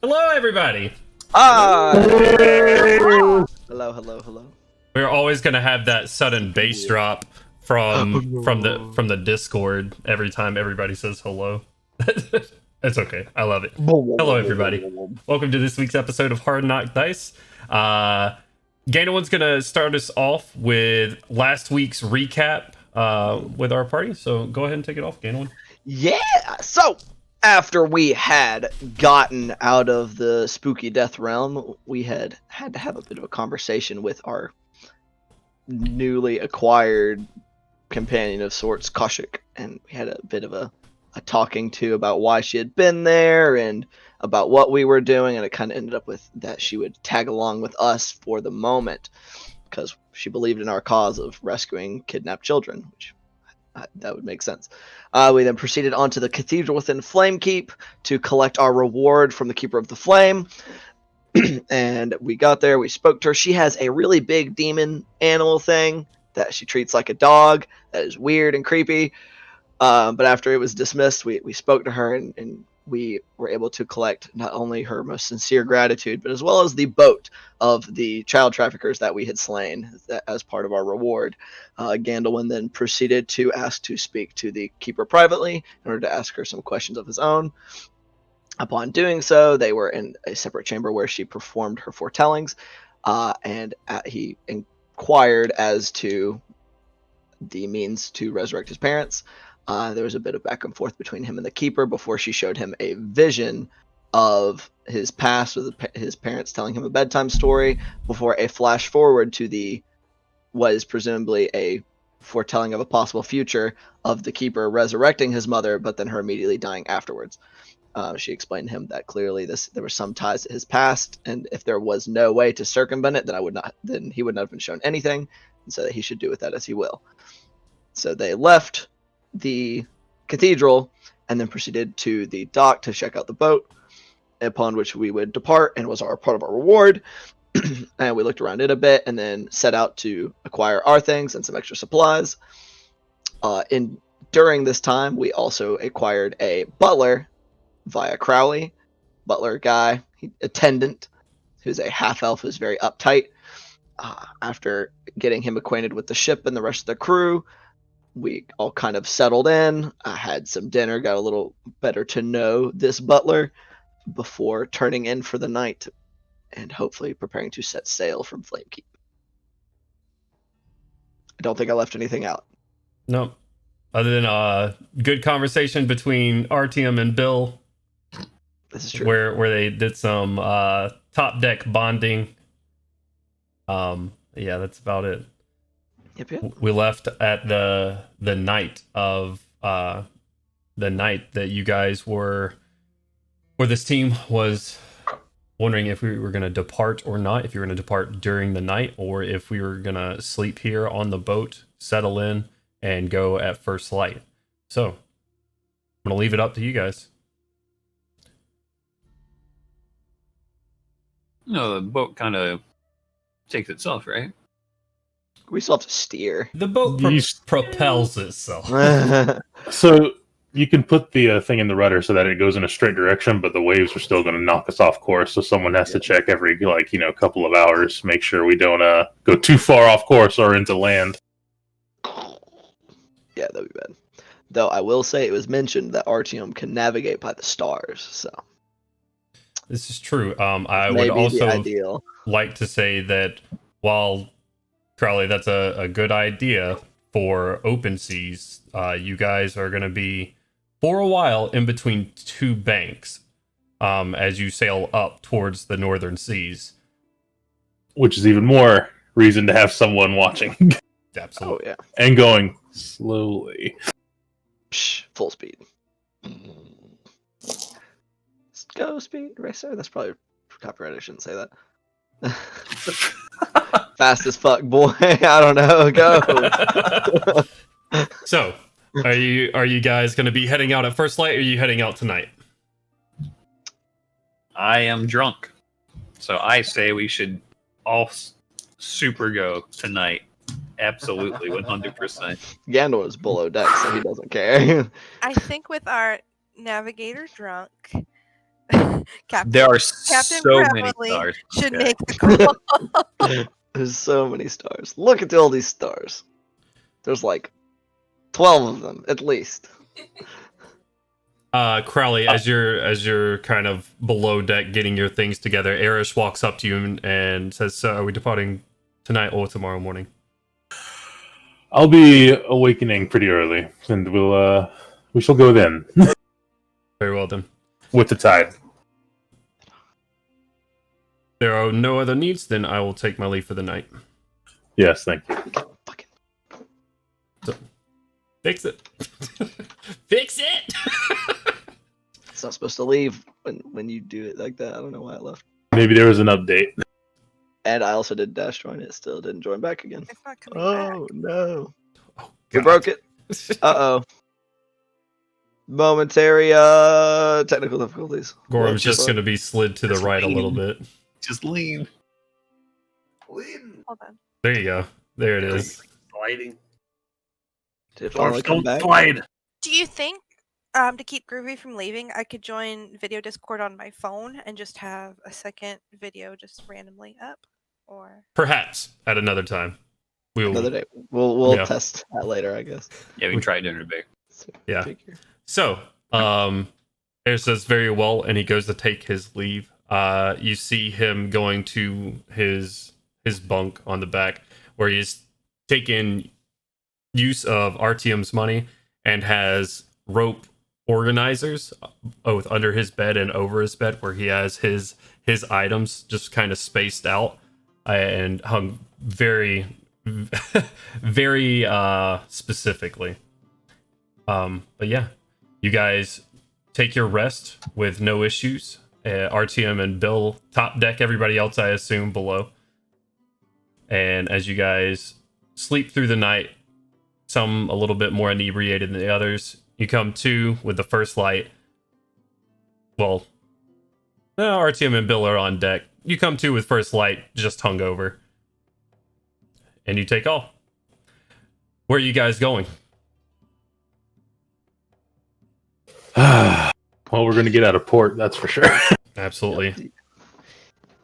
Hello, everybody. Ah! Hello. Hello. We're always gonna have that sudden bass drop from the Discord every time everybody says hello. It's okay. I love it. Hello, everybody. Welcome to this week's episode of Hard Knock Dice. Ganowin's gonna start us off with last week's recap with our party. So go ahead and take it off, Ganowin. Yeah! So, after we had gotten out of the spooky death realm, we had to have a bit of a conversation with our newly acquired companion of sorts, Kaushik, and we had a bit of a talking to about why she had been there and about what we were doing, and it kind of ended up with that she would tag along with us for the moment because she believed in our cause of rescuing kidnapped children, which that would make sense. We then proceeded on to the cathedral within Flamekeep to collect our reward from the Keeper of the Flame. And we got there, we spoke to her. She has a really big demon animal thing that she treats like a dog that is weird and creepy. But after it was dismissed, we spoke to her and we were able to collect not only her most sincere gratitude, but as well as the boat of the child traffickers that we had slain as part of our reward. Gandalwin then proceeded to ask to speak to the keeper privately in order to ask her some questions of his own. Upon doing so, they were in a separate chamber where she performed her foretellings, and he inquired as to the means to resurrect his parents. There was a bit of back and forth between him and the keeper before she showed him a vision of his past with his parents telling him a bedtime story before a flash forward to what is presumably a foretelling of a possible future of the keeper resurrecting his mother, but then her immediately dying afterwards. She explained to him that clearly there were some ties to his past, and if there was no way to circumvent it, then he would not have been shown anything, and so that he should do with that as he will. So they left the cathedral and then proceeded to the dock to check out the boat, upon which we would depart and was part of our reward. And we looked around it a bit and then set out to acquire our things and some extra supplies. During this time, we also acquired a butler via Crowley, butler guy, attendant, who's a half elf who's very uptight. After getting him acquainted with the ship and the rest of the crew, we all kind of settled in. I had some dinner, got a little better to know this butler before turning in for the night and hopefully preparing to set sail from Flamekeep. I don't think I left anything out. No, other than good conversation between Artyom and Bill. This is true. Where they did some top deck bonding. Yeah, that's about it. Yep. We left at the night of the night that you guys were, or this team was wondering if we were going to depart or not, if you were going to depart during the night or if we were going to sleep here on the boat, settle in, and go at first light. So I'm going to leave it up to you guys. No, the boat kind of takes itself, right? We still have to steer. The boat propels itself. So you can put the thing in the rudder so that it goes in a straight direction, but the waves are still going to knock us off course. So someone has to check every couple of hours, make sure we don't go too far off course or into land. Yeah, that'd be bad. Though I will say it was mentioned that Artyom can navigate by the stars, so this is true. I would also like to say that while Crowley, that's a good idea for open seas, you guys are going to be for a while in between two banks as you sail up towards the northern seas. Which is even more reason to have someone watching. Absolutely. Oh, yeah. And going slowly. Psh, full speed. Go speed racer. That's probably copyright. I shouldn't say that. Fast as fuck, boy. I don't know. Go. So, are you guys going to be heading out at first light, or are you heading out tonight? I am drunk, so I say we should all super go tonight. Absolutely, 100%. Gandalf is below deck, so he doesn't care. I think with our navigator drunk, Captain, There are Captain so many Prevalently stars. should Okay. make the call. There's so many stars. Look at all these stars. There's like 12 of them at least. Crowley, as you're kind of below deck getting your things together, Erish walks up to you and says, "So, are we departing tonight or tomorrow morning?" I'll be awakening pretty early, and we shall go then Very well then. with the tide. There are no other needs, then I will take my leave for the night. Yes, thank you. Fucking Fix it. Fix it. It's not supposed to leave when you do it like that. I don't know why it left. Maybe there was an update. And I also did dash join it. Still didn't join back again. It's not coming back. Oh no. Oh, We God. broke it. Uh-oh. Momentary technical difficulties. Gorham's just going to be slid to the Just right a little lean. bit. Just lean. Hold on. There you go. There it is. Sliding. Did it finally come Don't back? slide. Do you think, to keep Groovy from leaving, I could join video Discord on my phone and just have a second video just randomly up? Or Perhaps at another time. We will. Another day. We'll Yeah. test that later, I guess. Yeah, we can try dinner today. Yeah. Figure. So, Erish says very well, and he goes to take his leave. You see him going to his bunk on the back, where he's taken use of Artyom's money and has rope organizers both under his bed and over his bed, where he has his items just kind of spaced out and hung very very specifically. But yeah, you guys take your rest with no issues. RTM and Bill top deck, everybody else I assume below. And as you guys sleep through the night, some a little bit more inebriated than the others, you come to with the first light. Well, RTM and Bill are on deck. You come to with first light, just hungover. And you take off. Where are you guys going? Well, we're going to get out of port, that's for sure. Absolutely.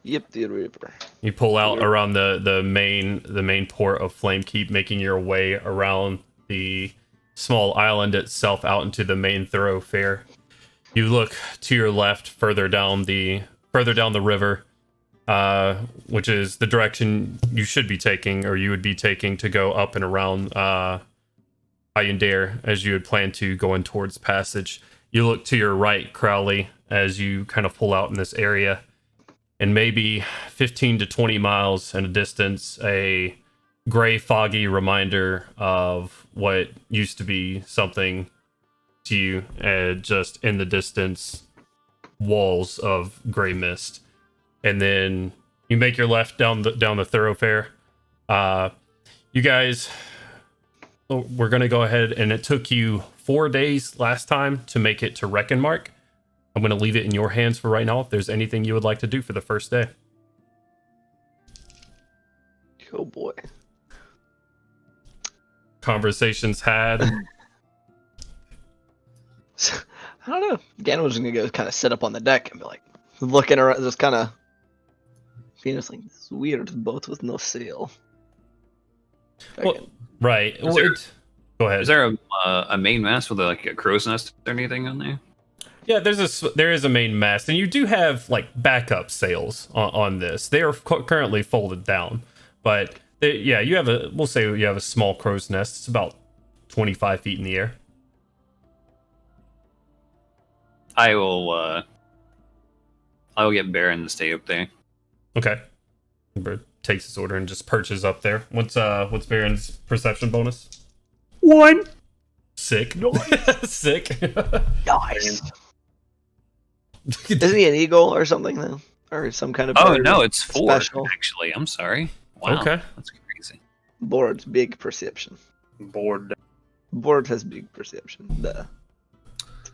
Yep, the Reaper. You pull out around the main port of Flamekeep, making your way around the small island itself out into the main thoroughfare. You look to your left, further down the river, which is the direction you should be taking, or you would be taking to go up and around Ayundare as you had planned to go in towards Passage. You look to your right, Crowley, as you kind of pull out in this area, and maybe 15 to 20 miles in a distance, a gray, foggy reminder of what used to be something to you, just in the distance, walls of gray mist. And then you make your left down the thoroughfare. You guys, we're going to go ahead, and it took you 4 days last time to make it to Reckonmark. I'm going to leave it in your hands for right now if there's anything you would like to do for the first day. Oh boy. Conversations had. I don't know. Gannon was gonna go kind of sit up on the deck and be like looking around, just kind of being just like, this is weird boat with no sail. Well, right. Is there- Go ahead. Is there a main mast with like a crow's nest or anything on there? Yeah, there is a main mast, and you do have like backup sails on this. They are currently folded down, but we'll say you have a small crow's nest. It's about 25 feet in the air. I will get Baron to stay up there. Okay. Bird takes his order and just perches up there. What's Baron's perception bonus? 1. Sick. Sick. Nice. Isn't he an eagle or something though, or some kind of? Oh bird no, it's 4 special? actually. I'm sorry. Wow, Okay. that's crazy. Board's big perception. Bored. Board has big perception.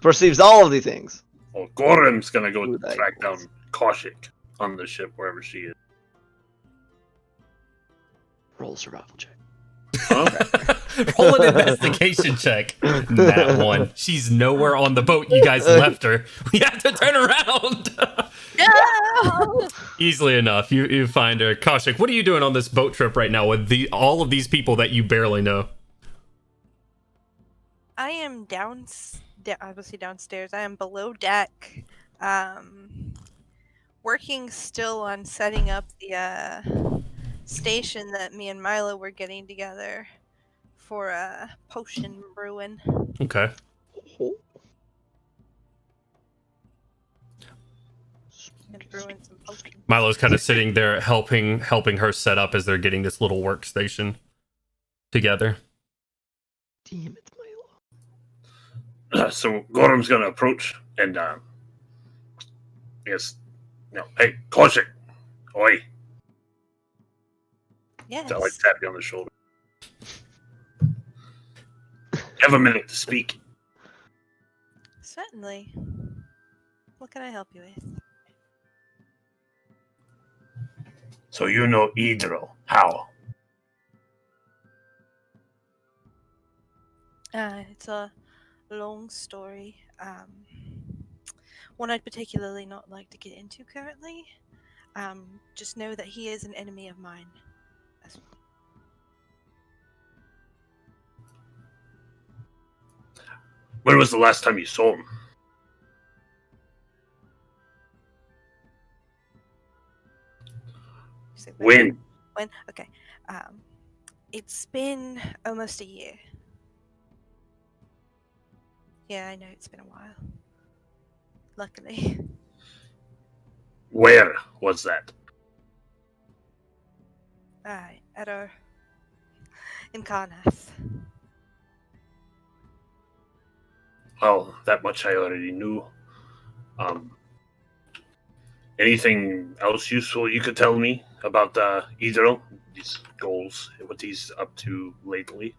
Perceives all of the things. Well, Gorham's gonna go Ooh, that track equals. down Kaushik on the ship wherever she is. Roll a survival check. Huh? Roll an investigation check. That one. She's nowhere on the boat. You guys left her. We have to turn around. No! Easily enough, you find her. Kaushik, what are you doing on this boat trip right now with all of these people that you barely know? I am obviously downstairs. I am below deck, working still on setting up the station that me and Milo were getting together for potion brewing. Okay. And brewing some potions. Milo's kind of sitting there helping her set up as they're getting this little workstation together. Damn it, Milo. So Gorham's gonna approach and yes, no, hey, Kaushik, oi! Yes. So I like tap you on the shoulder. You have a minute to speak. Certainly. What can I help you with? So you know Idro. How? It's a long story. One I'd particularly not like to get into currently. Just know that he is an enemy of mine. When was the last time you saw him? So When? When? Okay. It's been almost a year. Yeah, I know it's been a while. Luckily. Where was that? At our in Karnath. Well, that much I already knew. Anything else useful you could tell me about Idro? His goals, what he's up to lately?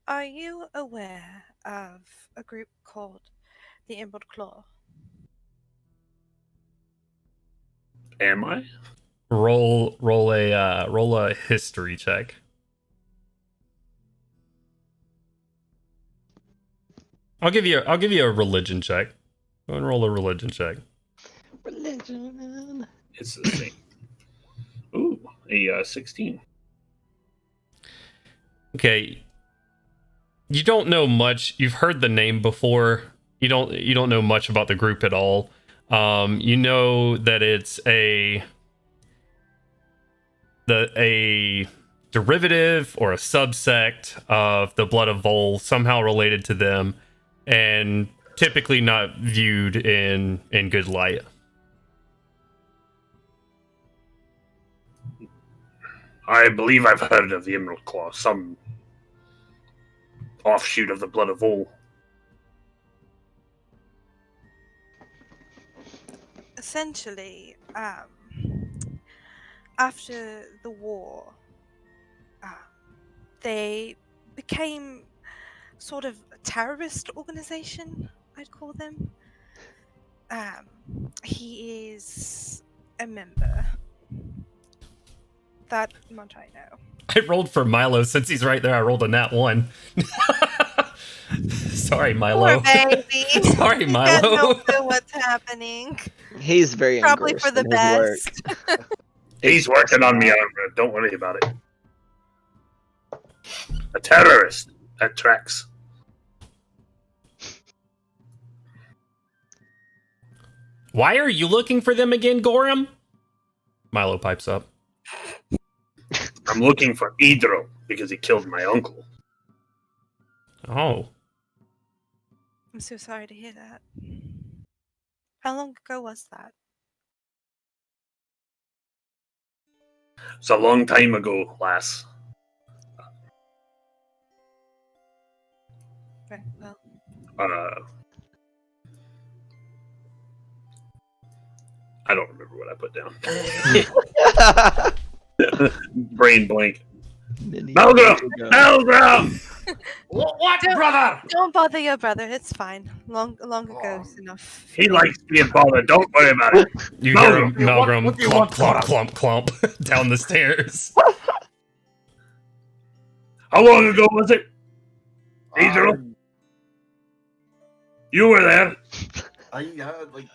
Are you aware of a group called the Emerald Claw? Am I? Roll a history check. I'll give you a religion check. Go and roll a religion check. Religion. It's the same. Ooh, a 16. Okay. You don't know much. You've heard the name before. You don't know much about the group at all. You know that it's a derivative or a subsect of the Blood of Vol, somehow related to them, and typically not viewed in good light. I believe I've heard of the Emerald Claw, some offshoot of the Blood of Vol. Essentially, after the war, they became sort of a terrorist organization, I'd call them. He is a member. That much I know. I rolled for Milo since he's right there. I rolled a nat 1. Sorry, Milo. Poor baby. Sorry, He Milo. has no clue what's happening. He's very Probably engrossed for the in his work. best. He's working on me, Armor. Don't worry about it. A terrorist. That tracks. Why are you looking for them again, Gorham? Milo pipes up. I'm looking for Idro because he killed my uncle. Oh. I'm so sorry to hear that. How long ago was that? It's a long time ago, lass. Right, well, I don't remember what I put down. Brain blank. Malgram! Malgram! What, brother? don't bother your brother. It's fine. Long ago is enough. He likes being bothered. Don't worry about it. You hear him, Malgrim, Malgrim, what do you clump, want, clump, clump, clump, down the stairs. How long ago was it? Either you were there. Like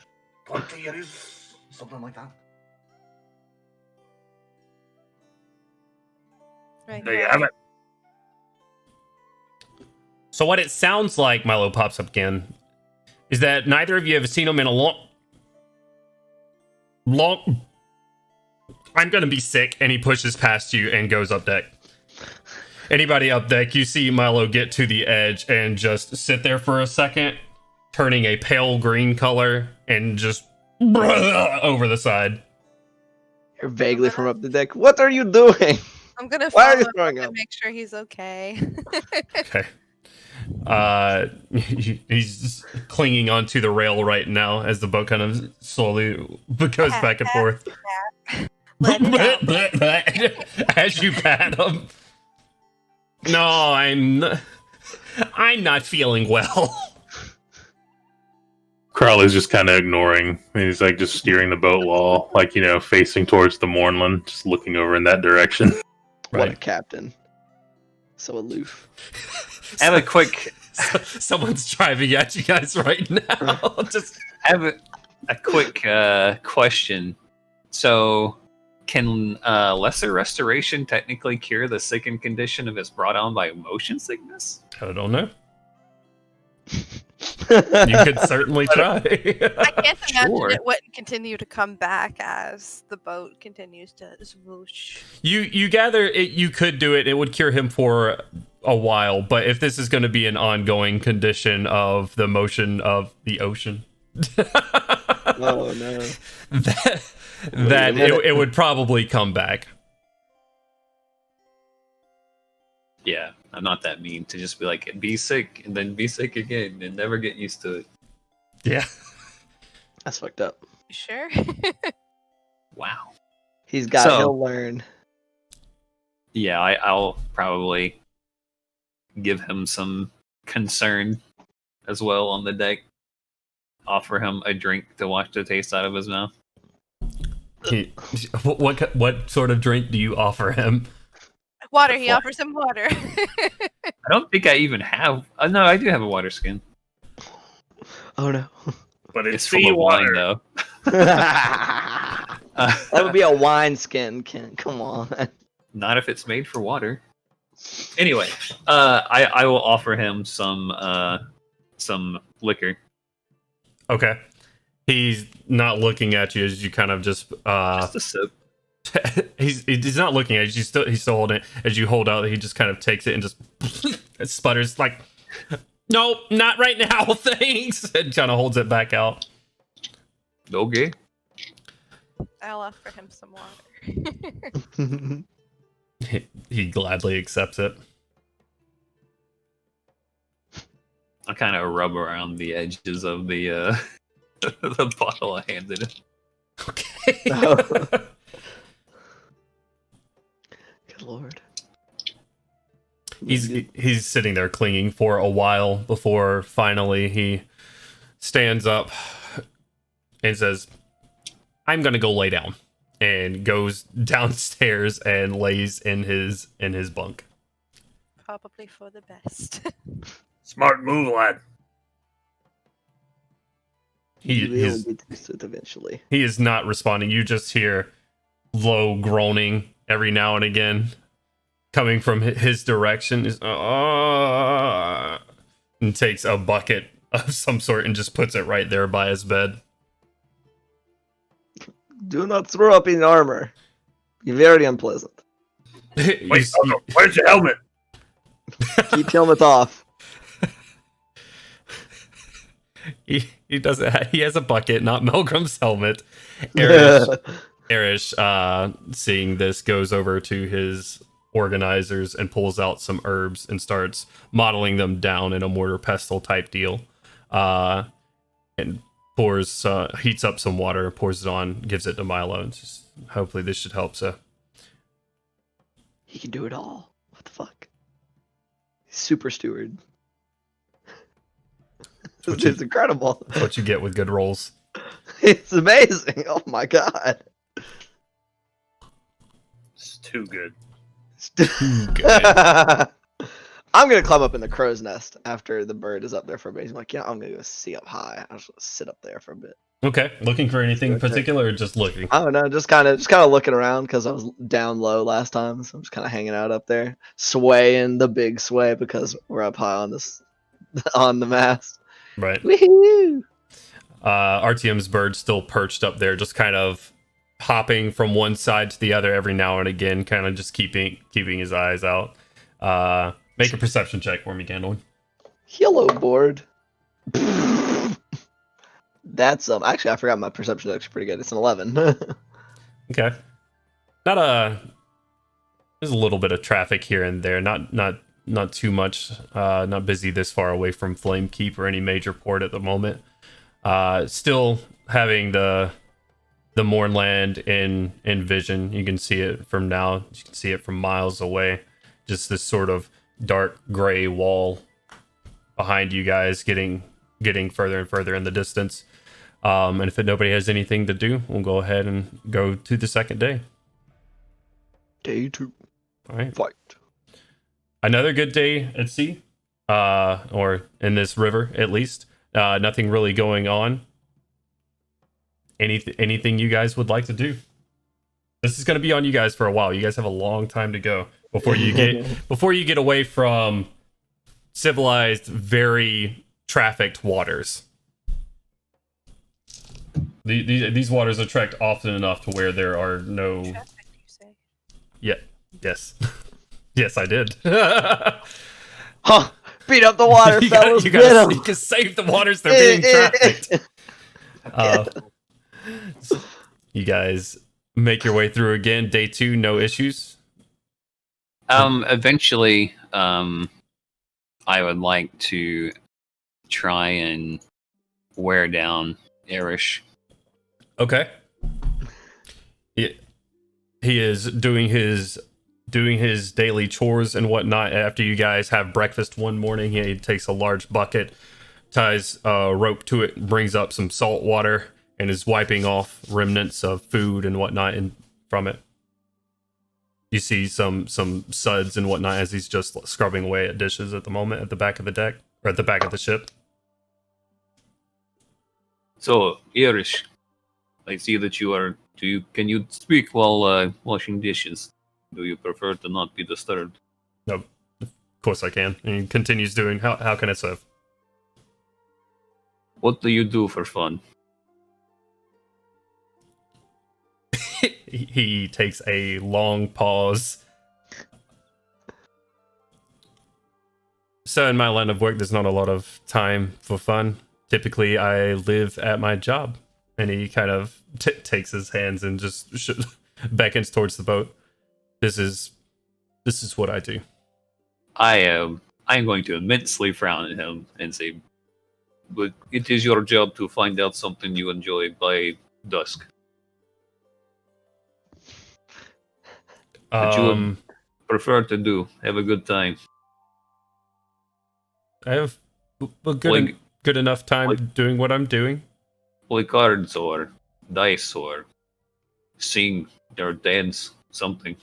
20 years, something like that. Right, There you well, have it. So what it sounds like, Milo pops up again, is that neither of you have seen him in a long. I'm gonna be sick, and he pushes past you and goes up deck. Anybody up deck, you see Milo get to the edge and just sit there for a second, turning a pale green color and just over the side. You're vaguely from up the deck. What are you doing? I'm gonna Why are you follow throwing him up? and make sure he's okay. Okay. He's clinging onto the rail right now as the boat kind of slowly goes back and forth. Let it out. As you pat him. No, I'm not feeling well. Crowley's just kind of ignoring. And he's like just steering the boat while, like, facing towards the Mornland, just looking over in that direction. What a Right. captain. So aloof. I have a quick. Someone's driving at you guys right now. Just I have a quick question. So, can lesser restoration technically cure the sickened condition if it's brought on by motion sickness? I don't know. You could certainly try. I can't imagine Sure. it wouldn't continue to come back as the boat continues to swoosh. You gather it, you could do it. It would cure him for a while, but if this is going to be an ongoing condition of the motion of the ocean, Oh no. that it would probably come back. Yeah, I'm not that mean to just be like, be sick and then be sick again and never get used to it. Yeah. That's fucked up. Sure. Wow. He'll learn. Yeah, I'll probably give him some concern as well on the deck. Offer him a drink to wash the taste out of his mouth. What sort of drink do you offer him? Water. He offers him water. I don't think I even have. No, I do have a water skin. Oh no. But It's it's full of wine, though. That would be a wine skin, Ken. Come on. Not if it's made for water. Anyway, I will offer him some liquor. Okay. He's not looking at you as you kind of just Just a sip. he's not looking at you. He's still holding it. As you hold out, he just kind of takes it and just it sputters like, no, not right now, thanks, and kind of holds it back out. Okay. I'll offer him some water. He gladly accepts it. I kind of rub around the edges of the the bottle I handed him. Okay. Good lord. He's sitting there clinging for a while before finally he stands up and says, I'm gonna go lay down, and goes downstairs and lays in his bunk. Probably for the best. smart move, lad. You will get used to it eventually. He is not responding. You just hear low groaning every now and again coming from his direction. And takes a bucket of some sort and just puts it right there by his bed. Do not throw up in armor. Be very unpleasant. Wait, where's your helmet? Keep helmet off. He doesn't. He has a bucket, not Milgram's helmet. Erish, seeing this, goes over to his organizers and pulls out some herbs and starts modeling them down in a mortar pestle type deal. And pours, heats up some water, pours it on, gives it to Milo, and just, hopefully this should help. So He can do it all. What the fuck? Super steward. It's incredible. what you get with good rolls. It's amazing. Oh my god. It's too good. Good. I'm gonna climb up in the crow's nest after the bird is up there for a bit. I'm like, I'm gonna go see up high. I'll just sit up there for a bit. Okay, looking for anything particular or just looking? I don't know, just kind of looking around because I was down low last time, so I'm just kind of hanging out up there, swaying the big sway because we're up high on this on the mast. Right. Woohoo! RTM's bird still perched up there, just kind of hopping from one side to the other every now and again, kind of just keeping his eyes out. Make a perception check for me, Gandalf. Hello, board. That's actually I forgot my perception is actually pretty good. It's an 11. Okay. There's a little bit of traffic here and there. Not too much. Not busy this far away from Flamekeep or any major port at the moment. Still having the Mournland in vision. You can see it from now. You can see it from miles away. Just this sort of dark gray wall behind you guys, getting further and further in the distance. And if nobody has anything to do, we'll go ahead and go to the second day. Day 2. All right. Fight. Another good day at sea, or in this river at least. Nothing really going on. Anything you guys would like to do? This is going to be on you guys for a while. You guys have a long time to go before you get away from civilized, very trafficked waters. These waters are tracked often enough to where there are no. Traffic, you say? Yeah. Yes. Yes, I did. Huh! Beat up the water, fellas. You Get 'em. can save the waters. They're being trafficked. You guys make your way through again. Day 2, no issues. Eventually, I would like to try and wear down Erish. Okay. He is doing his daily chores and whatnot. After you guys have breakfast one morning, he takes a large bucket, ties a rope to it, brings up some salt water, and is wiping off remnants of food and whatnot from it. You see some suds and whatnot as he's just scrubbing away at dishes at the moment at the back of the deck, or at the back of the ship. So, Erish, I see that you are. Can you speak while washing dishes? Do you prefer to not be disturbed? No, of course I can. And he continues doing. How can I serve? What do you do for fun? He takes a long pause. So in my line of work, there's not a lot of time for fun. Typically, I live at my job. And he kind of takes his hands and just beckons towards the boat. This is what I do. I am going to immensely frown at him and say, but it is your job to find out something you enjoy by dusk. That you would prefer to do. Have a good time. I have a good enough time doing what I'm doing. Play cards or dice or sing or dance, something.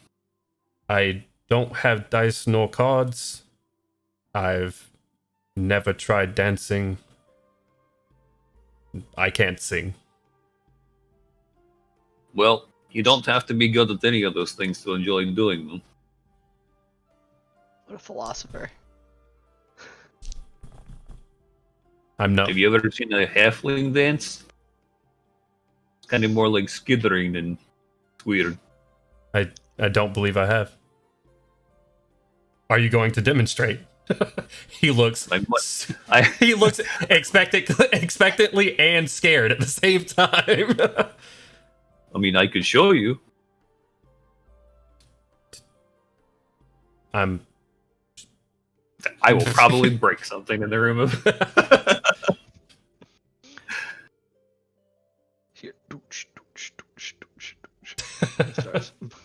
I don't have dice nor cards. I've never tried dancing. I can't sing. Well, you don't have to be good at any of those things to enjoy doing them. What a philosopher. I'm not. Have you ever seen a halfling dance? It's kind of more like skittering than weird. I don't believe I have. Are you going to demonstrate? He looks he looks expectantly and scared at the same time. I mean, I could show you. I will probably break something in the room. Here.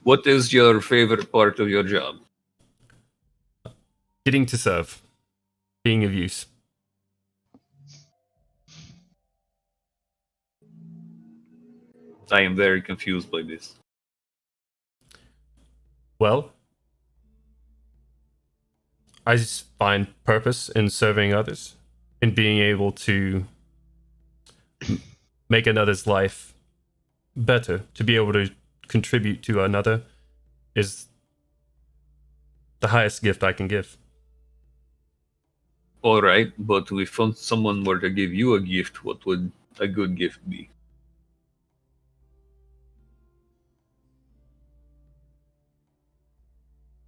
What is your favorite part of your job? Getting to serve. Being of use. I am very confused by this. Well, I just find purpose in serving others, in being able to make another's life better, to be able to contribute to another is the highest gift I can give. All right, but if someone were to give you a gift, what would a good gift be?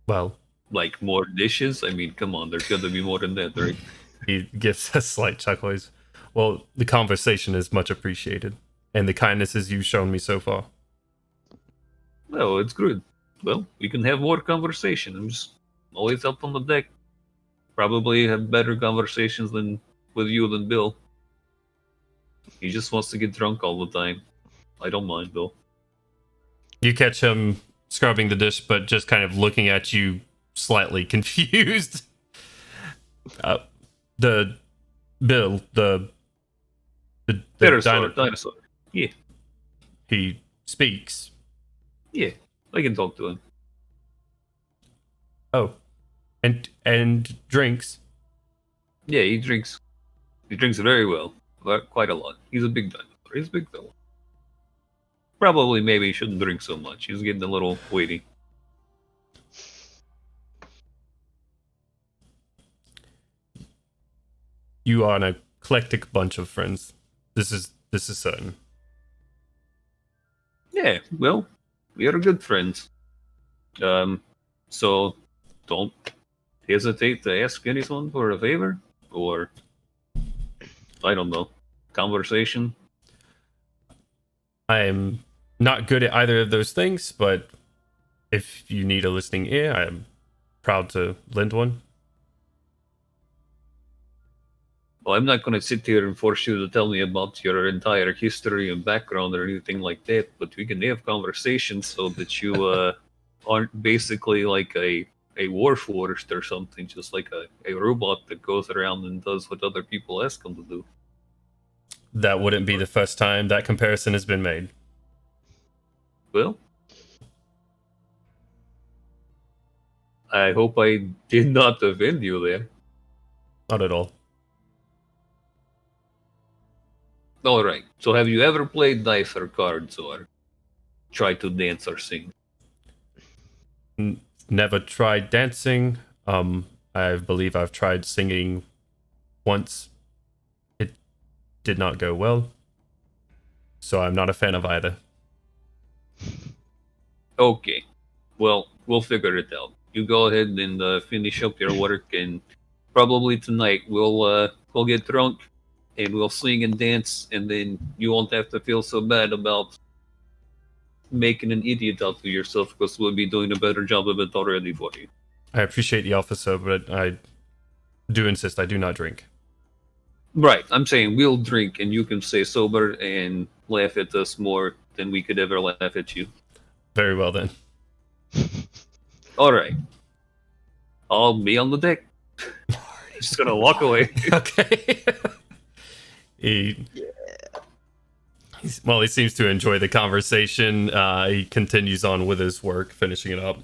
Well, Like more dishes? I mean, come on, there's got to be more than that, right? he gives a slight chuckle. Well, the conversation is much appreciated, and the kindnesses you've shown me so far. No, it's good. Well, we can have more conversation. I'm just always up on the deck. Probably have better conversations than with you than Bill. He just wants to get drunk all the time. I don't mind, Bill. You catch him scrubbing the dish, but just kind of looking at you slightly confused. The Bill, the Dinosaur. Yeah, he speaks. yeah. I can talk to him. Oh, and drinks. Yeah, he drinks. He drinks very well. Quite a lot. He's a big dinosaur. He's a big fella. Probably maybe he shouldn't drink so much. He's getting a little weighty. You are an eclectic bunch of friends. This is certain. Yeah, well, we are good friends. So don't hesitate to ask anyone for a favor or I don't know, conversation. I'm not good at either of those things, but if you need a listening ear, I am proud to lend one. Well, I'm not going to sit here and force you to tell me about your entire history and background or anything like that, but we can have conversations so that you aren't basically like a warforged or something, just like a robot that goes around and does what other people ask him to do. That wouldn't be the first time that comparison has been made. Well, I hope I did not offend you there. Not at all. All right. So, have you ever played dice or cards or tried to dance or sing? Never tried dancing. I believe I've tried singing once. It did not go well. So I'm not a fan of either. Okay. Well, we'll figure it out. You go ahead and finish up your work, and probably tonight we'll get drunk and we'll sing and dance, and then you won't have to feel so bad about making an idiot out of yourself because we'll be doing a better job of it already for you. I appreciate the officer, but I do insist I do not drink. Right. I'm saying we'll drink and you can stay sober and laugh at us more than we could ever laugh at you. Very well then. All right. I'll be on the deck. Just gonna walk away. Okay. He seems to enjoy the conversation. He continues on with his work, finishing it up.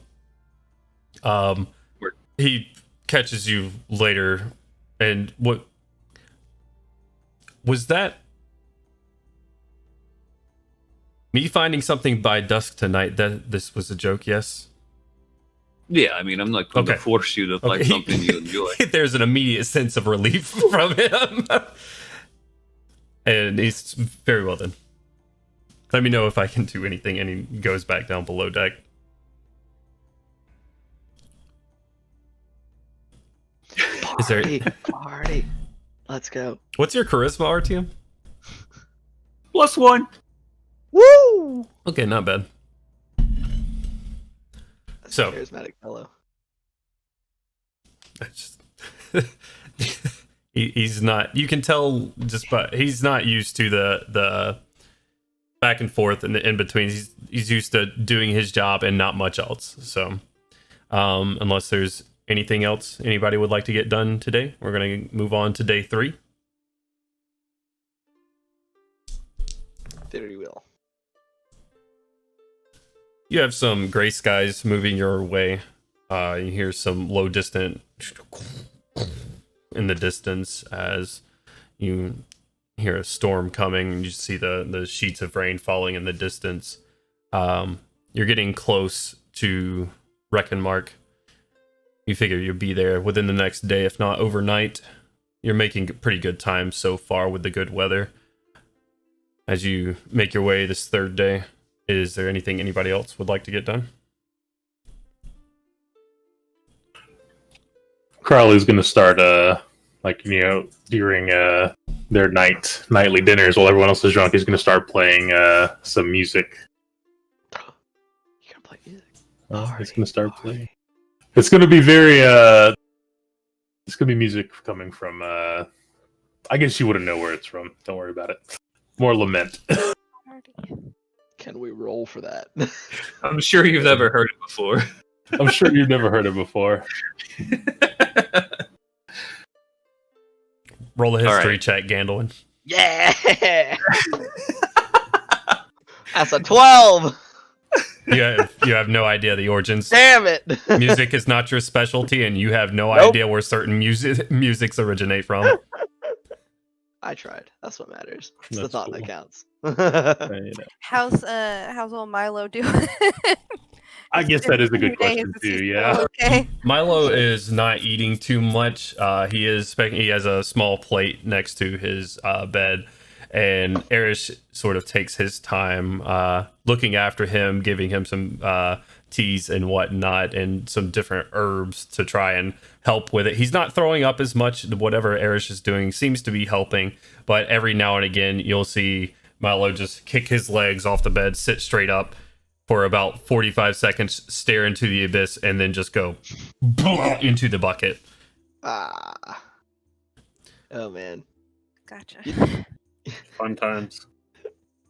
He catches you later, and what was that? Me finding something by dusk tonight. That this was a joke, yes. Yeah, I mean, I'm not going to force you to find something you enjoy. There's an immediate sense of relief from him. And he's very well then. Let me know if I can do anything, and he goes back down below deck. Party. Let's go. What's your charisma, RTM? +1. Woo! Okay, not bad. That's So- a charismatic fellow. He's not. You can tell just, but he's not used to the back and forth and the in between. He's used to doing his job and not much else. So, unless there's anything else anybody would like to get done today, we're gonna move on to day 3. Very well. You have some gray skies moving your way. You hear some low distant in the distance as you hear a storm coming, and you see the sheets of rain falling in the distance. You're getting close to Reckonmark. You figure you'll be there within the next day, if not overnight. You're making pretty good time so far with the good weather. As you make your way this third day, is there anything anybody else would like to get done? Crowley's going to start, during their nightly dinners while everyone else is drunk, he's going to start playing some music. You can play music. He's going to start playing. It's going to be very, it's going to be music coming from, I guess you wouldn't know where it's from. Don't worry about it. More lament. Can we roll for that? I'm sure you've never heard it before. I'm sure you've never heard it before. Roll a history right. check, Gandalin. Yeah! That's a 12! You have no idea the origins. Damn it! Music is not your specialty, and you have no Nope. idea where certain musics originate from. I tried. That's what matters. It's the That's thought cool. that counts. How's old Milo doing? I guess that is a good Few days, question is too. he Yeah. still Okay. Milo is not eating too much. He has a small plate next to his bed, and Erish sort of takes his time looking after him, giving him some teas and whatnot, and some different herbs to try and help with it. He's not throwing up as much. Whatever Erish is doing seems to be helping, but every now and again you'll see Milo just kick his legs off the bed, sit straight up for about 45 seconds, stare into the abyss, and then just go into the bucket. Ah. Oh, man. Gotcha. Fun times.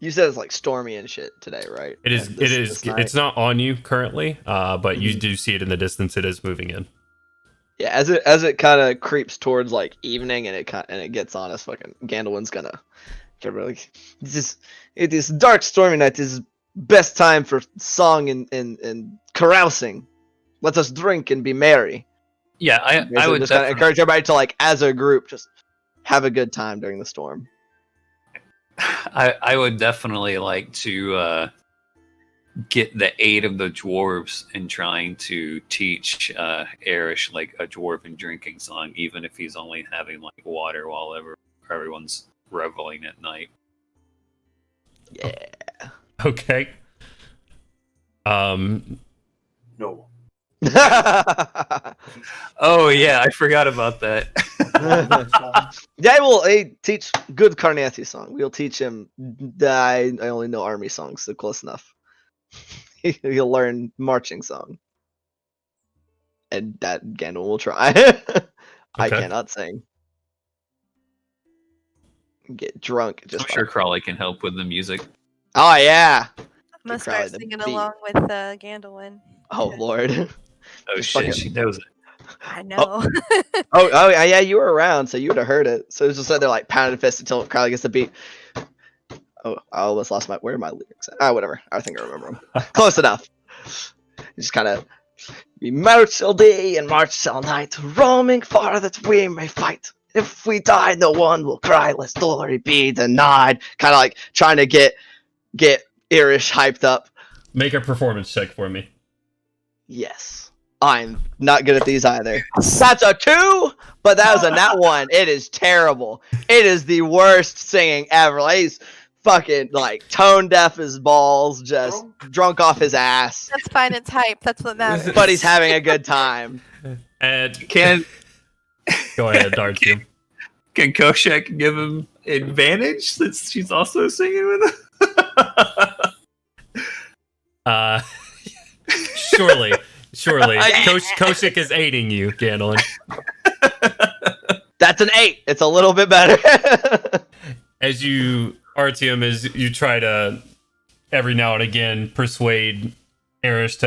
You said it's like stormy and shit today, right? It is. And It is. night? It's not on you currently, but you do see it in the distance. It is moving in. Yeah, as it kind of creeps towards like evening and it gets on us, fucking Gandalfin's gonna get really. It is dark, stormy night. This is best time for song and carousing. Let us drink and be merry. Yeah, I would just kind of definitely, encourage everybody to like, as a group, just have a good time during the storm. I would definitely like to get the aid of the dwarves in trying to teach Erish like a dwarven drinking song, even if he's only having like water while everyone's reveling at night. Yeah. Okay. No. Oh yeah, I forgot about that. Yeah, we'll teach good Carnathy song. We'll teach him. I only know army songs, so close enough. He'll learn marching song, and that Gandalf will try. I Okay. cannot sing. Get drunk. I'm Just sure Crawley can help with the music. Oh yeah. I'm gonna Probably start the singing beat. along with Gandalf. Oh lord. Oh Just shit, fucking- she knows it. I know. Oh yeah, you were around, so you would have heard it. So it was just like they're like pounding fist until Crowley gets the beat. Oh, I almost lost where are my lyrics at? Whatever. I think I remember them. Close enough. Just kind of, we march all day and march all night, roaming far that we may fight. If we die, no one will cry, lest glory be denied. Kind of like trying to get Irish hyped up. Make a performance check for me. Yes. I'm not good at these either. That's a 2, but that was a nat 1. It is terrible. It is the worst singing ever. Like, he's fucking like tone deaf as balls, just drunk off his ass. That's fine. It's hype. That's what matters. But he's having a good time. And Can go ahead, Darcy. can Koshak give him advantage since she's also singing with him? Surely. Koshik is aiding you, Gandalf. That's an 8. It's a little bit better. As you, Artyom, as you try to every now and again persuade Erish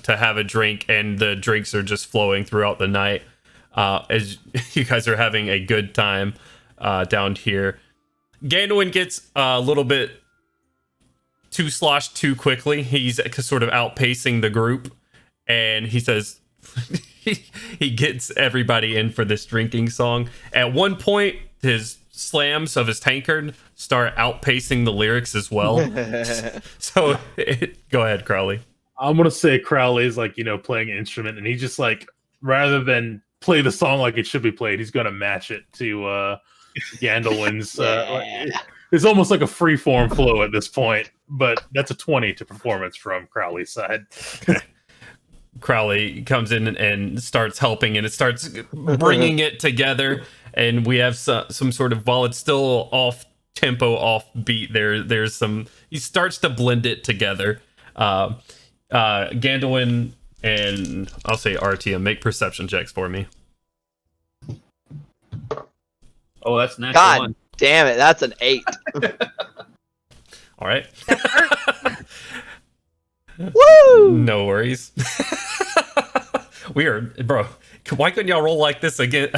to have a drink, and the drinks are just flowing throughout the night. As you guys are having a good time down here, Gandalf gets a little bit too sloshed too quickly. He's sort of outpacing the group, and he says, he gets everybody in for this drinking song. At one point, his slams of his tankard start outpacing the lyrics as well. So go ahead, Crowley. I'm gonna say Crowley's like, playing an instrument, and he just like, rather than play the song like it should be played, he's gonna match it to Gandolin's. It's almost like a free form flow at this point, but that's a 20 to performance from Crowley's side. Crowley comes in and starts helping, and it starts bringing it together. And we have some sort of, while it's still off tempo, off beat, there's some, he starts to blend it together. Gandolin and I'll say Artia, make perception checks for me. Oh, that's natural God one. damn it, that's an 8. All right. Woo! No worries. Weird, bro. Why couldn't y'all roll like this again?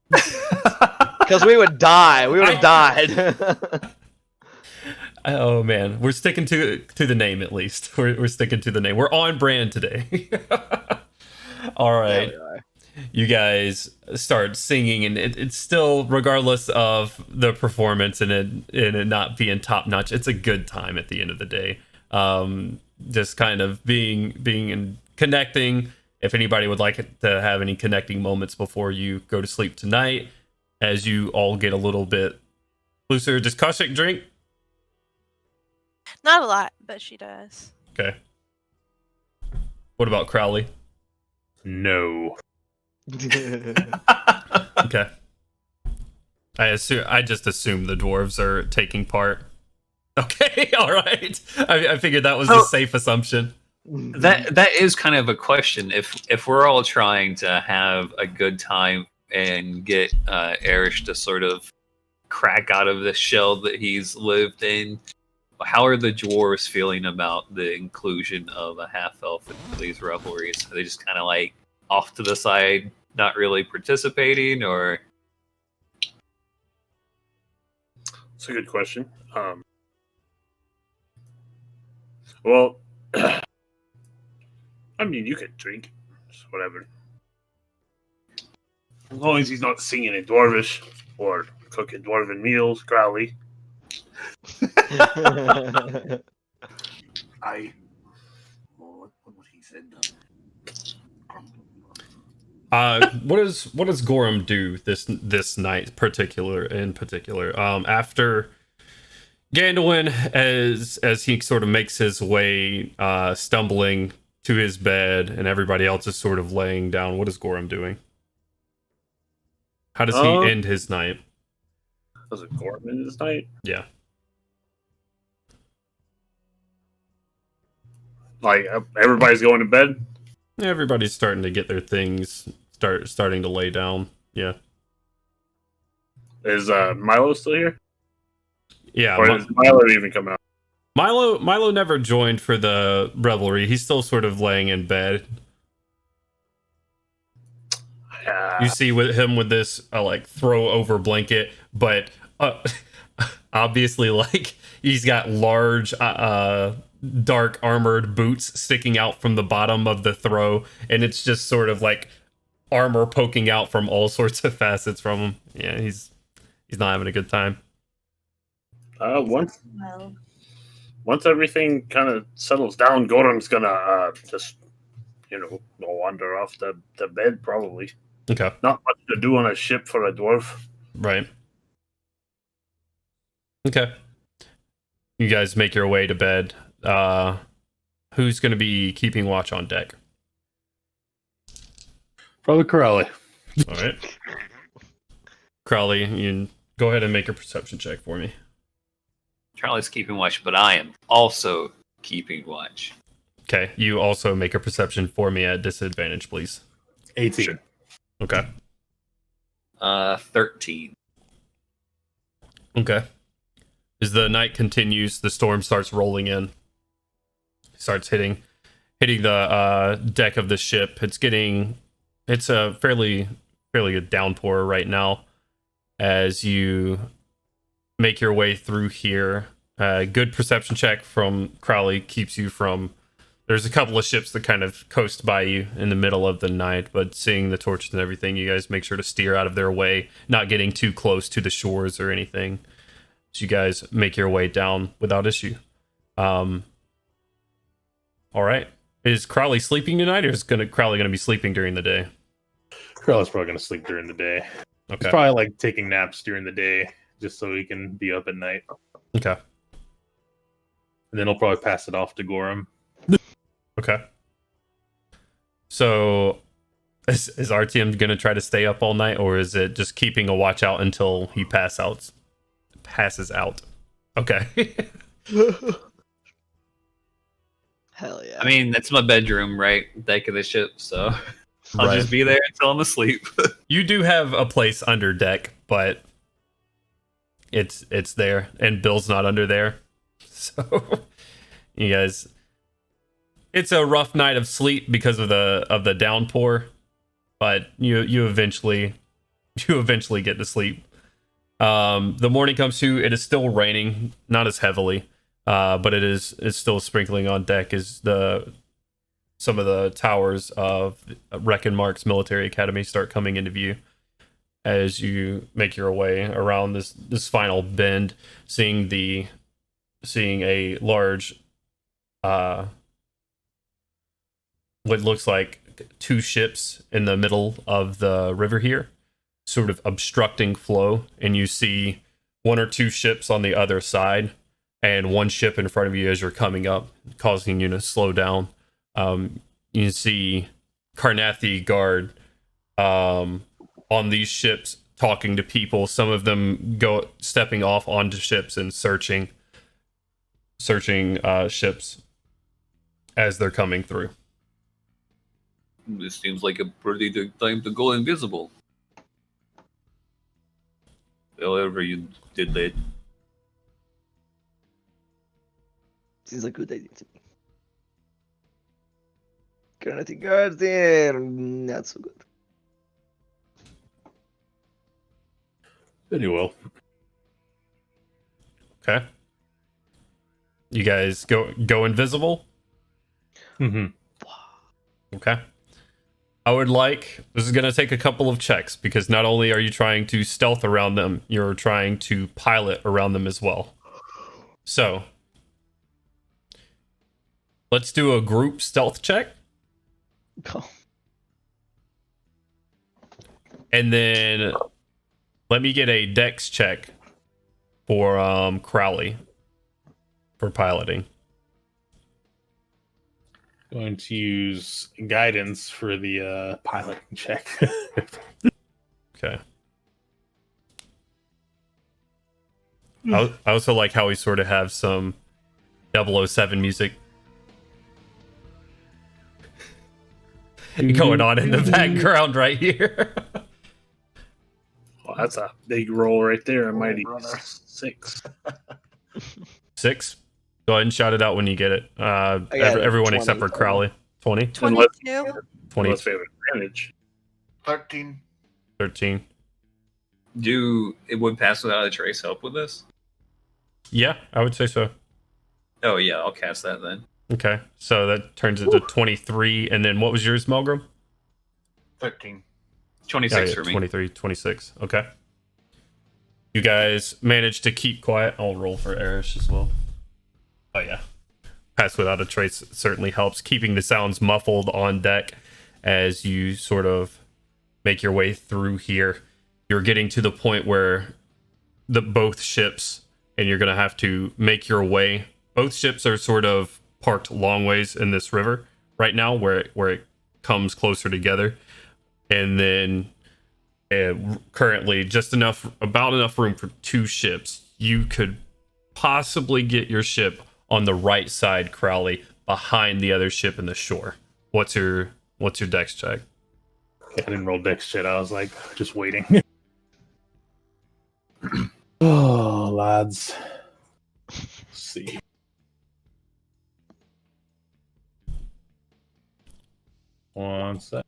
Because we would die. We would have died. Oh man, we're sticking to the name at least. We're sticking to the name. We're on brand today. All right. You guys start singing, and it's still, regardless of the performance and it not being top notch, it's a good time at the end of the day. Just kind of being and connecting. If anybody would like to have any connecting moments before you go to sleep tonight, as you all get a little bit looser. Does Kaushik drink? Not a lot, but she does. Okay. What about Crowley? No. Okay. I just assume the dwarves are taking part. Okay, all right. I figured that was a safe assumption. That is kind of a question. If we're all trying to have a good time and get Erish to sort of crack out of the shell that he's lived in, how are the dwarves feeling about the inclusion of a half elf in these revelries? Are they just kind of like off to the side, not really participating, or? It's a good question. Well, I mean, you could drink, just whatever. As long as he's not singing in Dwarvish or cooking Dwarven meals, Crowley. What he said. What does Gorham do this night in particular? After Gandolin, as he sort of makes his way, stumbling to his bed, and everybody else is sort of laying down, what is Gorham doing? How does he end his night? Was it Gorman this night? Yeah. Like, everybody's going to bed? Everybody's starting to get their things, starting to lay down. Yeah. Is Milo still here? Yeah. Or is Milo even coming out? Milo never joined for the revelry. He's still sort of laying in bed. You see with him with this like throw over blanket, but obviously like he's got large dark armored boots sticking out from the bottom of the throw, and it's just sort of like armor poking out from all sorts of facets from him. Yeah, he's not having a good time. Once everything kind of settles down, Gorham's gonna just wander off the bed probably. Okay. Not much to do on a ship for a dwarf. Right. Okay. You guys make your way to bed. Who's going to be keeping watch on deck? Probably Crowley. All right. Crowley, you go ahead and make a perception check for me. Charlie's keeping watch, but I am also keeping watch. Okay. You also make a perception for me at disadvantage, please. 18. Sure. Okay. 13. Okay. As the night continues, the storm starts rolling in. Starts hitting the deck of the ship. It's a fairly good downpour right now. As you make your way through here, good perception check from Crowley keeps you from There's a couple of ships that kind of coast by you in the middle of the night, but seeing the torches and everything, you guys make sure to steer out of their way, not getting too close to the shores or anything. So you guys make your way down without issue. All right. Is Crowley sleeping tonight, or is Crowley gonna be sleeping during the day? Crowley's probably going to sleep during the day. Okay. He's probably like taking naps during the day just so he can be up at night. Okay. And then he'll probably pass it off to Gorham. Okay. So, is RTM gonna try to stay up all night, or is it just keeping a watch out until he passes out? Okay. Hell yeah. I mean, that's my bedroom, right? Deck of the ship, so I'll just be there until I'm asleep. You do have a place under deck, but it's there, and Bill's not under there. So, you guys, it's a rough night of sleep because of the downpour, but you eventually get to sleep. The morning comes to, it is still raining, not as heavily, but it's still sprinkling on deck as some of the towers of Reckon Mark's military academy start coming into view as you make your way around this final bend, seeing a large what looks like two ships in the middle of the river here, sort of obstructing flow, and you see one or two ships on the other side and one ship in front of you as you're coming up, causing you to slow down. You see Carnathi guard on these ships talking to people, some of them stepping off onto ships and searching ships as they're coming through. This seems like a pretty good time to go invisible. However you did that. Seems like a good idea to me. Carnathi guards there, not so good. Pretty well. Okay. You guys go invisible? Mm-hmm. Okay. This is going to take a couple of checks, because not only are you trying to stealth around them, you're trying to pilot around them as well. So, let's do a group stealth check. Go. And then let me get a dex check for Crowley for piloting. Going to use guidance for the piloting check. Okay. I also like how we sort of have some 007 music going on in the background right here. Well, that's a big roll right there. A mighty 6. 6. Go ahead and shout it out when you get it. Everyone 20. except for Crowley. 20? 22. 20. Unless we have advantage. 13. 13. It would pass without a trace help with this? Yeah, I would say so. Oh yeah, I'll cast that then. Okay, so that turns into 23. And then what was yours, Melgrim? 13. 26 for me. 23, 26. Okay. You guys managed to keep quiet. I'll roll for Erish as well. Oh, yeah. Pass without a trace certainly helps, keeping the sounds muffled on deck as you sort of make your way through here. You're getting to the point where both ships, and you're going to have to make your way. Both ships are sort of parked long ways in this river right now, where it comes closer together. And then currently just about enough room for two ships. You could possibly get your ship on the right side, Crowley, behind the other ship in the shore. What's your dex check? I didn't roll dex shit. I was like, just waiting. Oh, lads. Let's see. One sec.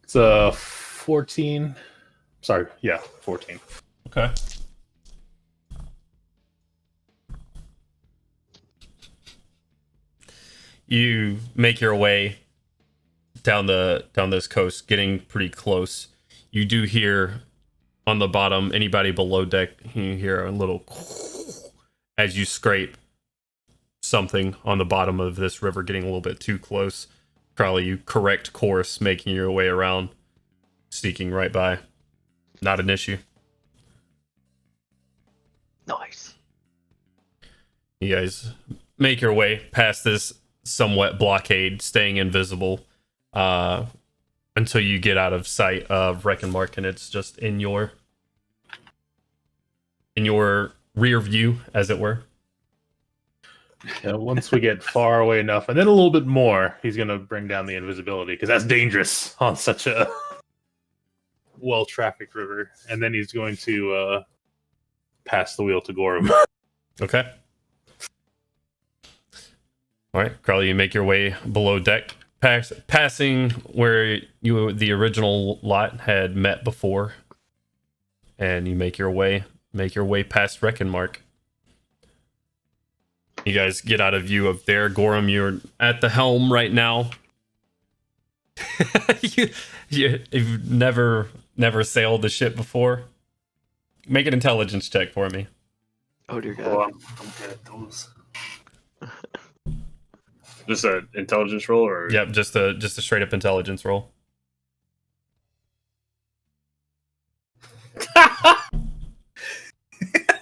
It's 14. Sorry, yeah, 14. Okay. you make your way down this coast, getting pretty close. You do hear on the bottom, anybody below deck, you hear a little as you scrape something on the bottom of this river, getting a little bit too close. Crowley, you correct course, making your way around, sneaking right by. Not an issue. Nice. You guys make your way past this somewhat blockade, staying invisible, until you get out of sight of Reckonmark, and it's just in your rear view, as it were. Yeah, once we get far away enough, and then a little bit more, he's going to bring down the invisibility, because that's dangerous on such a well-trafficked river. And then he's going to pass the wheel to Gorham. Okay. All right, Crowley, you make your way below deck, passing where the original lot had met before, and you make your way past Reckonmark. You guys get out of view of there. Gorham, you're at the helm right now. You've never sailed the ship before. Make an intelligence check for me. Oh dear God. Oh, I'm good at those. Just an intelligence roll, or Yep, just a straight up intelligence roll.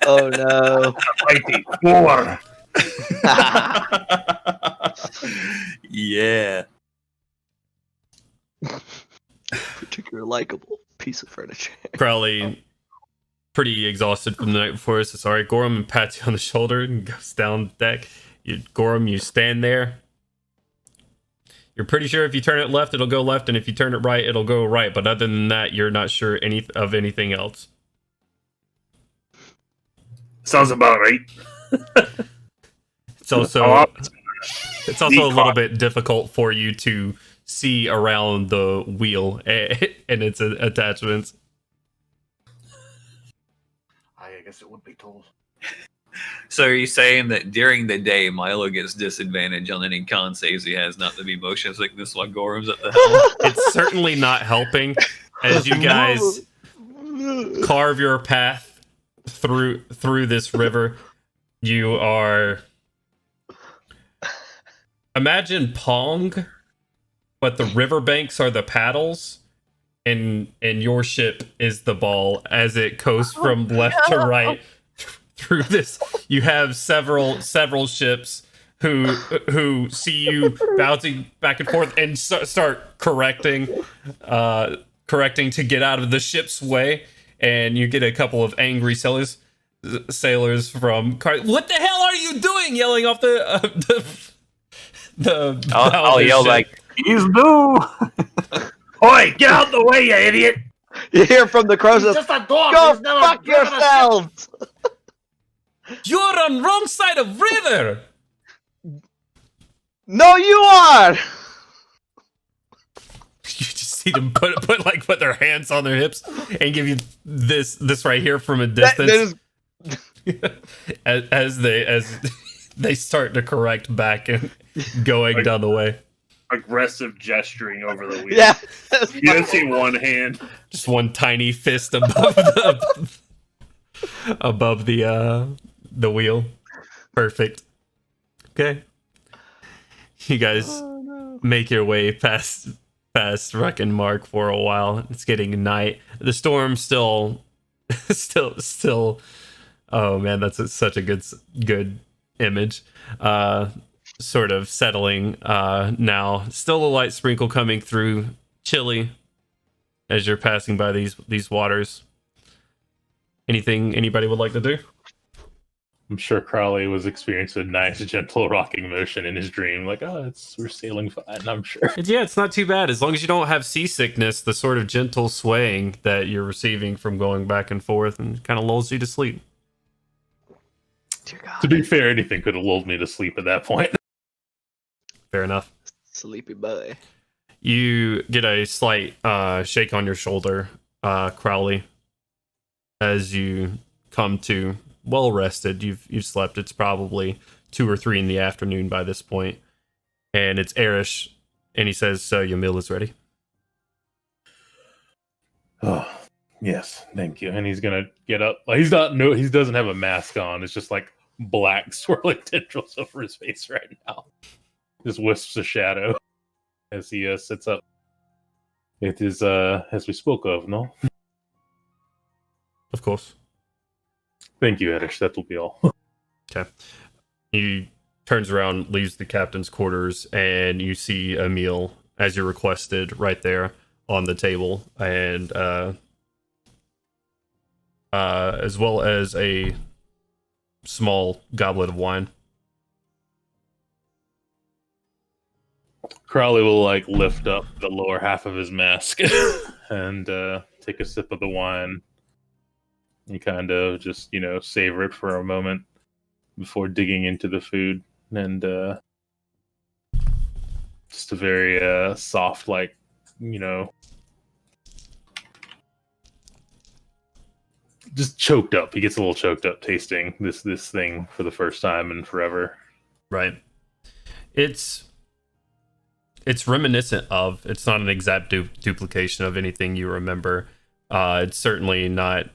Oh no. mighty 4. Yeah. Particular likable piece of furniture. Crowley, pretty exhausted from the night before, so sorry. Gorham pats you on the shoulder and goes down deck. Gorham, you stand there. You're pretty sure if you turn it left, it'll go left, and if you turn it right, it'll go right. But other than that, you're not sure of anything else. Sounds about right. It's also a little bit difficult for you to see around the wheel and its attachments. I guess it would be told. So are you saying that during the day Milo gets disadvantage on any con saves he has not to be motion sickness while Gorham's at the helm? It's certainly not helping as you guys carve your path through this river. You are, imagine Pong, but the riverbanks are the paddles, and your ship is the ball as it coasts from left to right through this. You have several ships who see you bouncing back and forth and start correcting to get out of the ship's way, and you get a couple of angry sailors from what the hell are you doing, yelling off I'll yell ship. like, He's new. Oi, get out the way, you idiot! You hear from the crows. He's just a dog. Go He's never fuck driven a ship." yourselves! You're on wrong side of river. No, you are! You just see them put their hands on their hips and give you this right here from a distance. as they start to correct back and going down the way. Aggressive gesturing over the wheel. Yeah. You don't see one hand. Just one tiny fist above the wheel. Perfect. Okay. You guys make your way past Reckonmark for a while. It's getting night. The storm still. Oh man, that's such a good image. Sort of settling now. Still a light sprinkle coming through. Chilly as you're passing by these waters. Anything anybody would like to do? I'm sure Crowley was experiencing a nice, gentle rocking motion in his dream. Like, we're sailing fine, I'm sure. Yeah, it's not too bad. As long as you don't have seasickness, the sort of gentle swaying that you're receiving from going back and forth and kind of lulls you to sleep. Dear God. To be fair, anything could have lulled me to sleep at that point. Fair enough. Sleepy boy. You get a slight shake on your shoulder, Crowley, as you come to well rested. You've slept. It's probably 2 or 3 in the afternoon by this point. and it's Erish, and he says, "So your meal is ready." Oh, yes, thank you. And he's gonna get up. Like he doesn't have a mask on. It's just like black swirling tendrils over his face right now. Just wisps of shadow as he sits up. It is as we spoke of, no? Of course. Thank you, Edish. That will be all. Okay. He turns around, leaves the captain's quarters, and you see a meal as you requested right there on the table, and as well as a small goblet of wine. Crowley will like lift up the lower half of his mask and take a sip of the wine and kind of just, savor it for a moment before digging into the food. And just a very soft, like, just choked up. He gets a little choked up tasting this thing for the first time in forever. Right. It's reminiscent of. It's not an exact duplication of anything you remember. It's certainly not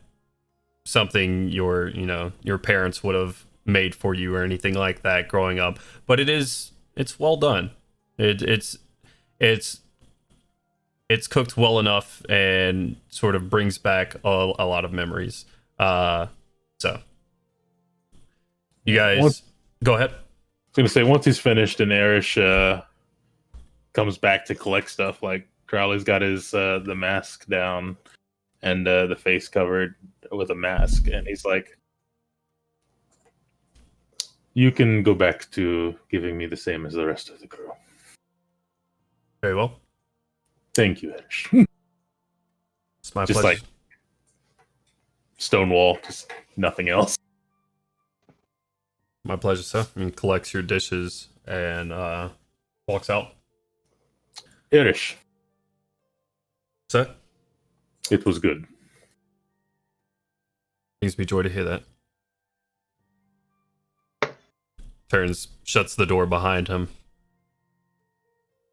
something your parents would have made for you or anything like that growing up. But it's well done. It's cooked well enough and sort of brings back a lot of memories. So you guys go ahead. I was gonna say once he's finished and Erish comes back to collect stuff, like Crowley's got his the mask down and the face covered with a mask, and he's like, "You can go back to giving me the same as the rest of the crew." Very well. Thank you, Edish. It's my just pleasure. like Stonewall, just nothing else. My pleasure, sir. He collects your dishes and walks out. Erish, Sir? it was good. Brings me joy to hear that. Turns, shuts the door behind him.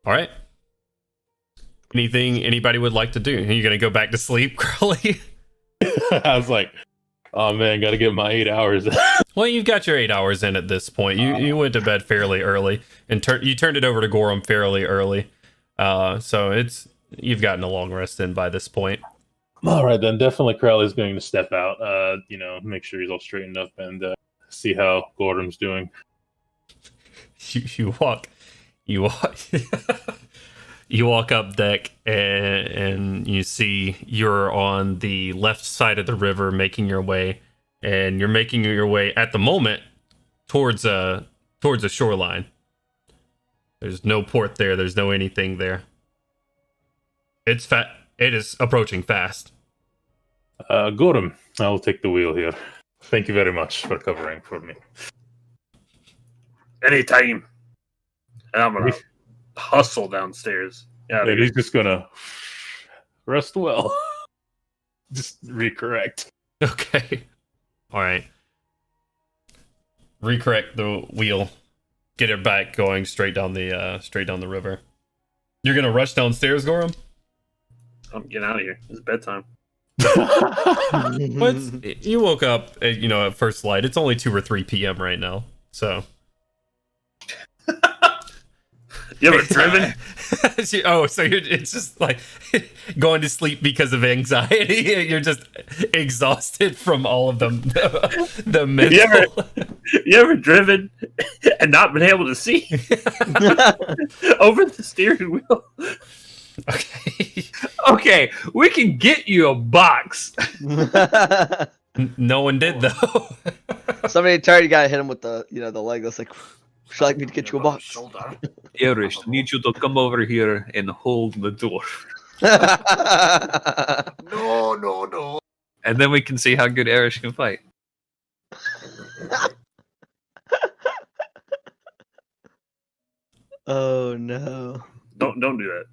All right. Anything anybody would like to do? Are you going to go back to sleep, Crowley? I was like, oh man, gotta get my 8 hours. Well, you've got your 8 hours in at this point. You went to bed fairly early, and you turned it over to Gorham fairly early. So you've gotten a long rest in by this point. All right, then definitely Crowley's going to step out. Make sure he's all straightened up and see how Gorham's doing. You walk you walk up deck and you see you're on the left side of the river making your way, and you're making your way at the moment towards a shoreline. There's no port there. There's no anything there. It is approaching fast. Gorham, I will take the wheel here. Thank you very much for covering for me. Anytime. And I'm gonna hustle downstairs. Yeah, And he's just gonna rest well. Just recorrect. Okay. All right. Recorrect the wheel. Get it back going straight down the river. You're gonna rush downstairs, Gorham? I'm getting out of here. It's bedtime. You woke up, at first light. It's only 2 or 3 p.m. right now, so. You ever driven? So it's just like going to sleep because of anxiety. You're just exhausted from all of them. The mental. You ever driven and not been able to see over the steering wheel? Okay, we can get you a box. No one did though. Somebody tried. You gotta hit him with the the leg. That's like, would you like me to get you a box? Erish, need you to come over here and hold the door. No. And then we can see how good Erish can fight. Oh no! Don't do that.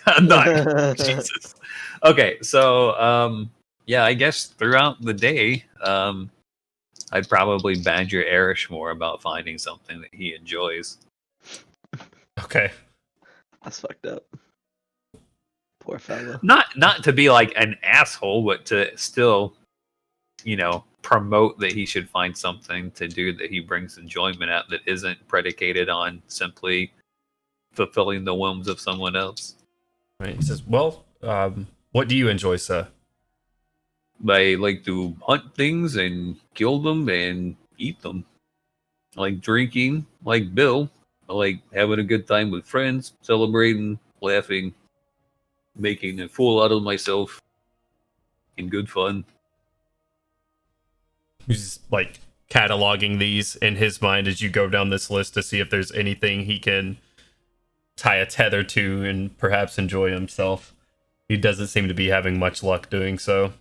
I'm not. Jesus. Okay, so I guess throughout the day, I'd probably badger Erish more about finding something that he enjoys. Okay. That's fucked up. Poor fella. Not to be like an asshole, but to still, promote that he should find something to do that he brings enjoyment at that isn't predicated on simply fulfilling the whims of someone else. Right. He says, "Well, what do you enjoy, sir?" I like to hunt things and kill them and eat them. I like drinking, like Bill. I like having a good time with friends, celebrating, laughing, making a fool out of myself in good fun. He's like cataloging these in his mind as you go down this list to see if there's anything he can tie a tether to and perhaps enjoy himself. He doesn't seem to be having much luck doing so.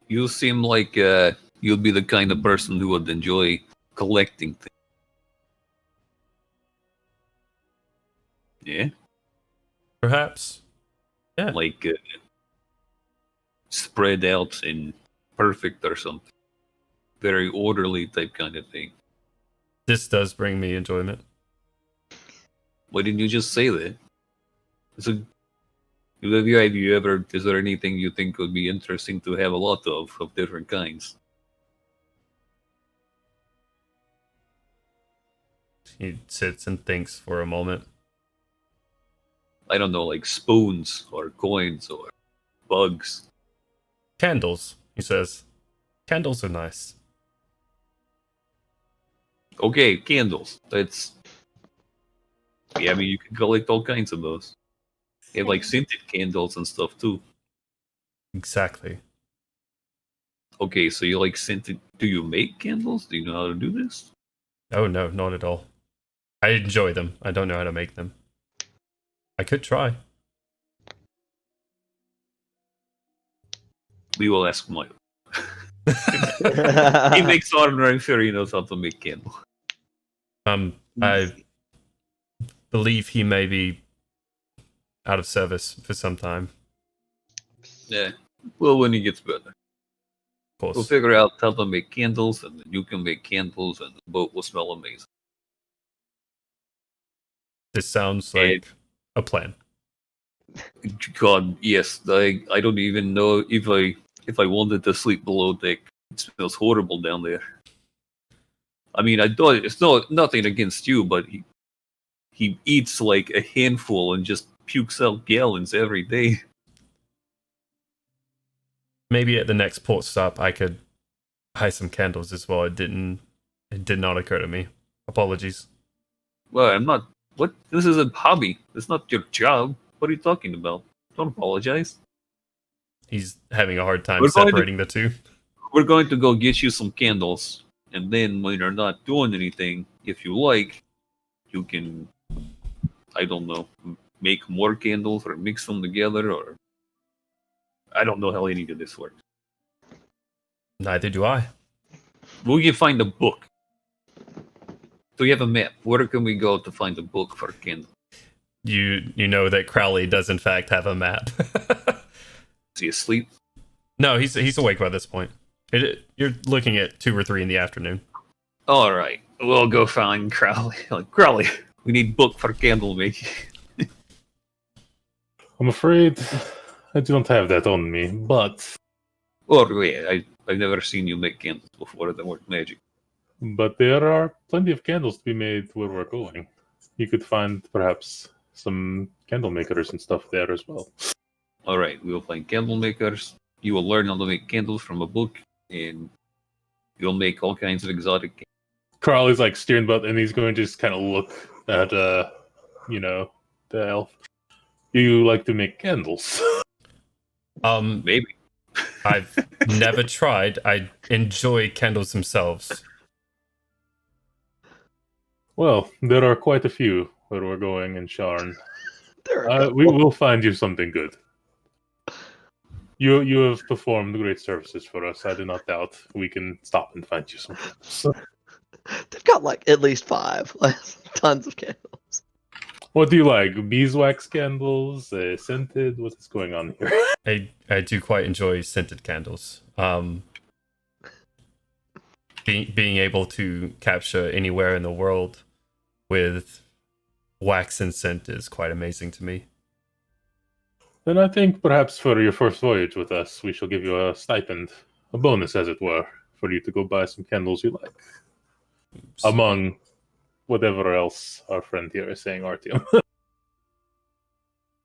You seem like you'd be the kind of person who would enjoy collecting things. Yeah? Perhaps. Yeah. Like spread out and perfect or something. Very orderly type kind of thing. This does bring me enjoyment. Why didn't you just say that? Is there anything you think would be interesting to have a lot of different kinds? He sits and thinks for a moment. I don't know, like spoons or coins or bugs. Candles, he says. Candles are nice. Okay, candles. Yeah, I mean, you can collect all kinds of those. They have like scented candles and stuff too. Exactly. Okay, so you like scented. Do you make candles? Do you know how to do this? Oh no, not at all. I enjoy them. I don't know how to make them. I could try. We will ask Mike. He makes order. I'm sure he knows how to make candles. I believe he may be out of service for some time. Yeah. Well, when he gets better, Of course. we'll figure out how to make candles, and then you can make candles, and the boat will smell amazing. This sounds like a plan. God, yes. I don't even know if I wanted to sleep below deck. It smells horrible down there. I mean, I don't. It's nothing against you, but he eats like a handful and just pukes out gallons every day. Maybe at the next port stop I could buy some candles as well. It did not occur to me. Apologies. Well, I'm not. What? This is a hobby. It's not your job. What are you talking about? Don't apologize. He's having a hard time We're going to- separating the two. We're going to go get you some candles, and then when you're not doing anything, if you like, you can, I don't know, make more candles or mix them together, or I don't know how any of this works. Neither do I. Will you find a book? Do you have a map? Where can we go to find a book for candles? You know that Crowley does in fact have a map. Is he asleep? No, he's awake by this point. You're looking at 2 or 3 in the afternoon. All right, we'll go find Crowley. Crowley, we need book for candle making. I'm afraid I don't have that on me, but I've never seen you make candles before that weren't magic. there are plenty of candles to be made where we're going. You could find perhaps some candle makers and stuff there as well. All right, we will find candle makers. You will learn how to make candles from a book, and you'll make all kinds of exotic candles. Carl is like steering about, and he's going to just kind of look at, the elf. Do you like to make candles? Maybe. I've never tried. I enjoy candles themselves. Well, there are quite a few where we're going in Sharn. There are We will find you something good. You have performed great services for us. I do not doubt we can stop and find you some. They've got like at least 5, like, tons of candles. What do you like? Beeswax candles? Scented? What is going on here? I do quite enjoy scented candles. Being able to capture anywhere in the world with waxen scent is quite amazing to me. Then I think perhaps for your first voyage with us, we shall give you a stipend, a bonus, as it were, for you to go buy some candles you like. Among whatever else our friend here is saying, Artyom.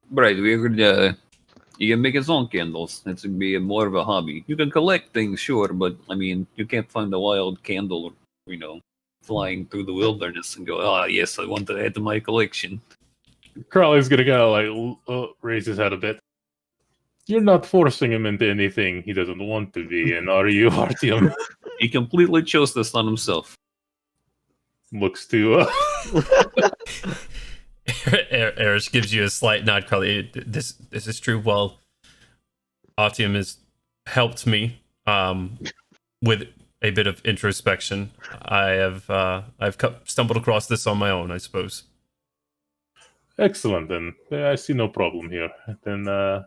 Right, we could, you can make his own candles. It's gonna be more of a hobby. You can collect things, sure, but I mean, you can't find a wild candle, flying through the wilderness and go, ah, yes, I want to add to my collection. Crowley's gonna kind of raise his head a bit. You're not forcing him into anything he doesn't want to be, and are you, Artyom? He completely chose this on himself. Looks to Erish gives you a slight nod, Carly. This is true. Well, Artyom has helped me with a bit of introspection. I've stumbled across this on my own, I suppose. Excellent, then. I see no problem here. Then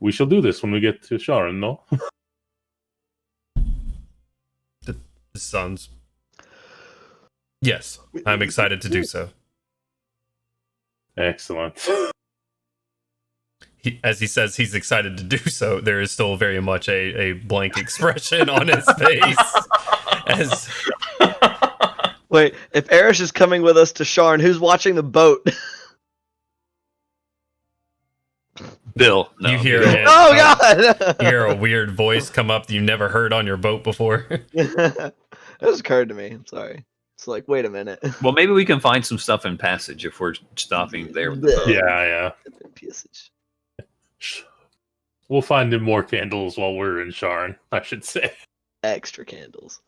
we shall do this when we get to Sharon, no? This sounds... Yes, I'm excited to do so. Excellent. As he says he's excited to do so, there is still very much a blank expression on his face. Wait, if Erish is coming with us to Sharn, who's watching the boat? Bill, no. You hear Oh God! you hear a weird voice come up that you never heard on your boat before. That just occurred to me. I'm sorry. It's like, wait a minute. Well, maybe we can find some stuff in Passage if we're stopping there. With the boat. Yeah. Passage. We'll find him more candles while we're in Sharon, I should say. Extra candles.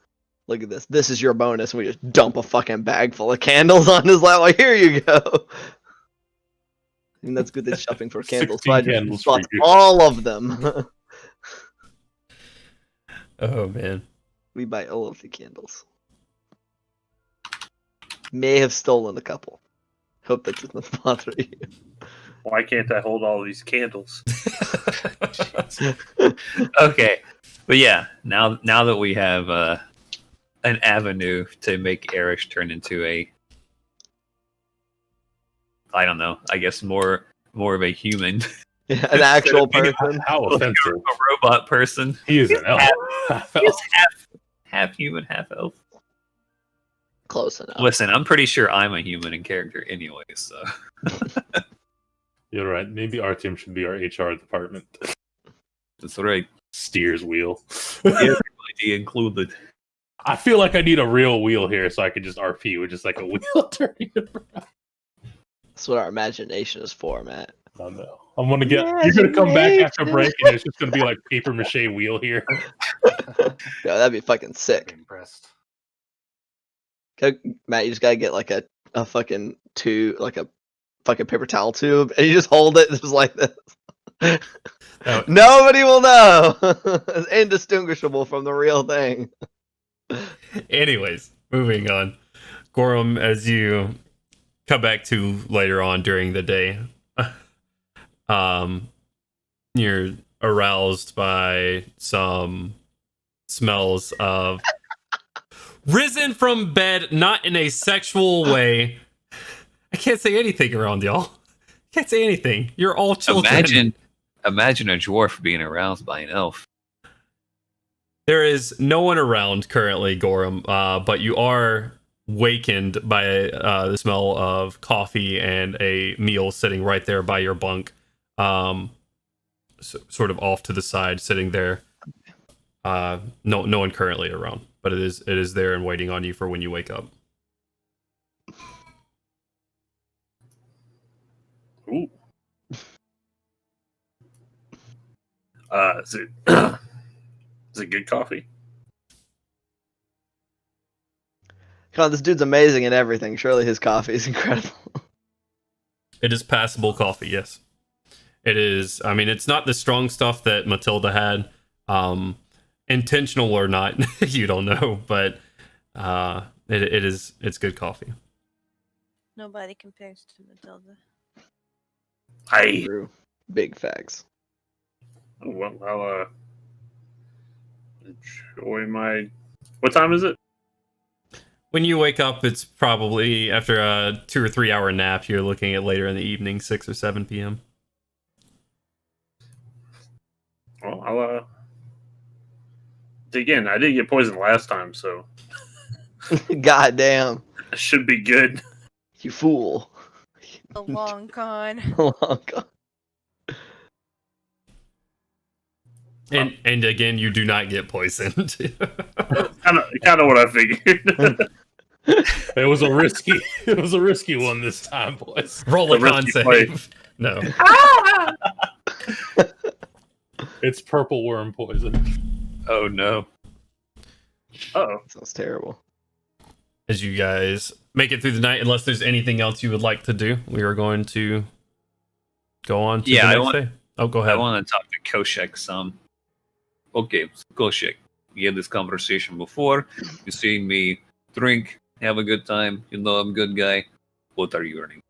Look at this. This is your bonus. We just dump a fucking bag full of candles on his lap. Like, here you go. And that's good. They're shopping for candles. So I just bought all of them. Oh man. We buy all of the candles. May have stolen a couple. Hope that doesn't bother you. Why can't I hold all these candles? Okay, but yeah, now that we have an avenue to make Erish turn into I don't know, I guess more of a human. Yeah, an actual person. How offensive. A robot person. He is an elf. He's half human, half elf. Close enough. Listen, I'm pretty sure I'm a human in character anyway, so. You're right. Maybe Artyom should be our HR department. That's right. Steers wheel. Everybody included. I feel like I need a real wheel here so I can just RP with just like a wheel turning around. That's what our imagination is for, Matt. I know. I'm gonna get. You're gonna come back after break, and it's just gonna be like paper mache wheel here. Yeah, that'd be fucking sick. Impressed. Matt, you just gotta get like a fucking tube, like a fucking paper towel tube, and you just hold it just like this. Oh. Nobody will know. It's indistinguishable from the real thing. Anyways, moving on. Gorum, as you come back to later on during the day, you're aroused by some smells of risen from bed, not in a sexual way. I can't say anything around y'all. Can't say anything. You're all children. Imagine a dwarf being aroused by an elf. There is no one around currently, Gorum, but you are wakened by the smell of coffee and a meal sitting right there by your bunk, sort of off to the side, sitting there. No one currently around, but it is there and waiting on you for when you wake up. Ooh. Is it is it good coffee? God, this dude's amazing at everything. Surely his coffee is incredible. It is passable coffee, yes. It is. I mean, it's not the strong stuff that Matilda had. Intentional or not, you don't know, but it's good coffee. Nobody compares to Matilda. True. Big facts. Well, I'll enjoy my. What time is it? When you wake up, it's probably after a 2 or 3 hour nap. You're looking at later in the evening, 6 or 7 p.m. Well, I'll dig in. I didn't get poisoned last time, so God damn. it should be good. You fool. A long con. Long con. And again, you do not get poisoned. Kind of what I figured. It was a risky one this time, boys. Roll a The con risky play. save. No. It's purple worm poison. Oh no. Oh, Sounds terrible. As you guys make it through the night, unless there's anything else you would like to do, we are going to go on to the next day. Oh, go I ahead. want to talk to Koshek some. Okay, Koshek, we had this conversation before. You seen me drink, have a good time. You know I'm a good guy. What are you earning?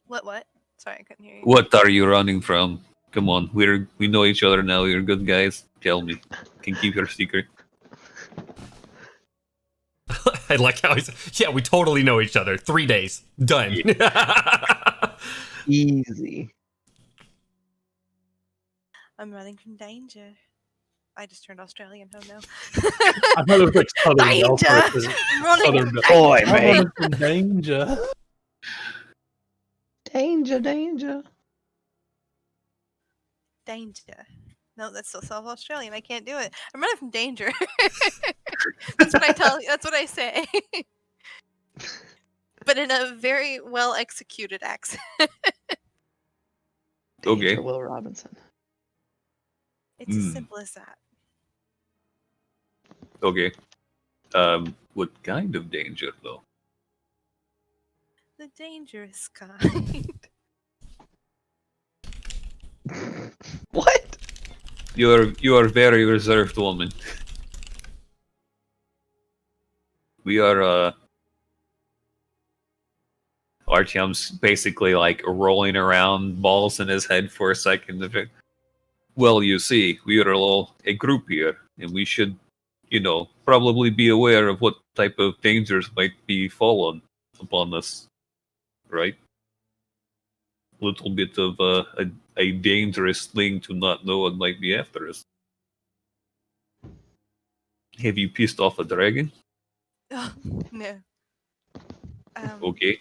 What? Sorry, I couldn't hear you. What are you running from? Come on, we know each other now. We're good guys. Tell me. Can keep your secret. I like how he's. Yeah, we totally know each other. 3 days. Done. Easy. I'm running from danger. I just turned Australian. Oh no. I thought it was like Southern Belle Danger! versus I'm running Southern from Belle. Boy, danger. man. I'm in danger. Danger, danger. Danger. No, that's still South Australian. I can't do it. I'm running from danger. That's what I tell you. That's what I say. But in a very well executed accent. Okay. Danger, Will Robinson. It's as simple as that. Okay. What kind of danger though? The dangerous kind. What? You are very reserved woman. We are Artyom's basically like rolling around balls in his head for a second. Well, you see, we are all a group here, and we should, probably be aware of what type of dangers might be fallen upon us, right? Little bit of a dangerous thing to not know what might be after us. Have you pissed off a dragon? Oh, no. Okay.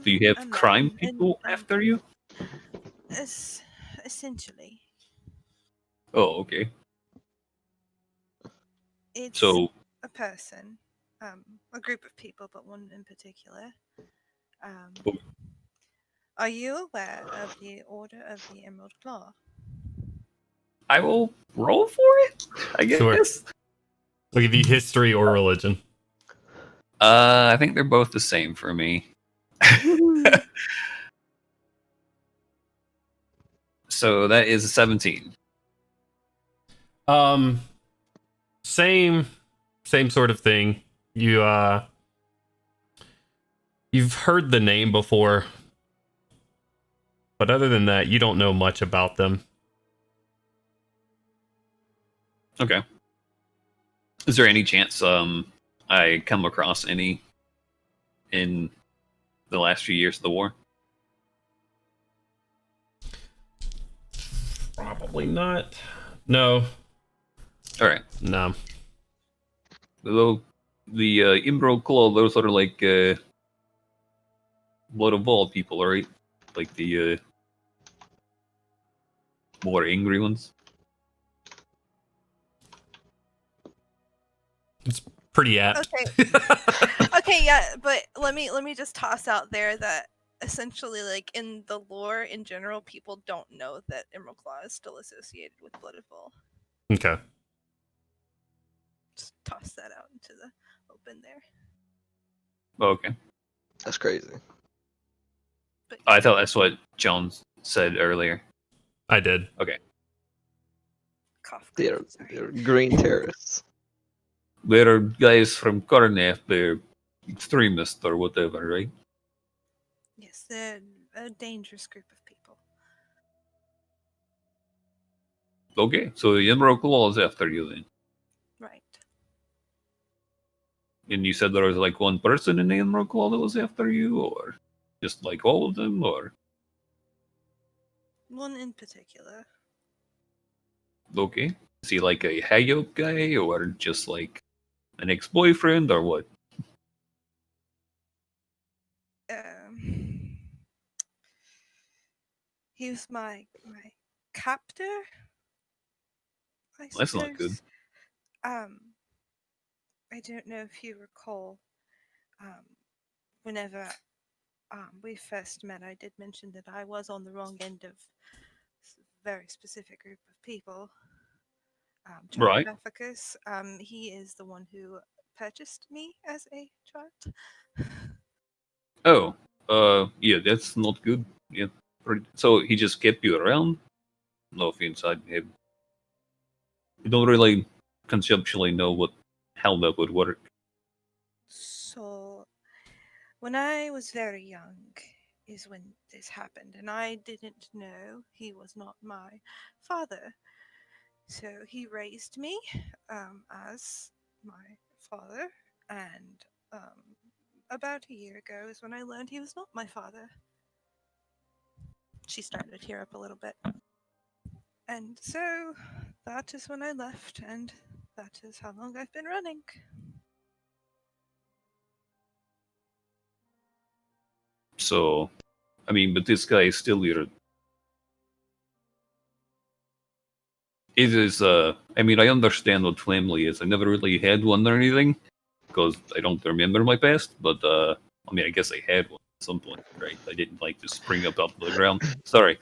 Do you have I'm not, crime and- people after you? Essentially, Oh, okay. it's So, a person, a group of people, but one in particular. Oh. Are you aware of the Order of the Emerald Claw? I will roll for it, I guess. Sure. I'll give you history or religion. I think they're both the same for me. So that is a 17. Same sort of thing. You've heard the name before, but other than that, you don't know much about them. Okay. Is there any chance I come across any in the last few years of the war? Probably not. No. All right. No. Though the Emerald Claw, those are like blood of all people, right? Like the more angry ones. It's pretty apt. Okay. Okay, yeah, but let me just toss out there that essentially, like in the lore in general, people don't know that Emerald Claw is still associated with Blood of Vol. Okay. Just toss that out into the open there. Okay. That's crazy. But I thought that's what Jones said earlier. I did. Okay. cough. They're, Sorry. they're green terrorists. There are guys from Karnath, they're extremists or whatever, right? Yes, they're a dangerous group of people. Okay, so the Emerald Claw is after you then. Right. And you said there was like one person in the Emerald Claw that was after you, or just like all of them, or One in particular. okay? Is he like a Hayop guy, or just like an ex-boyfriend, or what? He was my captor, I suppose. That's not good. I don't know if you recall, whenever we first met, I did mention that I was on the wrong end of a very specific group of people. Right. Traffickers. He is the one who purchased me as a child. Oh, yeah, that's not good. Yeah. So he just kept you around? No offense, I don't really conceptually know how that would work. So, when I was very young is when this happened, and I didn't know he was not my father. So he raised me as my father, and about a year ago is when I learned he was not my father. She started to tear up a little bit. And so that is when I left, and that is how long I've been running. So, I mean, but this guy is still your. It is, I mean, I understand what family is. I never really had one or anything, because I don't remember my past, but, I mean, I guess I had one at some point, right? I didn't, like, just spring up off the ground. Sorry.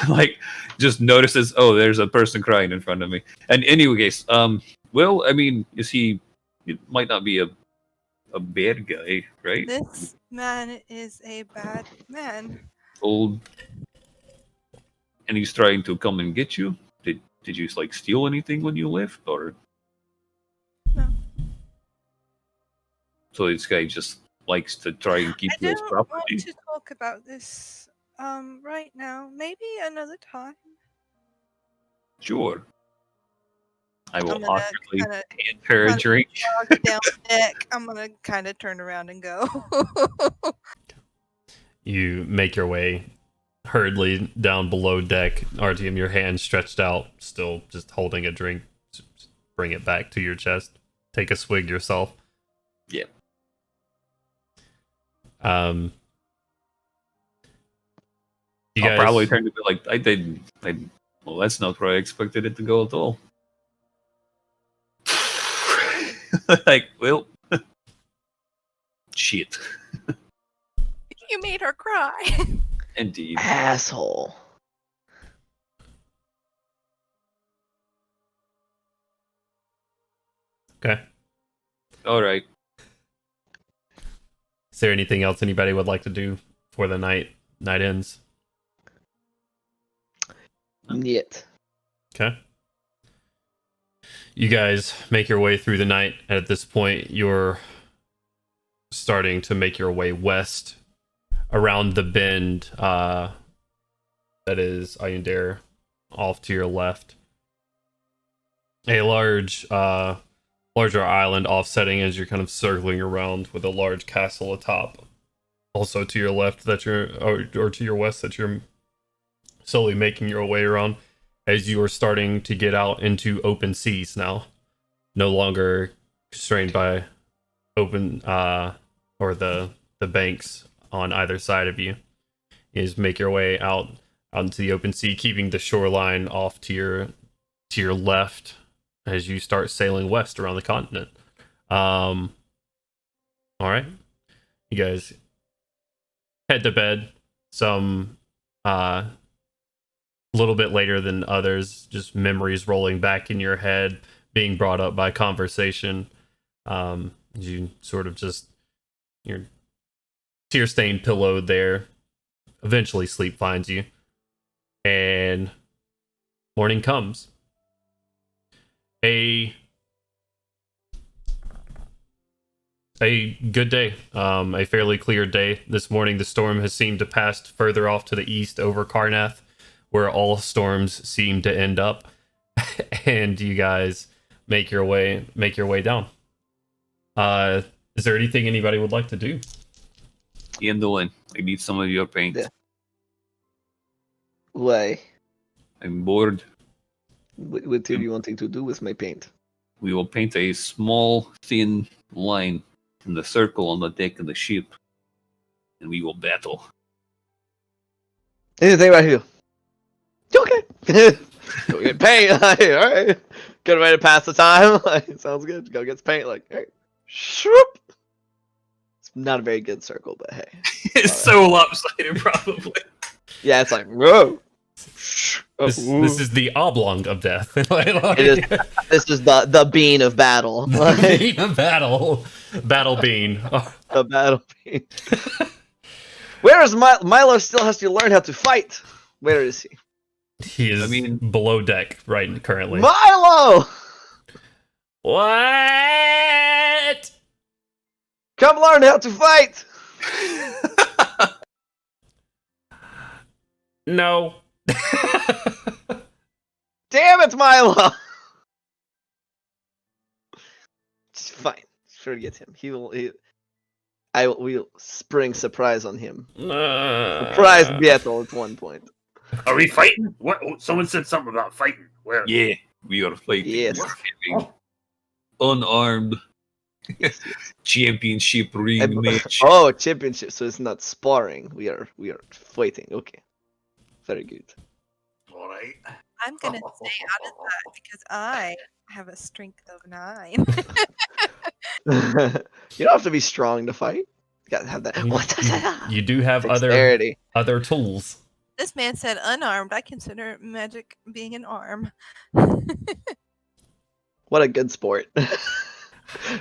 Like, just notices, oh, there's a person crying in front of me. And anyways, well, I mean, it might not be a bad guy, right? This man is a bad man. Old, and he's trying to come and get you. Did you like steal anything when you left, or No. so this guy just likes to try and keep I you as don't want property? to talk about this right now. Maybe another time. Sure. I will I'm gonna awkwardly kinda hand her a drink. walk down deck. I'm gonna kind of turn around and go. You make your way hurriedly down below deck. Artyom, your hand stretched out, still just holding a drink. Just bring it back to your chest. Take a swig yourself. Yeah. You I'll guys probably turn to be like, well, that's not where I expected it to go at all. Like, well, shit. You made her cry. Indeed. Asshole. Okay. All right. Is there anything else anybody would like to do before the night ends? Yet. Okay. You guys make your way through the night. At this point, you're starting to make your way west around the bend that is Ayundare off to your left. A larger island offsetting as you're kind of circling around with a large castle atop. Also to your left that or to your west that you're slowly making your way around as you are starting to get out into open seas now. No longer constrained by open or the banks on either side of you. Is make your way out into the open sea, keeping the shoreline off to your left as you start sailing west around the continent. All right, you guys head to bed. Some little bit later than others, just memories rolling back in your head, being brought up by conversation. You sort of just your tear-stained pillow there. Eventually, sleep finds you, and morning comes. A good day, a fairly clear day this morning. The storm has seemed to pass further off to the east over Karnath, where all storms seem to end up. And you guys make your way down. Is there anything anybody would like to do? Gandolin, I need some of your paint. Yeah. Why? I'm bored. What are you wanting to do with my paint? We will paint a small, thin line in the circle on the deck of the ship, and we will battle. Anything right here? Okay. Go get paint. Alright. Good way to pass the time. Sounds good. Go get some paint. Alright. Shoop. It's not a very good circle, but hey. It's so lopsided, probably. Yeah, it's like, whoa. This is the oblong of death. This is the bean of battle. Bean of battle. Battle bean. The battle bean. Where is Milo? Still has to learn how to fight. Where is he? He is below deck right currently. Milo! What? Come learn how to fight! No. Damn it, Milo! It's fine. Sure to get him. We'll spring surprise on him. Surprise battle at one point. Are we fighting? What? Someone said something about fighting. Where? Yeah, we are fighting. Yes. Unarmed. Championship ring match. Oh, championship. So it's not sparring. We are fighting. Okay. Very good. All right. I'm gonna stay out of that because I have a strength of 9. You don't have to be strong to fight. You gotta have that. You do have Dexterity. other tools. This man said unarmed. I consider magic being an arm. What a good sport.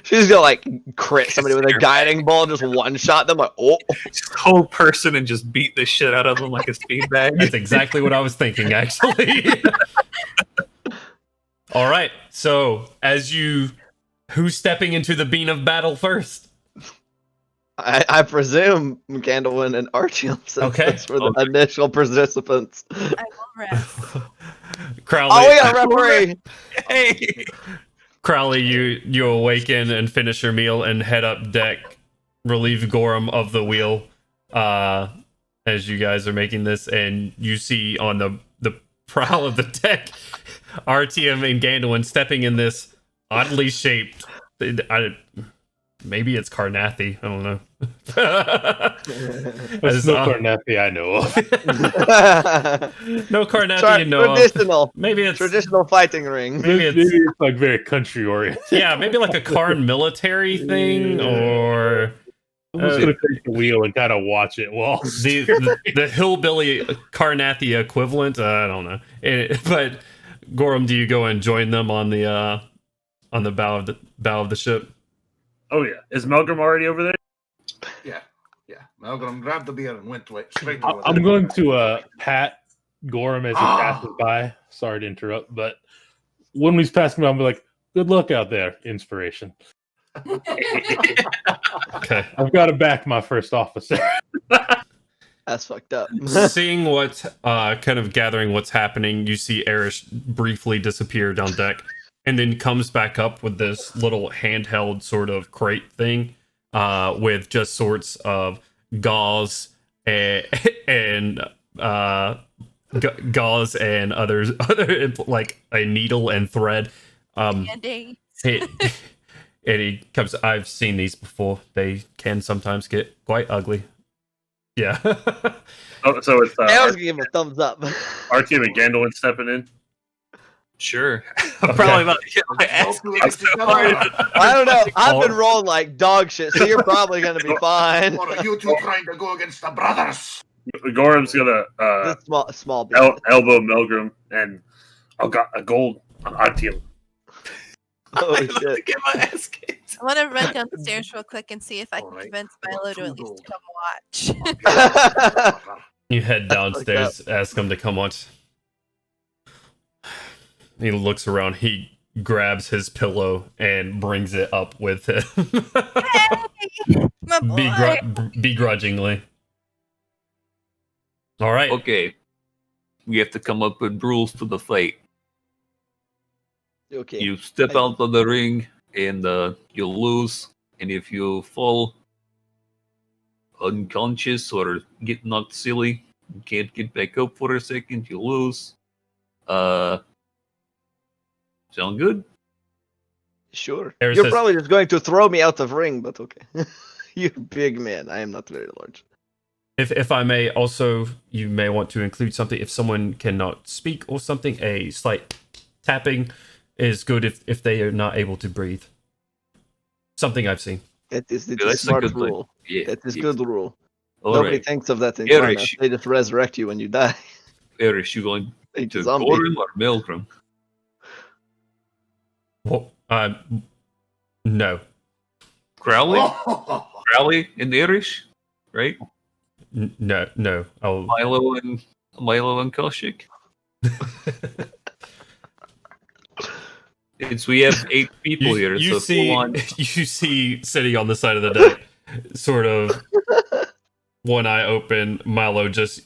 She's gonna like crit somebody with a guiding ball, just one shot them like, oh. Just whole person and just beat the shit out of them like a speed bag. That's exactly what I was thinking, actually. All right. So, who's stepping into the bean of battle first? I presume Gandalf and Archie. Okay. That's for the initial participants. I will rest. Crowley. Oh, we got a referee. Hey! Crowley, you awaken and finish your meal and head up deck, relieve Gorham of the wheel as you guys are making this, and you see on the prow of the deck Artyom and Gandalf stepping in this oddly shaped maybe it's Carnathi, I don't know. There's no Carnathi I know of. No Carnathi you know traditional. Of. Maybe it's traditional fighting ring. Maybe it's like very country oriented. Yeah, maybe like a Karn military thing, or I'm just gonna take the wheel and kind of watch it while the hillbilly Carnathi equivalent. I don't know, but Gorham, do you go and join them on the bow of the ship? Oh yeah, is Melgrim already over there? Yeah. Malcolm grabbed the beer and went straight to it. I'm going to pat Gorham as he passes by. Sorry to interrupt, but when he's passing by, I'm like, "Good luck out there, inspiration." Okay, I've got to back my first officer. That's fucked up. Seeing kind of gathering what's happening, you see Erish briefly disappear down deck, and then comes back up with this little handheld sort of crate thing, with just sorts of gauze and gauze and other like a needle and thread. Band-Aids. And he comes. I've seen these before. They can sometimes get quite ugly. Yeah. So it's I was gonna give him a thumbs up. Artyom and Gandalf stepping in. Sure. I'm probably about to get my ass kicked so hard. I don't know. I've been rolling like dog shit, so you're probably gonna be fine. What are you two trying to go against the brothers? Gorham's gonna This small bit. elbow Melgrim, and I've got a gold on Artyom. Holy I'm about to shit. get my ass kicked. I want to run down the stairs real quick and see if I can Alright. convince Milo to at least come watch. You head downstairs, ask him to come watch. He looks around. He grabs his pillow and brings it up with him, Hey, my boy. begrudgingly. All right. Okay. We have to come up with rules to the fight. Okay. You step out of the ring and you'll lose. and if you fall unconscious or get knocked silly, you can't get back up for a second, you lose. Sound good? Sure. Harris You're says- probably just going to throw me out of ring, but okay. You're a big man. I am not very large. If I may, also, you may want to include something. If someone cannot speak or something, a slight tapping is good if they are not able to breathe. Something I've seen. It's Yeah, a that's a smart good thing. rule. Yeah. That is yeah. good rule. All Nobody right. thinks of that in Eric. finance. They just resurrect you when you die. Eris, you going Like a to zombie. Gorum or Milgram? Well, no. Crowley? Crowley and Irish, right? No. I'll. Milo and Koshik. We have 8 people here, You so see, full on. you see, sitting on the side of the deck, sort of one eye open. Milo just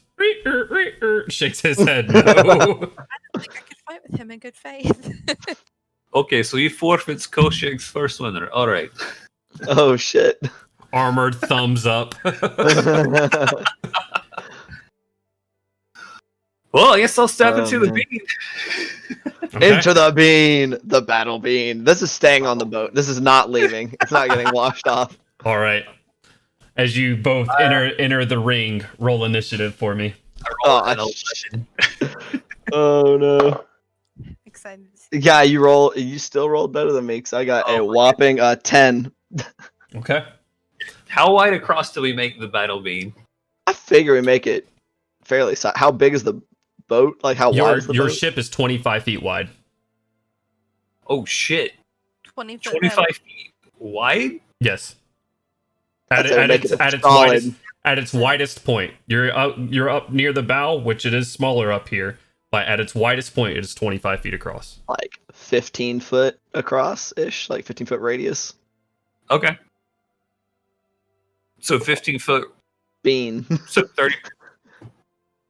shakes his head. No. I don't think I could fight with him in good faith. Okay, so he forfeits Koshik's first winner. All right. Oh shit. Armored thumbs up. Well, I guess I'll step Oh, into the man. bean. Okay. Into the bean, the battle bean. This is staying on the boat. This is not leaving. It's not getting washed off. All right. As you both enter the ring, roll initiative for me. Oh, An Oh no. Excited to see. Yeah, you still rolled better than me because I got a Oh, my whopping 10. Okay. How wide across do we make the battle beam? I figure we make it fairly how big is the boat? Like how wide is the Your boat? ship is 25 feet wide. Oh shit! 20 foot 25 feet wide? Yes. That's how we make it At its widest point, you're up near the bow, which it is smaller up here. But at its widest point, it is 25 feet across. like 15 foot across ish, like 15-foot radius. Okay. So 15 foot, Bean. so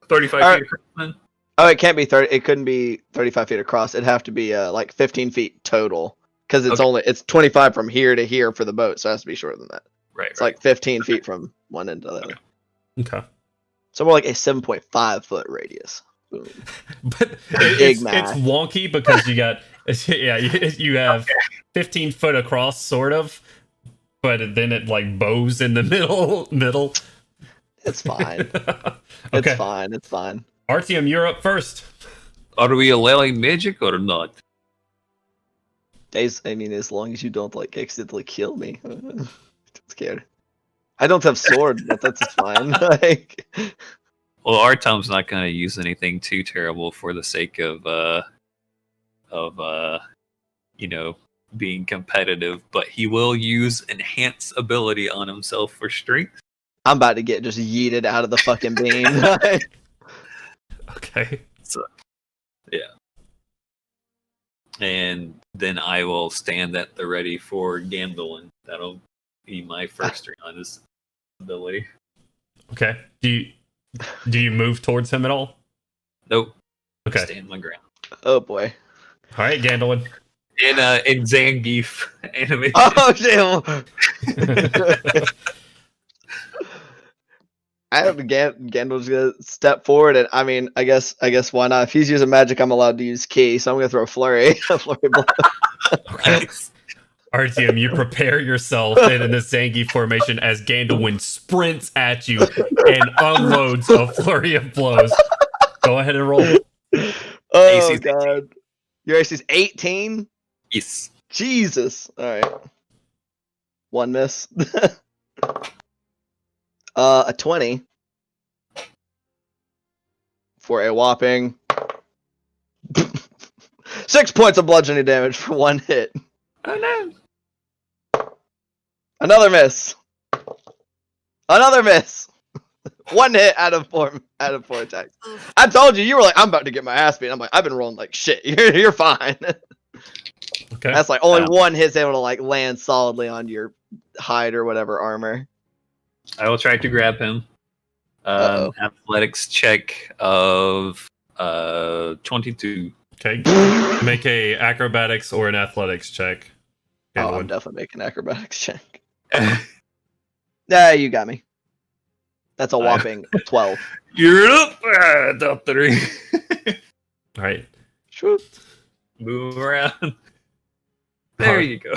35 Alright. feet across then? Oh, it can't be 30. It couldn't be 35 feet across. It'd have to be like 15 feet total because it's 25 from here to here for the boat, so it has to be shorter than that. Right, It's right. like 15 feet from one end to the other. Okay. So more like a 7.5 foot radius. Boom. But Big it's math. wonky because you got you have 15 foot across sort of, but then it like bows in the middle. It's fine. Okay. It's fine. It's fine. Artyom, you're up first. Are we allowing magic or not? I mean, as long as you don't like accidentally kill me. I'm scared. I don't have sword, but that's fine. Like, Well, Artom's not going to use anything too terrible for the sake of being competitive, but he will use enhance ability on himself for strength. I'm about to get just yeeted out of the fucking beam. Okay. So, yeah. And then I will stand at the ready for Gandolin. That'll be my first turn on his ability. Okay. Do you move towards him at all? Nope. Okay. Stand my ground. Oh boy. All right, Gandolin. In Zangief animation. Oh shit. I have Gandalf's gonna step forward, and I mean, I guess why not? If he's using magic, I'm allowed to use key, so I'm gonna throw a flurry. A flurry blow. Okay. Artyom, you prepare yourself in the Zangief formation as Gandalf sprints at you and unloads a flurry of blows. Go ahead and roll. Oh AC's god. Your AC's 18? Yes. Jesus. Alright. One miss. A 20. For a whopping 6 points of bludgeoning damage for one hit. Oh no. Another miss. Another miss. One hit out of four attacks. I told you were like, I'm about to get my ass beat. I'm like, I've been rolling like shit. You're fine. Okay. That's like only one hit's able to like land solidly on your hide or whatever armor. I will try to grab him. Athletics check of 22. Okay. Make a acrobatics or an athletics check. Oh, I'm Gandalf. definitely making acrobatics check. Nah, you got me. That's a whopping 12. You're up. Top 3. All right. Shoot. Move around. There you go.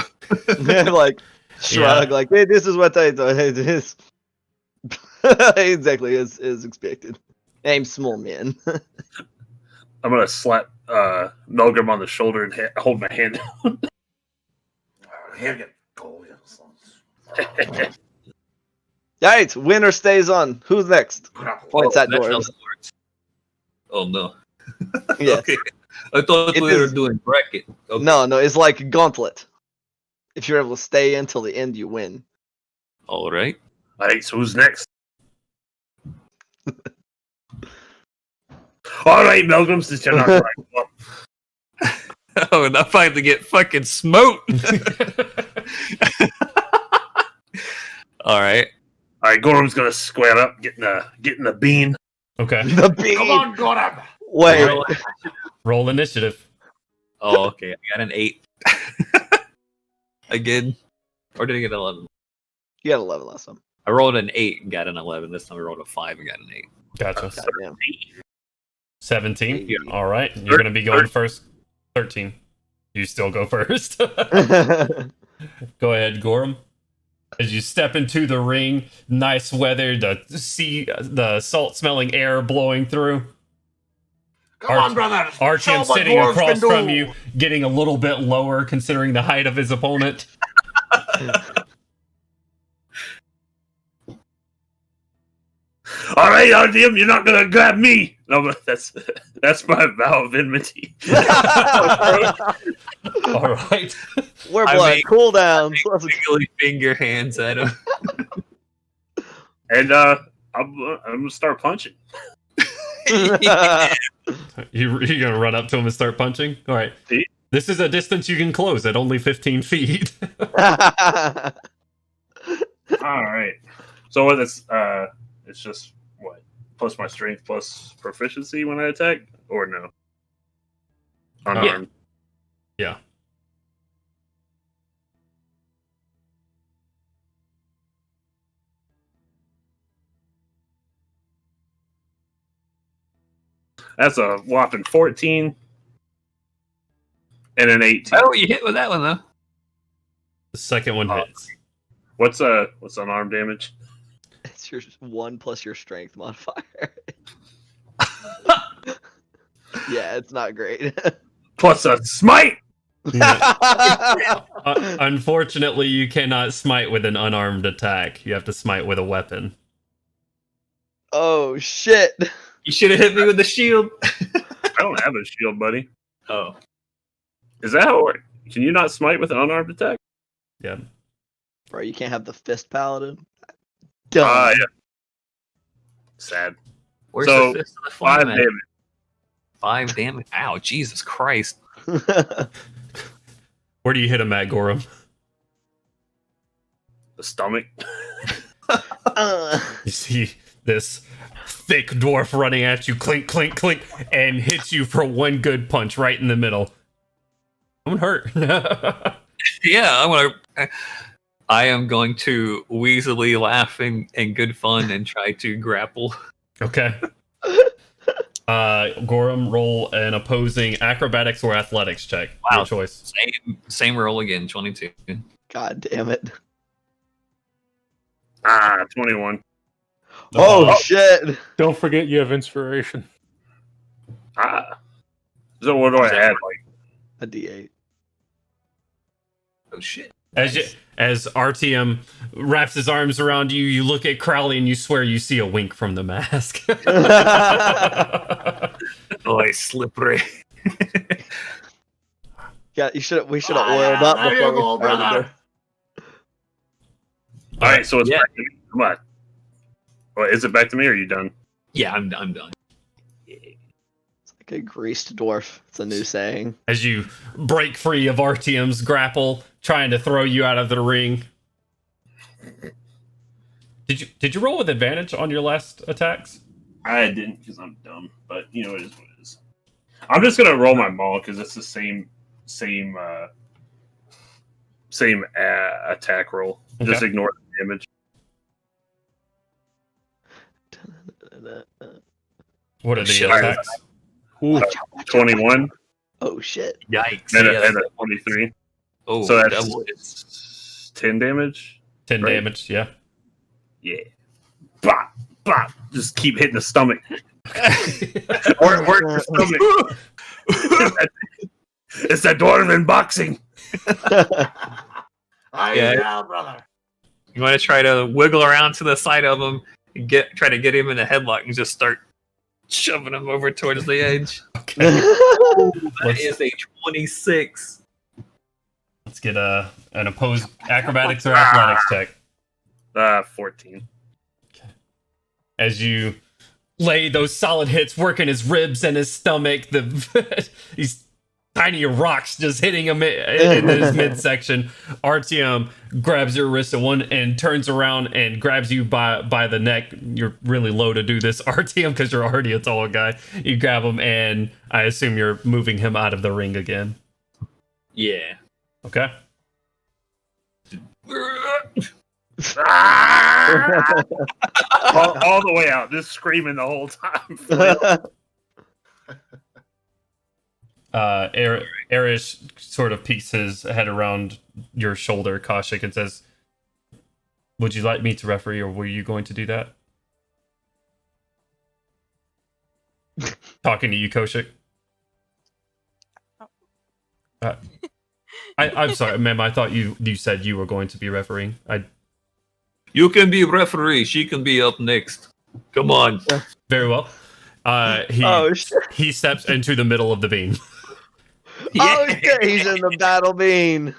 Like, shrug, like, hey, this is what I thought it is. Exactly as expected. I'm small man. I'm gonna slap Melgrim on the shoulder and hold my hand down. Here you go. Alright, winner stays on. Who's next? It's that that's dwarves. how it works. Oh no. Yes. Okay. I thought It we were is- doing bracket. Okay. No, it's like Gauntlet. If you're able to stay until the end, you win. All right. Alright, so who's next? Alright, Melgrim, since you're not right. Well, Oh, and I'm about to get fucking smoked. All right. alright, Gorham's gonna square up, getting a bean. Okay. The beam. Come on, Goram. Wait. Roll initiative. Oh, okay. I got an 8. Again. Or did I get 11? You got 11 last time. I rolled an 8 and got an 11. This time I rolled a 5 and got an 8. Gotcha. Goddamn. 17. Yeah. All right. You're going to be going first. 13. You still go first. Go ahead, Gorham. As you step into the ring, nice weather, the salt-smelling air blowing through. Come on, brother. Archie Show what sitting dwarves across can from do. you, getting a little bit lower considering the height of his opponent. Alright, Artyom, you're not gonna grab me! No, but that's my vow of enmity. All right. We're I blood. mean- Cool down. Wiggly finger hands at him. And I'm gonna start punching. You're going to run up to him and start punching? All right. See? This is a distance you can close at only 15 feet. Alright. So what it's just what? Plus my strength plus proficiency when I attack? Or no? Unarmed. Yeah. That's a whopping 14 and an 18. Oh, you hit with that one, though. The second one hits. What's unarmed damage? It's your 1 plus your strength modifier. Yeah, it's not great. Plus a smite! Unfortunately, you cannot smite with an unarmed attack. You have to smite with a weapon. Oh, shit. You should have hit me with the shield. I don't have a shield, buddy. Oh. Is that how it works? Can you not smite with an unarmed attack? Yeah. Bro, you can't have the fist paladin. Dumb. Yeah. Sad. Where's So, the fist of the 5 flame at? damage. 5 damage. Ow, Jesus Christ. Where do you hit him at, Gorham? The stomach. You see this thick dwarf running at you, clink, clink, clink, and hits you for one good punch right in the middle. I'm hurt. Yeah, I am going to weaselly laugh in good fun and try to grapple. Okay. Gorham, roll an opposing acrobatics or athletics check. Wow. Your choice. Same roll again, 22. God damn it. 21. Oh, shit. Don't forget you have inspiration. So what do I add? Like, A D8. Oh shit. As RTM wraps his arms around you, you look at Crowley and you swear you see a wink from the mask. Boy, slippery. Yeah, we should have oiled up There you before go, we started brother. all right, so it's Yeah. back to me. Come on. Well, is it back to me or are you done? Yeah, I'm done. It's like a greased dwarf. It's a new saying. As you break free of RTM's grapple, trying to throw you out of the ring. Did you roll with advantage on your last attacks? I didn't because I'm dumb, but you know it is what it is. I'm just gonna roll my maul because it's the same attack roll. Just ignore the damage. What are the Shit. attacks? Watch out. 21 Oh shit. Yikes! and Yeah, a 23. oh, So that that's was 10 damage. 10 Right. damage, yeah. Yeah. Bop, bop. Just keep hitting the stomach. Work the stomach. It's that dwarven boxing. Yeah. brother. You want to try to wiggle around to the side of him and try to get him in a headlock and just start shoving him over towards the edge. Okay. That is a 26. Let's get an opposed acrobatics or athletics check. 14. As you lay those solid hits, working his ribs and his stomach, these tiny rocks just hitting him in his midsection. Artyom grabs your wrist at one and turns around and grabs you by the neck. You're really low to do this, Artyom, because you're already a tall guy. You grab him, and I assume you're moving him out of the ring again. Yeah. Okay. all the way out, just screaming the whole time. Erish sort of peeks his head around your shoulder, Kaushik, and says, "Would you like me to referee, or were you going to do that?" Talking to you, Kaushik. I'm sorry, ma'am. I thought you said you were going to be refereeing. You can be referee. She can be up next. Come on. Very well. He steps into the middle of the beam. Oh shit, he's in the battle bean.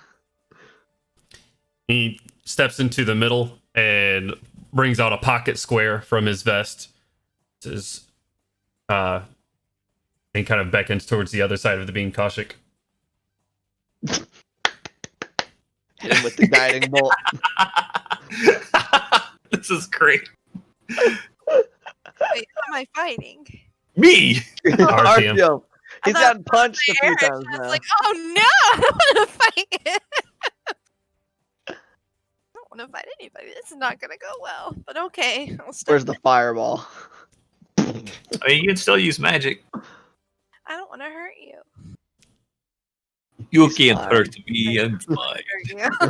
He steps into the middle and brings out a pocket square from his vest. Says, and kind of beckons towards the other side of the beam, Kaushik. Hit him with the guiding bolt. This is great. Wait, who am I fighting? Me. Artyom. He's I thought gotten punched a few Eric. times I was now. like, oh no, I don't want to fight him. I don't want to fight anybody. This is not going to go well. But okay, I'll start. Where's the fireball? I mean, you can still use magic. I don't want to hurt you. You He's can't fine. hurt me. I'm fine.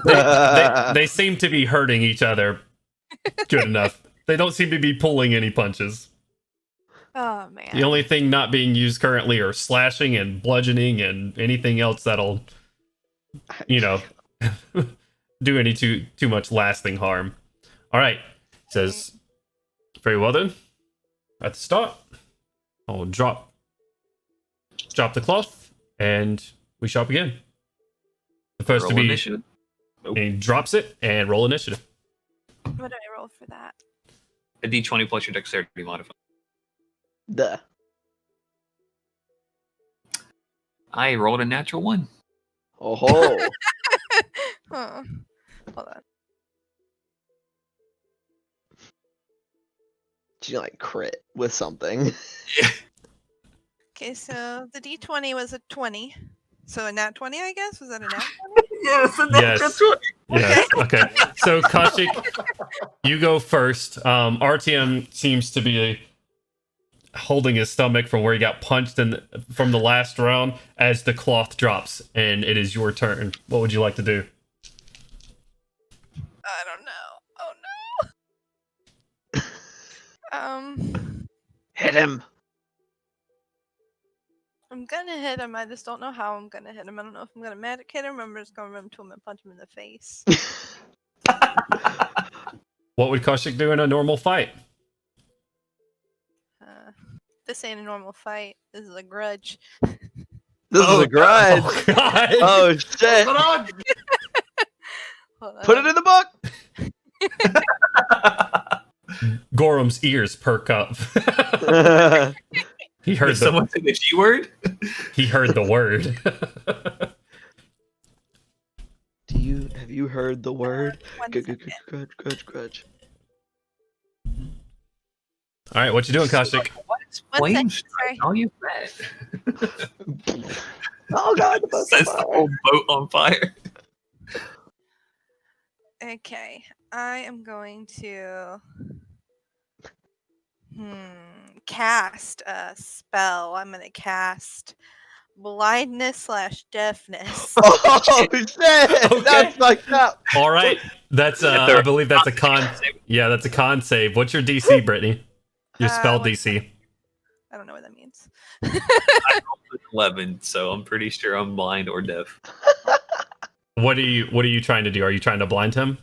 Hurt you. They seem to be hurting each other good enough. They don't seem to be pulling any punches. Oh man. The only thing not being used currently are slashing and bludgeoning and anything else that'll, do any too much lasting harm. All right. Says, very well then. At the start, I'll drop the cloth and we shall begin. The first Roll to be initiative. Nope. He drops it and roll initiative. What do I roll for that? A d20 plus your dexterity modifier. Duh. I rolled a natural 1. Oh ho. Huh. Hold on. She like crit with something. Okay, so the D20 was a 20. So a nat 20, I guess? Was that a nat 20? Yes. Yes. Okay. So Kaushik, you go first. RTM seems to be holding his stomach from where he got punched from the last round as the cloth drops, and it is your turn. What would you like to do? I don't know. Oh no. Hit him. I'm gonna hit him. I just don't know how I'm gonna hit him. I don't know if I'm gonna magic hit him or I'm just gonna run to him and punch him in the face. What would Kaushik do in a normal fight? This ain't a normal fight. This is a grudge. This is a grudge. Oh, God. Oh shit. Hold on. Hold on. Put it in the book. Gorham's ears perk up. He heard Did someone say the G word? He heard the word. Have you heard the word? One Grudge, second. grudge, grudge, grudge. All right, what you doing, Kaushik? One Flame second, strike. sorry. I'll use that. Oh god, the boat's on Sets the fire. whole boat on fire. Okay, I am going to cast a spell. I'm gonna cast blindness / deafness. Oh shit! Okay. That's fucked up. All right, that's I believe that's a con. Yeah, that's a con save. What's your DC, Brittany? Your spell What- DC. I don't know what that means. 11, so I'm pretty sure I'm blind or deaf. What are you trying to do? Are you trying to blind him?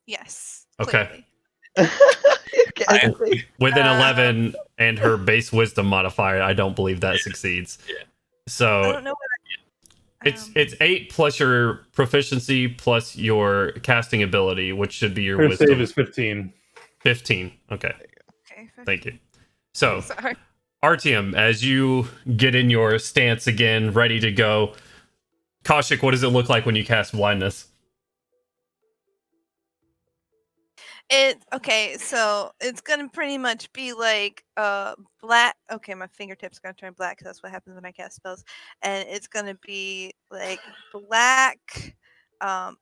Yes. Okay. Clearly. Okay. With an 11 and her base wisdom modifier, I don't believe that succeeds. Yeah. I So don't know what it's 8 plus your proficiency plus your casting ability, which should be your Her wisdom. save is 15. 15. Okay. Okay. Thank you. So Sorry. Artyom, as you get in your stance again, ready to go, Kaushik, what does it look like when you cast blindness? So it's gonna pretty much be like black. Okay, my fingertips gonna turn black because that's what happens when I cast spells, and it's gonna be like black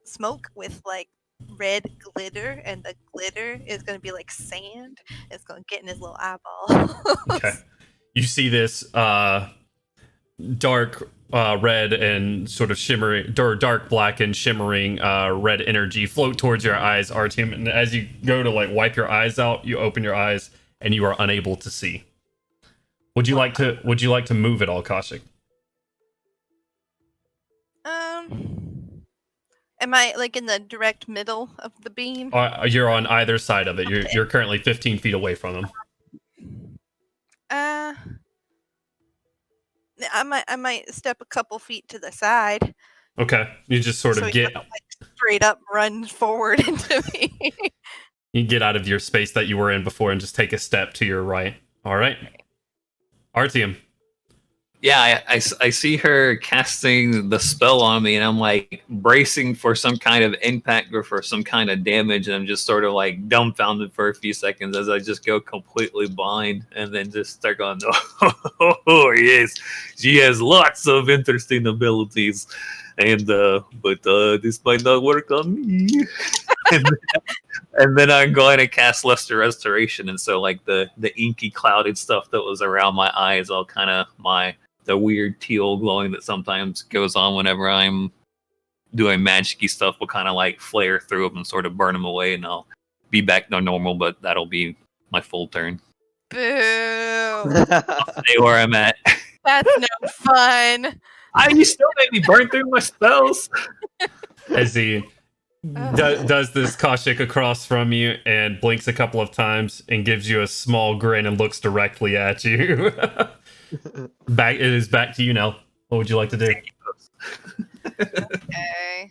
smoke with like red glitter, and the glitter is gonna be like sand. It's gonna get in his little eyeball. Okay. You see this dark red and sort of shimmering, or dark black and shimmering red energy float towards your eyes, Artyom. And as you go to like wipe your eyes out, you open your eyes and you are unable to see. Would you like to move at all, Kaushik? Am I like in the direct middle of the beam? You're on either side of it. You're currently 15 feet away from him. I might step a couple feet to the side. Okay. You just sort so of he get doesn't, like, straight up run forward into me. you get out of your space that you were in before and just take a step to your right. All right. Artyom. Yeah, I see her casting the spell on me, and I'm like bracing for some kind of impact or for some kind of damage, and I'm just sort of like dumbfounded for a few seconds as I just go completely blind, and then just start going, oh yes, she has lots of interesting abilities, and but this might not work on me. and then I'm going to cast Luster Restoration, and so like the inky clouded stuff that was around my eyes, all kind of the weird teal glowing that sometimes goes on whenever I'm doing magic-y stuff will kind of like flare through them and sort of burn them away, and I'll be back to normal, but that'll be my full turn. Boo! Stay where I'm at. That's no fun. You still made me burn through my spells. As he does this Kaushik across from you and blinks a couple of times and gives you a small grin and looks directly at you. It is back to you now. What would you like to do? Okay.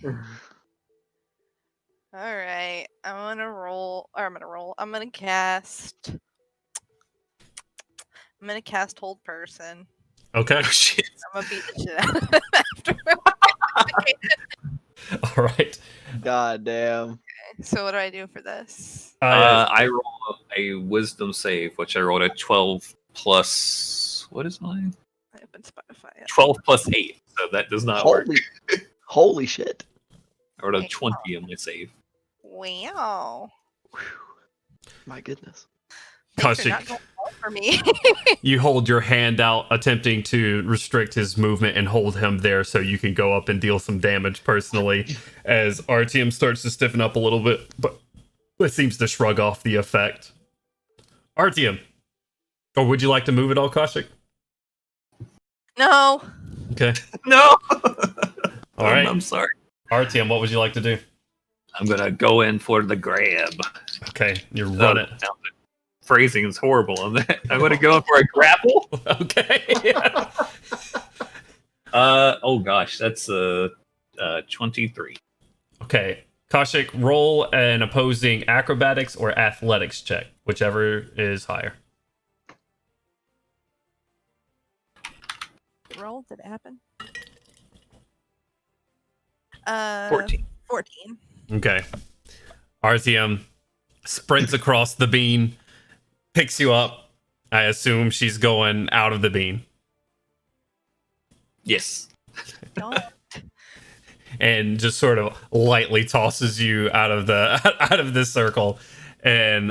All right. I'm gonna cast. I'm gonna cast Hold Person. Okay. Oh, shit. I'm gonna beat the shit out of him after. All right. God damn. So what do I do for this? I roll a wisdom save, which I rolled a 12 plus. What is mine? I open Spotify. 12 plus 8, so that does not work. Holy shit. I rolled a 20 on my save. Wow. My goodness. Things are Kaushik, not going well for me. you hold your hand out, attempting to restrict his movement and hold him there so you can go up and deal some damage personally. As Artyom starts to stiffen up a little bit, but seems to shrug off the effect. Artyom, or would you like to move at all, Kaushik? No. Okay. No! All right. I'm sorry. Artyom, what would you like to do? I'm gonna go in for the grab. Okay, you're running. Phrasing is horrible on that. I'm gonna go in for a grapple. Okay. Oh gosh, that's 23. Okay. Kaushik, roll an opposing acrobatics or athletics check, whichever is higher. Roll? Did it happen? 14. 14. Okay. Artyom sprints across the bean, picks you up. I assume she's going out of the bean. Yes. Don't. and just sort of lightly tosses you out of the circle, and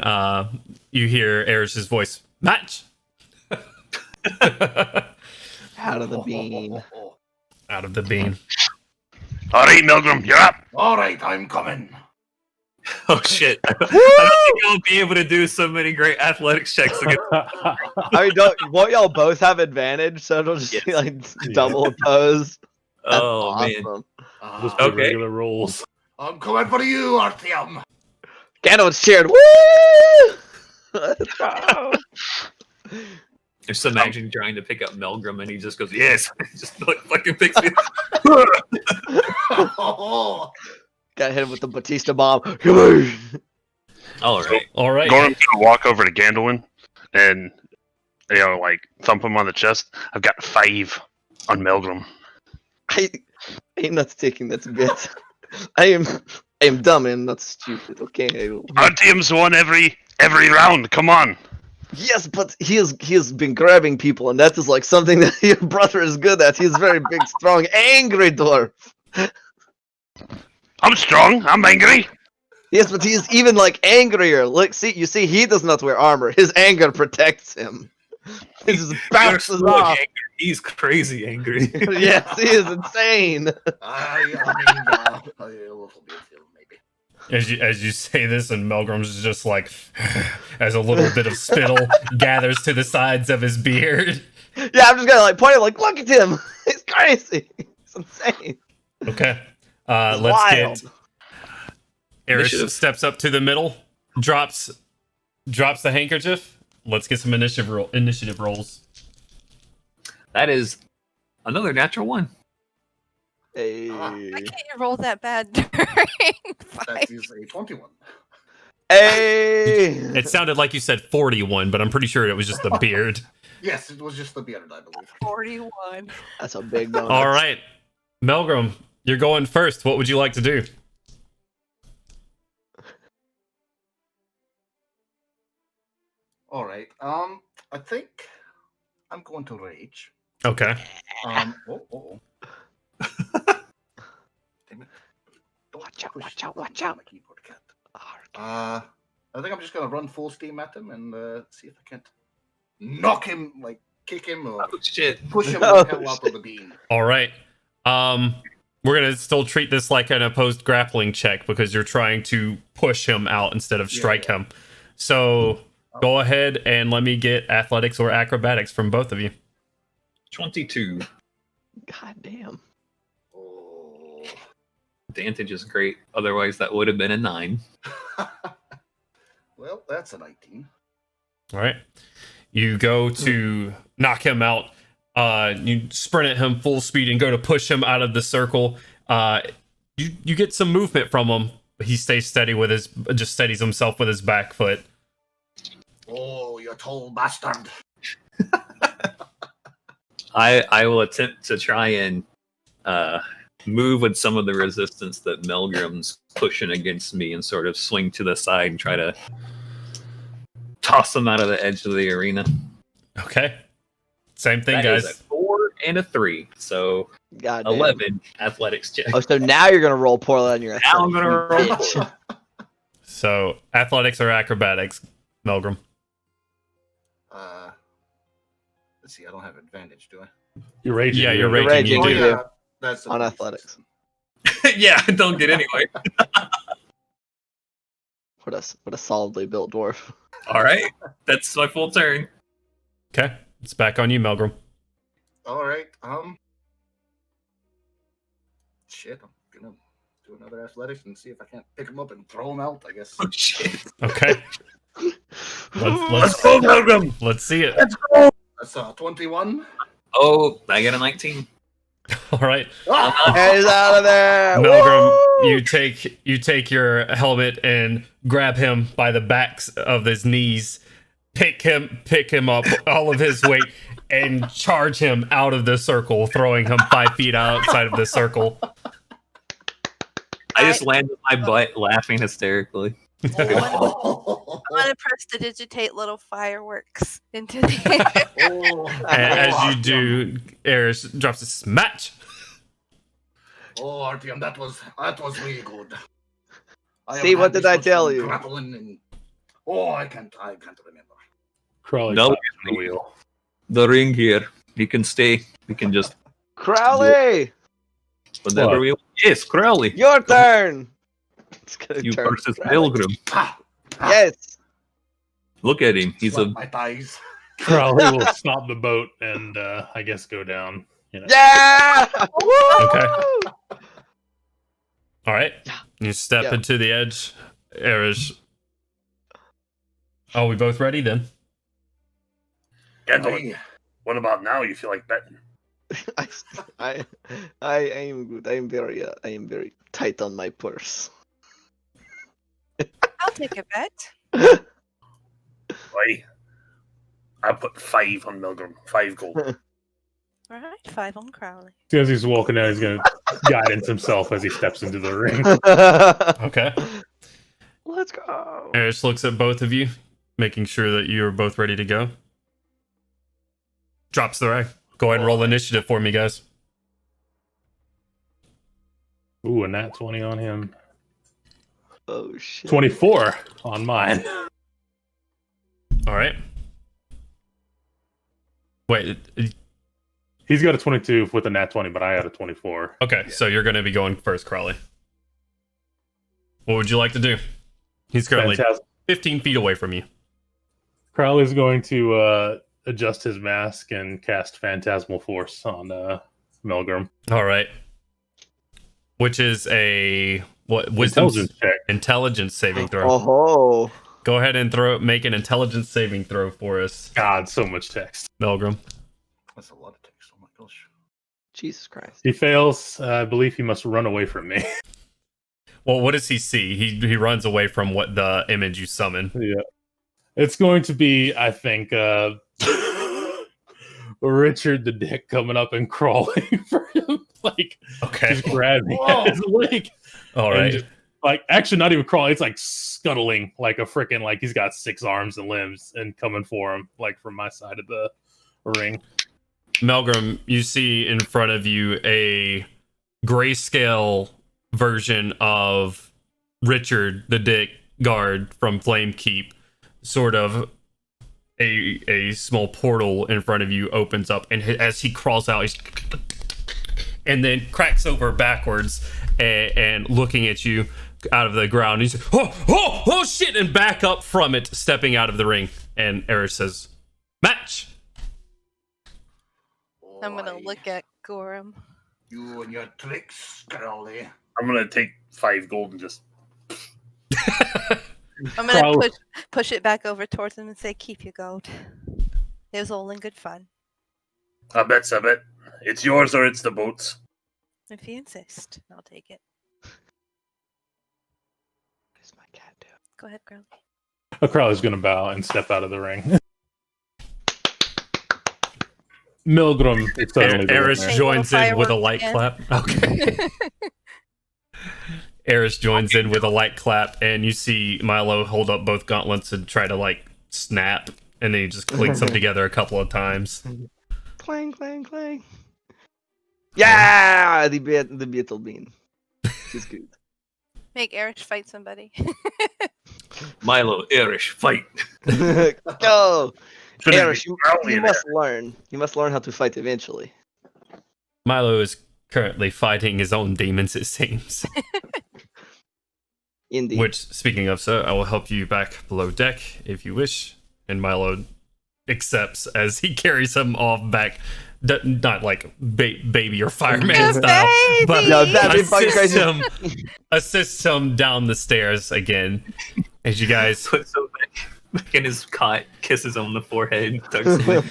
you hear Erish's voice, "Match!" Out of the bean. Out of the bean. All right, Milgram, you're up. All right, I'm coming. Oh shit! I don't think I'll be able to do so many great athletics checks against. I mean, won't y'all both have advantage? So it'll just be like double opposed. That's Oh man! awesome. Just Uh, the regular rolls. I'm coming for you, Artyom. Gandalf's cheered. Woo! Let's go. Just imagine trying to pick up Melgrim and he just goes, "Yes!" Just like fucking picks me. Got hit with the Batista bomb. All right. All right. Gorham's gonna walk over to Gandalf and like thump him on the chest. I've got 5 on Milgram. I am not taking that bit. I am dumb and not stupid. Okay. Our team's won every round. Come on. Yes, but he has been grabbing people, and that is like something that your brother is good at. He's very big, strong, angry dwarf. I'm strong. I'm angry. Yes, but he is even like angrier. Look, you see, he does not wear armor. His anger protects him. He just bounces You're so off. angry. He's crazy angry. Yes, he is insane. I mean, a little bit, maybe. As you say this, and Melgrim's just like, as a little bit of spittle gathers to the sides of his beard. Yeah, I'm just gonna like point him, like, look at him. He's crazy. He's insane. Okay. It's Let's wild. get. Erish Initiative. steps up to the middle, drops the handkerchief. Let's get some initiative rolls. That is another natural one. Hey. Why can't you roll that bad during fight? That is a 21. Hey. It sounded like you said 41, but I'm pretty sure it was just the beard. Yes, it was just the beard, I believe. 41. That's a big bonus. All right, Melgrim, you're going first. What would you like to do? All right. I think I'm going to rage. Okay. Damn it. Don't Watch out, push watch out, the watch button on out. my keyboard, cat. I think I'm just gonna run full steam at him and see if I can't knock him, like kick him or Oh shit! push him Oh, the hell out of the beam. All right. We're gonna still treat this like an opposed grappling check because you're trying to push him out instead of strike him. So go ahead and let me get athletics or acrobatics from both of you. 22. God damn. Oh. Advantage is great. Otherwise, that would have been a 9. Well, that's a 19. All right. You go to knock him out. You sprint at him full speed and go to push him out of the circle. You get some movement from him. He stays steady with just steadies himself with his back foot. Oh, you tall bastard. I will attempt to try and move with some of the resistance that Melgrim's pushing against me and sort of swing to the side and try to toss him out of the edge of the arena. Okay. Same thing, That guys. is a 4 and a 3, so God damn. 11 athletics check. Oh, so now you're gonna roll poorly on your Now I'm gonna roll. bitch. So athletics or acrobatics, Melgrim. Let's see, I don't have advantage, do I? You're raging. Yeah, you're You're raging. raging. You do. do. That's a On 36. athletics. Yeah, I don't get anyway. What a solidly built dwarf. All right, that's my full turn. Okay. It's back on you, Melgrim. All right. Shit, I'm gonna do another athletics and see if I can't pick him up and throw him out. I guess. Oh shit! Okay. Let's go, Milgram. Let's see it. That's 21. Oh, I get a 19. All right. He's out of there. Melgrim, Woo! you take your helmet and grab him by the backs of his knees, pick him up all of his weight, and charge him out of the circle, throwing him 5 feet outside of the circle. I just landed my butt laughing hysterically. I want to prestidigitate little fireworks into the air. And as you do, Eris drops a smash. Oh, Artyom, that was really good. See, what did I tell you? I can't remember. Crowley No. claps on the wheel. The ring here. We can stay. We can just Crowley, whatever What? we want. Yes, Crowley. your turn. It's gonna You turn versus Crowley. Pilgrim. Yes. Look at him. He's Slap a my thighs. Crowley will stop the boat and I guess go down. You know. Yeah. Okay. All right. You step Yeah. into the edge. Erish. Are we both ready then? Gandalf, what about now? You feel like betting? I am good. I am very tight on my purse. I'll take a bet. I put 5 on Milgram. 5 gold. All right, 5 on Crowley. As he's walking down, he's going to guidance himself as he steps into the ring. Okay. Let's go. Erish looks at both of you, making sure that you're both ready to go. Drops the ring. Go ahead and roll initiative for me, guys. Ooh, a nat 20 on him. Oh shit. 24 on mine. All right. Wait. He's got a 22 with a nat 20, but I had a 24. Okay, so you're going to be going first, Crowley. What would you like to do? He's currently Fantastic. 15 feet away from you. Crowley's going to adjust his mask and cast Phantasmal Force on Milgram. All right. Which is a wisdom intelligence saving throw. Oh. Go ahead and make an intelligence saving throw for us, God, so much text. Milgram. That's a lot of text. Oh my gosh. Jesus Christ. He fails. I believe he must run away from me. Well, what does he see? He runs away from what the image you summon. Yeah. It's going to be, I think, Richard the Dick coming up and crawling for him. Like, Okay. just grabbing at his leg. All And right. just, like, actually not even crawling. It's like scuttling like a freaking, like he's got 6 arms and limbs and coming for him, like from my side of the ring. Milgram, you see in front of you a grayscale version of Richard the Dick guard from Flamekeep. Sort of a small portal in front of you opens up, and as he crawls out, he's and then cracks over backwards and looking at you out of the ground. He's oh shit, and back up from it, stepping out of the ring. And Erish says, "Match." I'm gonna look at Gorham. You and your tricks, Crowley. I'm going to take 5 gold and just. I'm gonna push it back over towards him and say, "Keep your gold. It was all in good fun, I bet. It's yours or it's the boat's. if you insist. I'll take it. What does my cat do? Go ahead, Crowley." Crowley's going to bow and step out of the ring. Milgram is suddenly the Erish winner. joins in with a light Fireworks clap. Okay. Erish joins in with a light clap, and you see Milo hold up both gauntlets and try to like snap, and then he just clinks them together a couple of times. Clang, clang, clang. Yeah, the beetle bean. It's good. Make Erish fight somebody. Milo, Irish, fight. Go, Shouldn't it Erish. be Crowley You there? must learn. You must learn how to fight eventually. Milo is currently fighting his own demons, it seems. Indeed. Which, speaking of, sir, I will help you back below deck if you wish. And Milo accepts as he carries him off back. Not like baby or fireman style, but Yeah, that'd be fucking assists him down the stairs again. As you guys, Puts him back in his cot, kisses him on the forehead, tucks him in.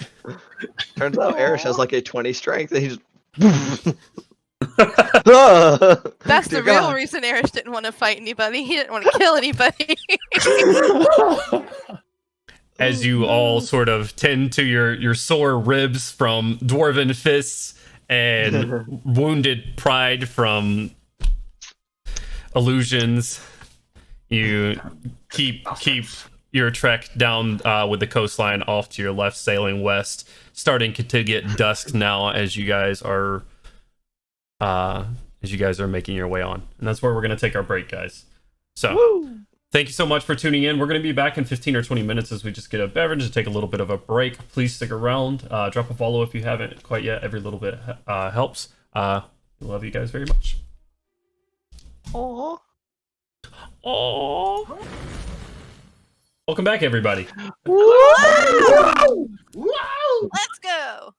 Turns out Erish has like a 20 strength, and he's. That's Dear the real God. reason Erish didn't want to fight anybody. He didn't want to kill anybody. as you all sort of tend to your sore ribs from dwarven fists and wounded pride from illusions, you keep your trek down with the coastline off to your left, sailing west, starting to get dusk now as you guys are as you guys are making your way on. And that's where we're going to take our break, guys. So, thank you so much for tuning in. We're going to be back in 15 or 20 minutes as we just get a beverage and take a little bit of a break. Please stick around. Drop a follow if you haven't quite yet. Every little bit helps. Love you guys very much. Aww. Aww. Welcome back, everybody. Let's go.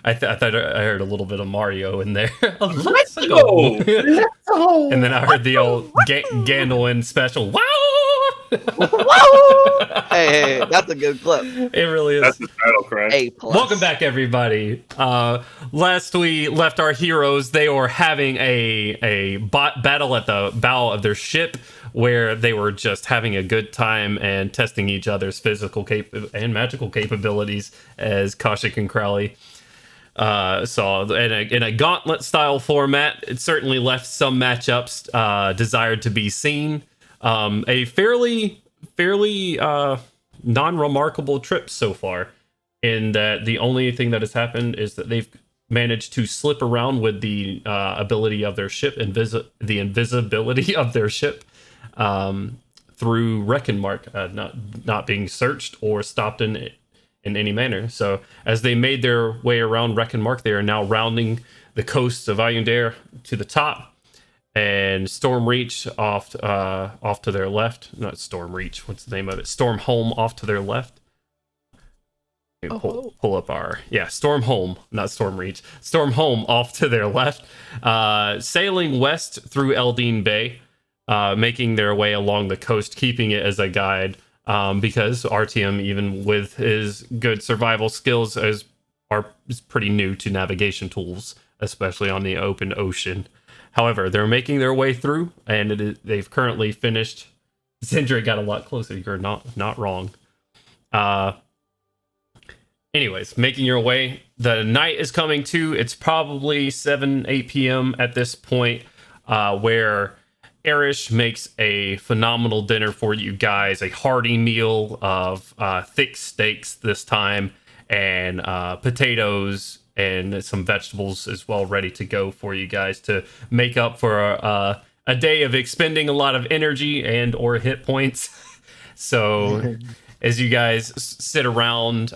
I thought I heard a little bit of Mario in there. Let's go. And then I heard the old Gandalf special. Wow! Hey, that's a good clip. It really is. That's the title crash. A plus. Welcome back, everybody. Last we left our heroes, they were having a battle at the bow of their ship, where they were just having a good time and testing each other's physical and magical capabilities, as Kaushik and Crowley saw. In a gauntlet style format, it certainly left some matchups desired to be seen. A fairly non-remarkable trip so far, in that the only thing that has happened is that they've managed to slip around with the ability of their ship, the invisibility of their ship, through Reckonmark not being searched or stopped in any manner. So as they made their way around Reckonmark, they are now rounding the coasts of Ayundair to the top, and Stormreach off to their left. Not Stormreach, what's the name of it? Stormholm off to their left. Pull up our Stormholm, not Stormreach. Stormholm off to their left, sailing west through Eldine Bay, making their way along the coast, keeping it as a guide, because Artyom, even with his good survival skills, is pretty new to navigation tools, especially on the open ocean. However, they're making their way through, and they've currently finished. Zendra got a lot closer. You're not wrong. Anyways, making your way. The night is coming too. It's probably 8 p.m. at this point, where Erish makes a phenomenal dinner for you guys. A hearty meal of thick steaks this time, and potatoes and some vegetables as well, ready to go for you guys to make up for a day of expending a lot of energy and or hit points. So as you guys sit around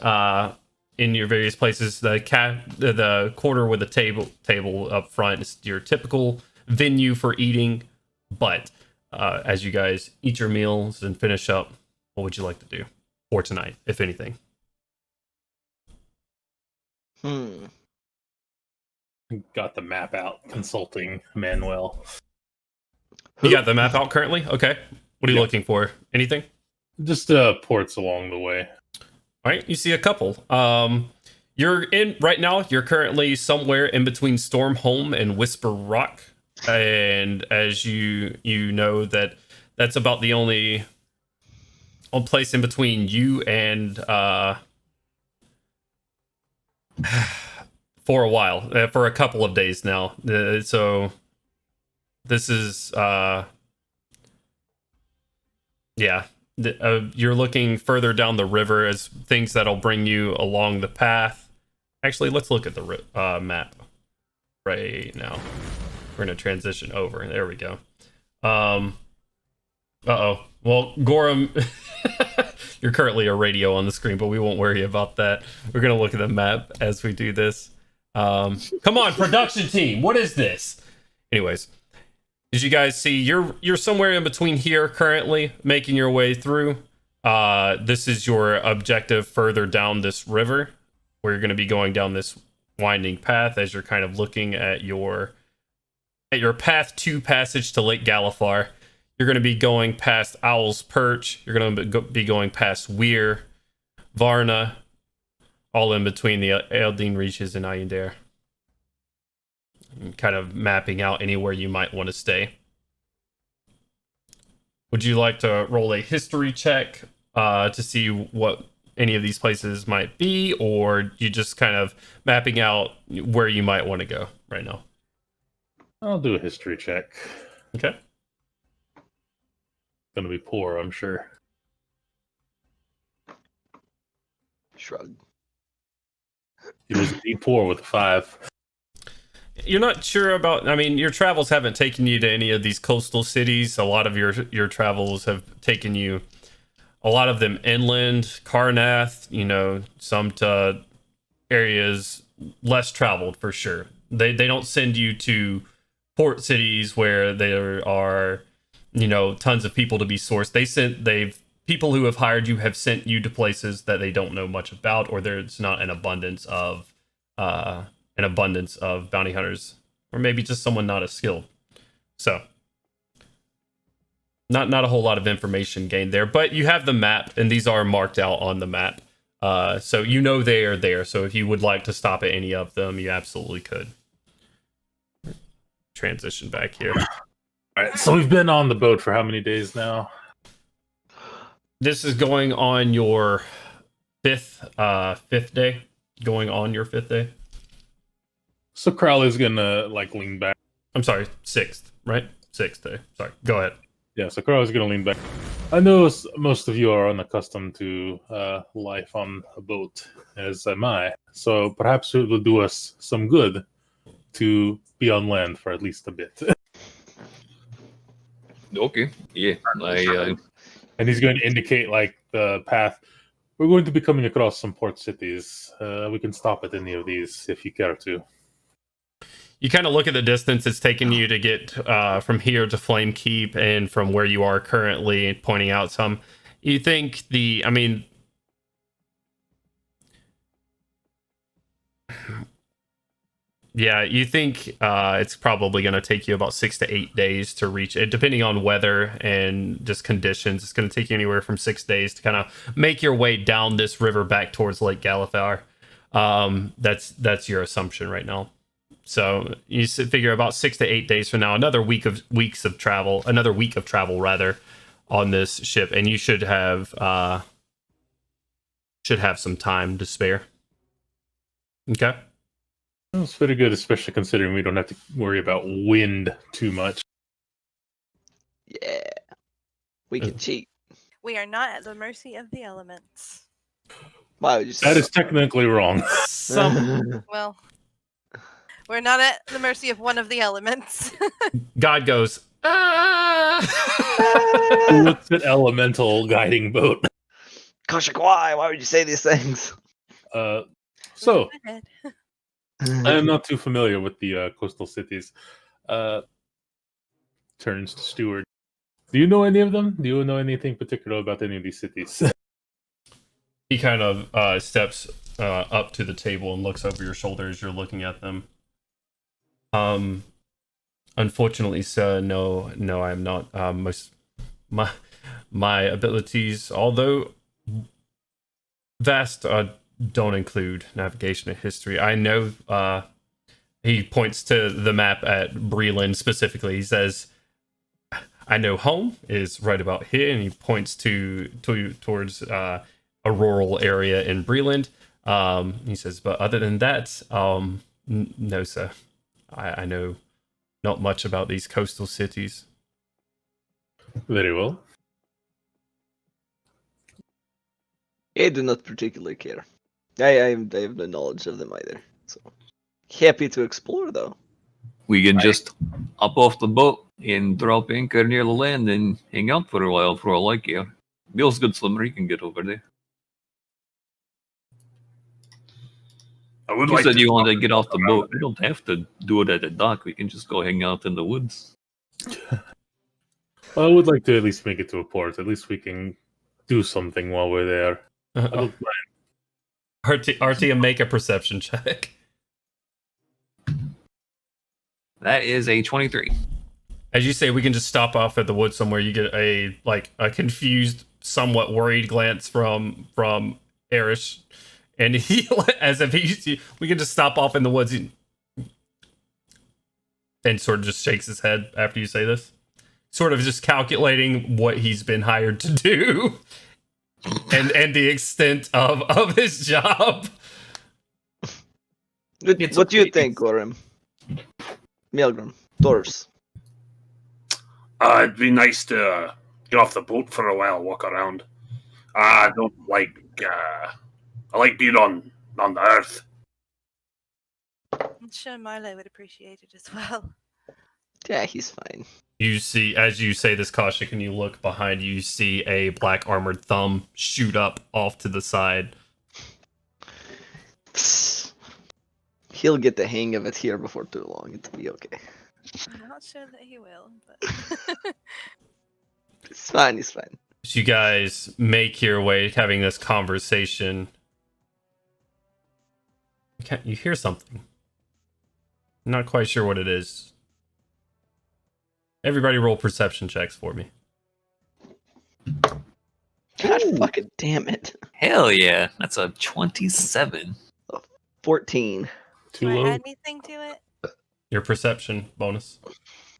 in your various places, the corner with the table up front is your typical venue for eating. But as you guys eat your meals and finish up, what would you like to do for tonight, if anything? Got the map out, consulting Manuel. You got the map out currently? Okay. What are you looking for? Anything? Just ports along the way. All right, you see a couple. You're currently somewhere in between Stormholm and Whisper Rock, and as you know that's about the only place in between you and for a while, for a couple of days now. So this is you're looking further down the river as things that'll bring you along the path. Actually, let's look at the map right now. We're gonna transition over. There we go. Well, Gorham, you're currently a radio on the screen, but we won't worry about that. We're gonna look at the map as we do this. Come on, production team, what is this? Anyways, as you guys see, you're somewhere in between here currently, making your way through. This is your objective further down this river, where you're going to be going down this winding path as you're kind of looking at your path to passage to Lake Galifar. You're going to be going past Owl's Perch. You're going to be going past Weir, Varna, all in between the Eldine Reaches and Ayundair. And kind of mapping out anywhere you might want to stay. Would you like to roll a history check to see what any of these places might be, or you just kind of mapping out where you might want to go right now? I'll do a history check. Okay. Gonna be poor, I'm sure. Shrug. It was D4 with a 5. You're not sure about. I mean, your travels haven't taken you to any of these coastal cities. A lot of your travels have taken you. A lot of them inland, Karnath. Some to areas less traveled for sure. They don't send you to port cities where there are tons of people to be sourced. People who have hired you have sent you to places that they don't know much about, or there's not an abundance of bounty hunters, or maybe just someone not as skilled. So not a whole lot of information gained there, but you have the map, and these are marked out on the map. So they are there. So if you would like to stop at any of them, you absolutely could. Transition back here. All right, so we've been on the boat for how many days now? This is going on your fifth day. Going on your 5th day. So Crowley's gonna lean back. I'm sorry, 6th, right? 6th day. Sorry, go ahead. Yeah, so Crowley's gonna lean back. I know most of you are unaccustomed to life on a boat, as am I. So perhaps it will do us some good to be on land for at least a bit. Okay. Yeah. And he's going to indicate the path. We're going to be coming across some port cities. We can stop at any of these if you care to. You kind of look at the distance it's taken you to get from here to Flamekeep, and from where you are currently, pointing out some. You think you think it's probably going to take you about 6 to 8 days to reach it, depending on weather and just conditions. It's going to take you anywhere from 6 days to kind of make your way down this river back towards Lake Galifar. That's your assumption right now. So you figure about 6 to 8 days from now, another week of travel rather, on this ship, and you should have some time to spare. Okay. That's pretty good, especially considering we don't have to worry about wind too much. Yeah. We can cheat. We are not at the mercy of the elements. Why would you say That is technically wrong. Well, we're not at the mercy of one of the elements. God goes, What's an elemental guiding boat? Koshik, why would you say these things? So, I am not too familiar with the coastal cities. Turns to Steward. Do you know any of them? Do you know anything particular about any of these cities? He kind of steps up to the table and looks over your shoulder as you're looking at them. Unfortunately, sir, no, I'm not. My abilities, although vast, don't include navigation and history. I know. He points to the map at Breland specifically. He says, "I know home is right about here," and he points towards a rural area in Breland. He says, "But other than that, no, sir. I know not much about these coastal cities." Very well. I do not particularly care. I have no knowledge of them either. So happy to explore, though. We can just hop off the boat and drop anchor near the land and hang out for a while for all I care. Bill's good swimmer, he can get over there. I would You like said to you wanted to talk get off the around boat. there. We don't have to do it at the dock. We can just go hang out in the woods. I would like to at least make it to a port. At least we can do something while we're there. I don't mind. Artia, make a perception check. That is a 23. As you say, we can just stop off at the woods somewhere. You get a confused, somewhat worried glance from Erish, and he, as if we can just stop off in the woods, and sort of just shakes his head after you say this, sort of just calculating what he's been hired to do, and the extent of his job. What do you think, Gorim? Milgram, Doris. It'd be nice to get off the boat for a while, walk around. I don't like. I like being on the earth. I'm sure Milo would appreciate it as well. Yeah, he's fine. You see, as you say this, Kashyyyk, and you look behind you, you see a black armored thumb shoot up off to the side. Psst. He'll get the hang of it here before too long. It'll be okay. I'm not sure that he will, but It's fine. He's fine. As you guys make your way, having this conversation, you hear something. I'm not quite sure what it is. Everybody roll perception checks for me. God fucking damn it. Hell yeah, that's a 27. 14. Too do I low. add anything to it? Your perception bonus.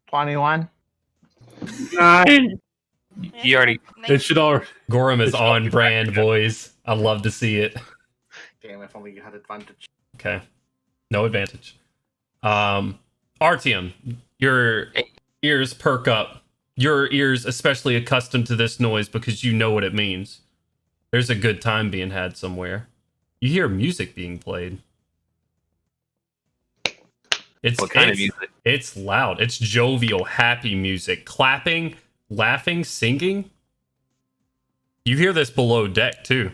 21. 9. You already. It should already. Gorham is It's on fucking brand, back. boys. I love to see it. Damn, if only you had advantage. Okay. No advantage. Artyom, your ears perk up. Your ears especially accustomed to this noise because you know what it means. There's a good time being had somewhere. You hear music being played. What kind of music? It's loud. It's jovial, happy music. Clapping, laughing, singing. You hear this below deck too.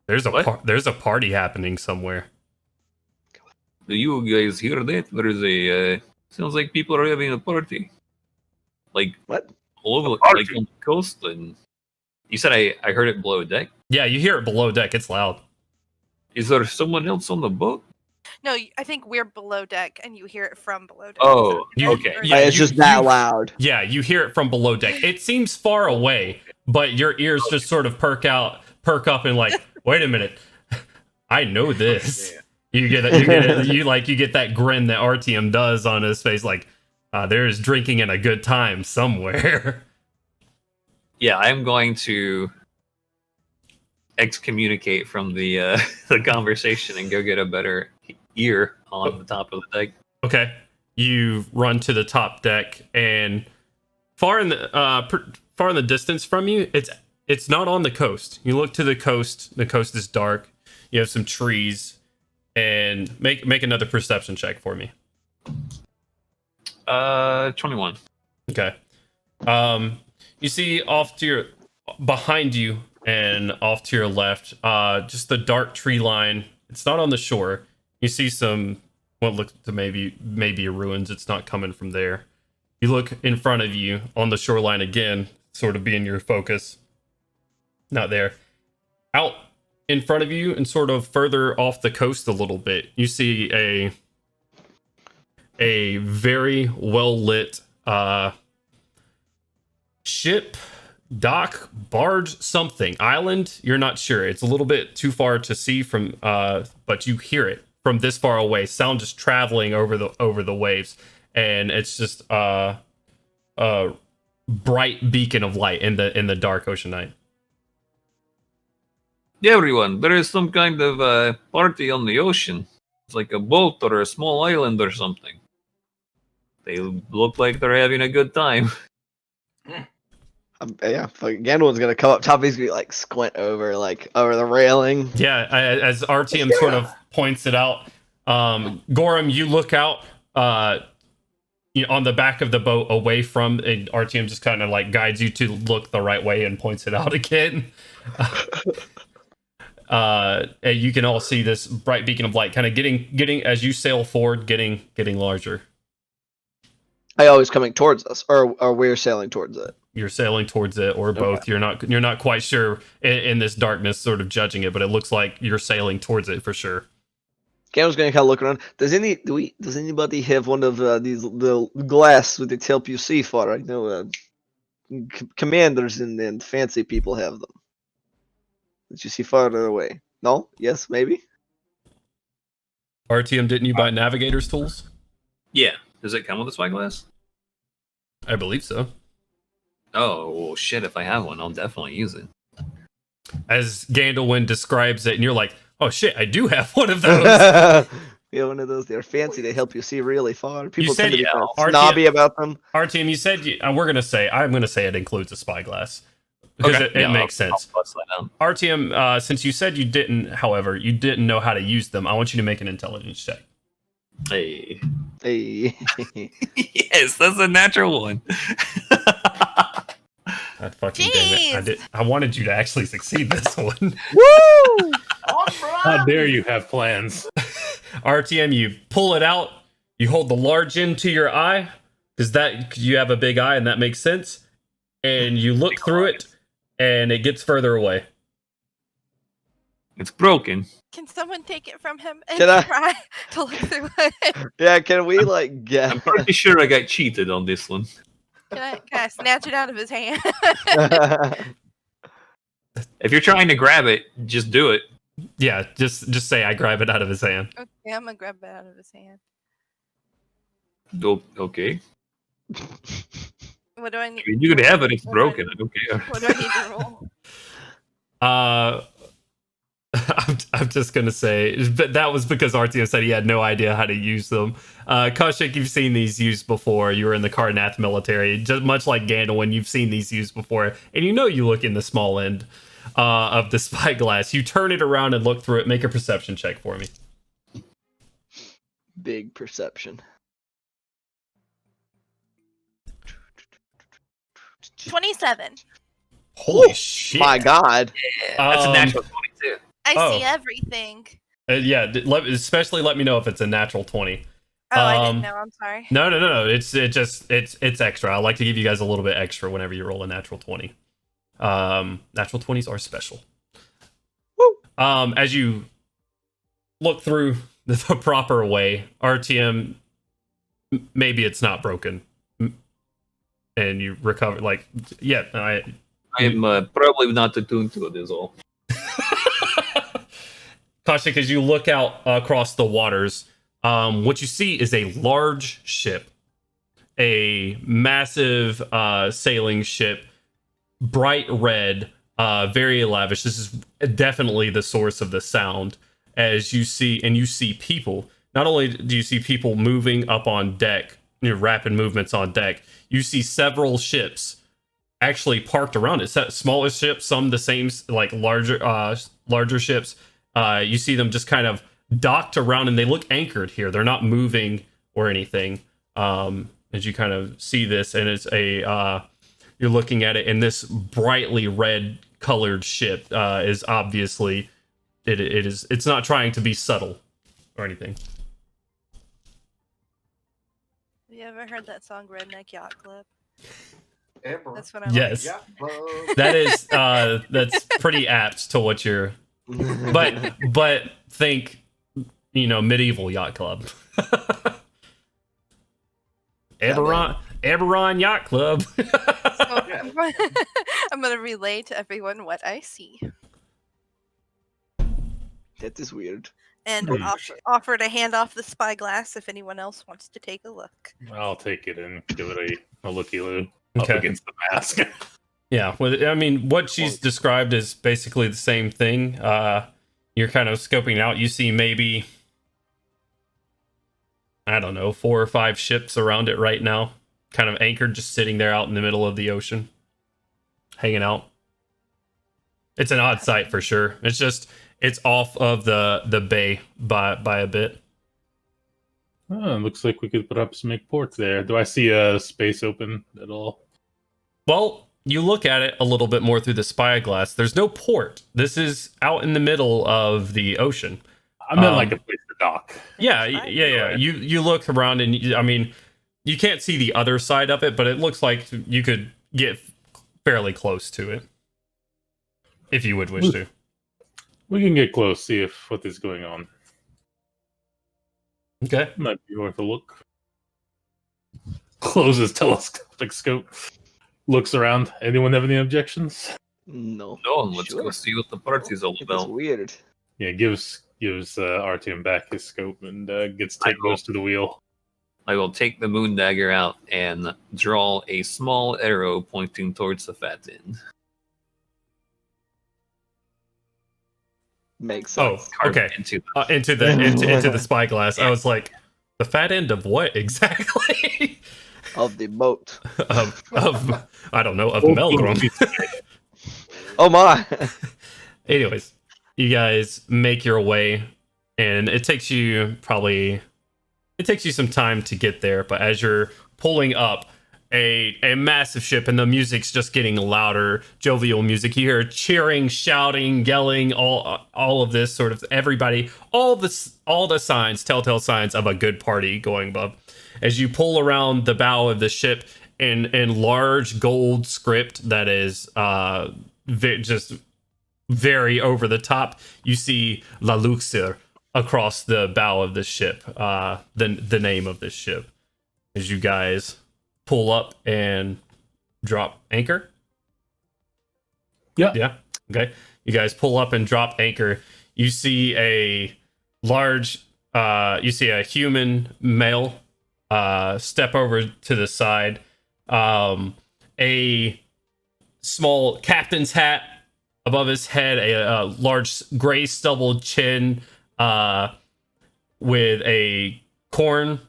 There's a party happening somewhere. Do you guys hear that? There is a. Sounds like people are having a party. Like What? all over, party? like on the coast. And you said I heard it below deck. Yeah, you hear it below deck. It's loud. Is there someone else on the boat? No, I think we're below deck, and you hear it from below deck. Oh, You- okay. Or- Yeah, it's just that loud. Yeah, you hear it from below deck. It seems far away, but your ears just sort of perk up, and like, wait a minute, I know this. You get that grin that Artyom does on his face, like there's drinking and a good time somewhere. Yeah, I'm going to excommunicate from the the conversation and go get a better ear on the top of the deck. Okay, you run to the top deck, and far in the distance from you, it's not on the coast. You look to the coast. The coast is dark. You have some trees, and make another perception check for me. 21. Okay. You see behind you and off to your left, just the dark tree line. It's not on the shore. You see some what looks to maybe ruins. It's not coming from there. You look in front of you on the shoreline again, sort of being your focus. Not there. Out in front of you and sort of further off the coast a little bit, you see a very well lit ship, dock, barge, something, island. You're not sure. It's a little bit too far to see from, but you hear it from this far away. Sound just traveling over the waves, and it's just a bright beacon of light in the dark ocean night. Yeah, everyone, there is some kind of party on the ocean. It's like a boat or a small island or something. They look like they're having a good time. Yeah, fucking Gandalf's gonna come up top. He's gonna be like squint over the railing. Yeah, as Artyom sort of points it out, Gorham, you look out on the back of the boat away from, and Artyom just kind of like guides you to look the right way and points it out again. And you can all see this bright beacon of light kind of getting as you sail forward, getting larger. I always coming towards us, or we're sailing towards it. You're sailing towards it, or both. You're not quite sure in this darkness, sort of judging it, but it looks like you're sailing towards it for sure. Gandalf's gonna kind of look around. Does anybody have one of these little glass with it help you see far? I know commanders and fancy people have them. Did you see farther away? No? Yes? Maybe? Artyom, didn't you buy navigator's tools? Yeah. Does it come with a spyglass? I believe so. Oh, well, shit, if I have one, I'll definitely use it. As Gandalf describes it, and you're like, oh shit, I do have one of those. Yeah, one of those. They're fancy. They help you see really far. People said tend to be yeah, kind of Artyom- snobby about them. Artyom, you said I'm gonna say it includes a spyglass. because Okay, it yeah, makes I'll sense. bust that out. RTM, since you said you didn't, however, you didn't know how to use them, I want you to make an intelligence check. Hey. Hey. Yes, that's a natural one. God fucking damn it! I wanted you to actually succeed this one. Woo! How dare you have plans? RTM, you pull it out. You hold the large end to your eye because you have a big eye and that makes sense. And you look through it, and it gets further away. It's broken. Can someone take it from him and Can I- try to look through it? Yeah, can we like get? I'm pretty sure I got cheated on this one. Can I snatch it out of his hand? If you're trying to grab it, just do it. Yeah, just say I grab it out of his hand. Okay, I'm gonna grab it out of his hand. Okay. What do I need? I mean, you can have it. It's what do I- broken. I don't care. What do I need to roll? I'm just gonna say, but that was because RTM said he had no idea how to use them. Kaushik, you've seen these used before. You were in the Karnath military, just much like Gandalf. You've seen these used before, and you know you look in the small end of the spyglass. You turn it around and look through it. Make a perception check for me. Big perception. 27. Holy shit! My God. That's a Um, natural 22. I Oh. see everything. Yeah, especially let me know if it's a natural 20. Oh, I Um, didn't know. I'm sorry. No. It's extra. I like to give you guys a little bit extra whenever you roll a natural 20. Natural 20s are special. Woo. As you look through the proper way, RTM, maybe it's not broken, and you recover. Like, yeah, I'm probably not attuned to it, is all. Kashyyyk, as you look out across the waters, what you see is a large ship, a massive sailing ship, bright red, very lavish. This is definitely the source of the sound. As you see people. Not only do you see people moving up on deck, rapid movements on deck, you see several ships actually parked around it. Smaller ships, some the same, like larger ships. You see them just kind of docked around, and they look anchored here. They're not moving or anything. As you kind of see this, and it's you're looking at it, and this brightly red colored ship is obviously it's not trying to be subtle or anything. Have you ever heard that song Redneck Yacht Club? Eberron. That's what I Yes. Yeah, That is that's pretty apt to what you're. But think, medieval yacht club. Eberron Yacht Club. So, I'm gonna relay to everyone what I see That is weird. and Hmm. offer to hand off the spyglass if anyone else wants to take a look. I'll take it and give it a looky-loo up Okay. against the mask. Yeah, well, I mean, what she's described is basically the same thing. You're kind of scoping out. You see maybe, I don't know, 4 or 5 ships around it right now, kind of anchored, just sitting there out in the middle of the ocean, hanging out. It's an odd sight for sure. It's off of the bay by a bit. Oh, looks like we could perhaps make port there. Do I see a space open at all? Well, you look at it a little bit more through the spyglass. There's no port. This is out in the middle of the ocean. I meant like a place to dock. Yeah. You look around, and you can't see the other side of it, but it looks like you could get fairly close to it if you would wish to. We can get close, see what is going on. Okay. Might be worth a look. Closes telescopic scope. Looks around. Anyone have any objections? No. No, let's Sure. go see what the party's all It is about. weird. Yeah, gives Artyom back his scope and goes to the wheel. I will take the moon dagger out and draw a small arrow pointing towards the fat end. Makes Oh, sense. Carve okay. Into Into the spyglass. I was like, the fat end of what exactly? Of the boat. of I don't know, of Melgrum. Oh my! Anyways, you guys make your way, and it takes you some time to get there. But as you're pulling up, a massive ship, and the music's just getting louder, jovial music. You hear cheering, shouting, yelling, all of this sort of everybody, all the signs, telltale signs of a good party going above. As you pull around the bow of the ship in large gold script that is just very over the top, you see La Luxure across the bow of the ship, the name of this ship. As you guys pull up and drop anchor. Yeah. Okay. You guys pull up and drop anchor. You see a human male step over to the side. A small captain's hat above his head, a large gray stubbled chin with a corncob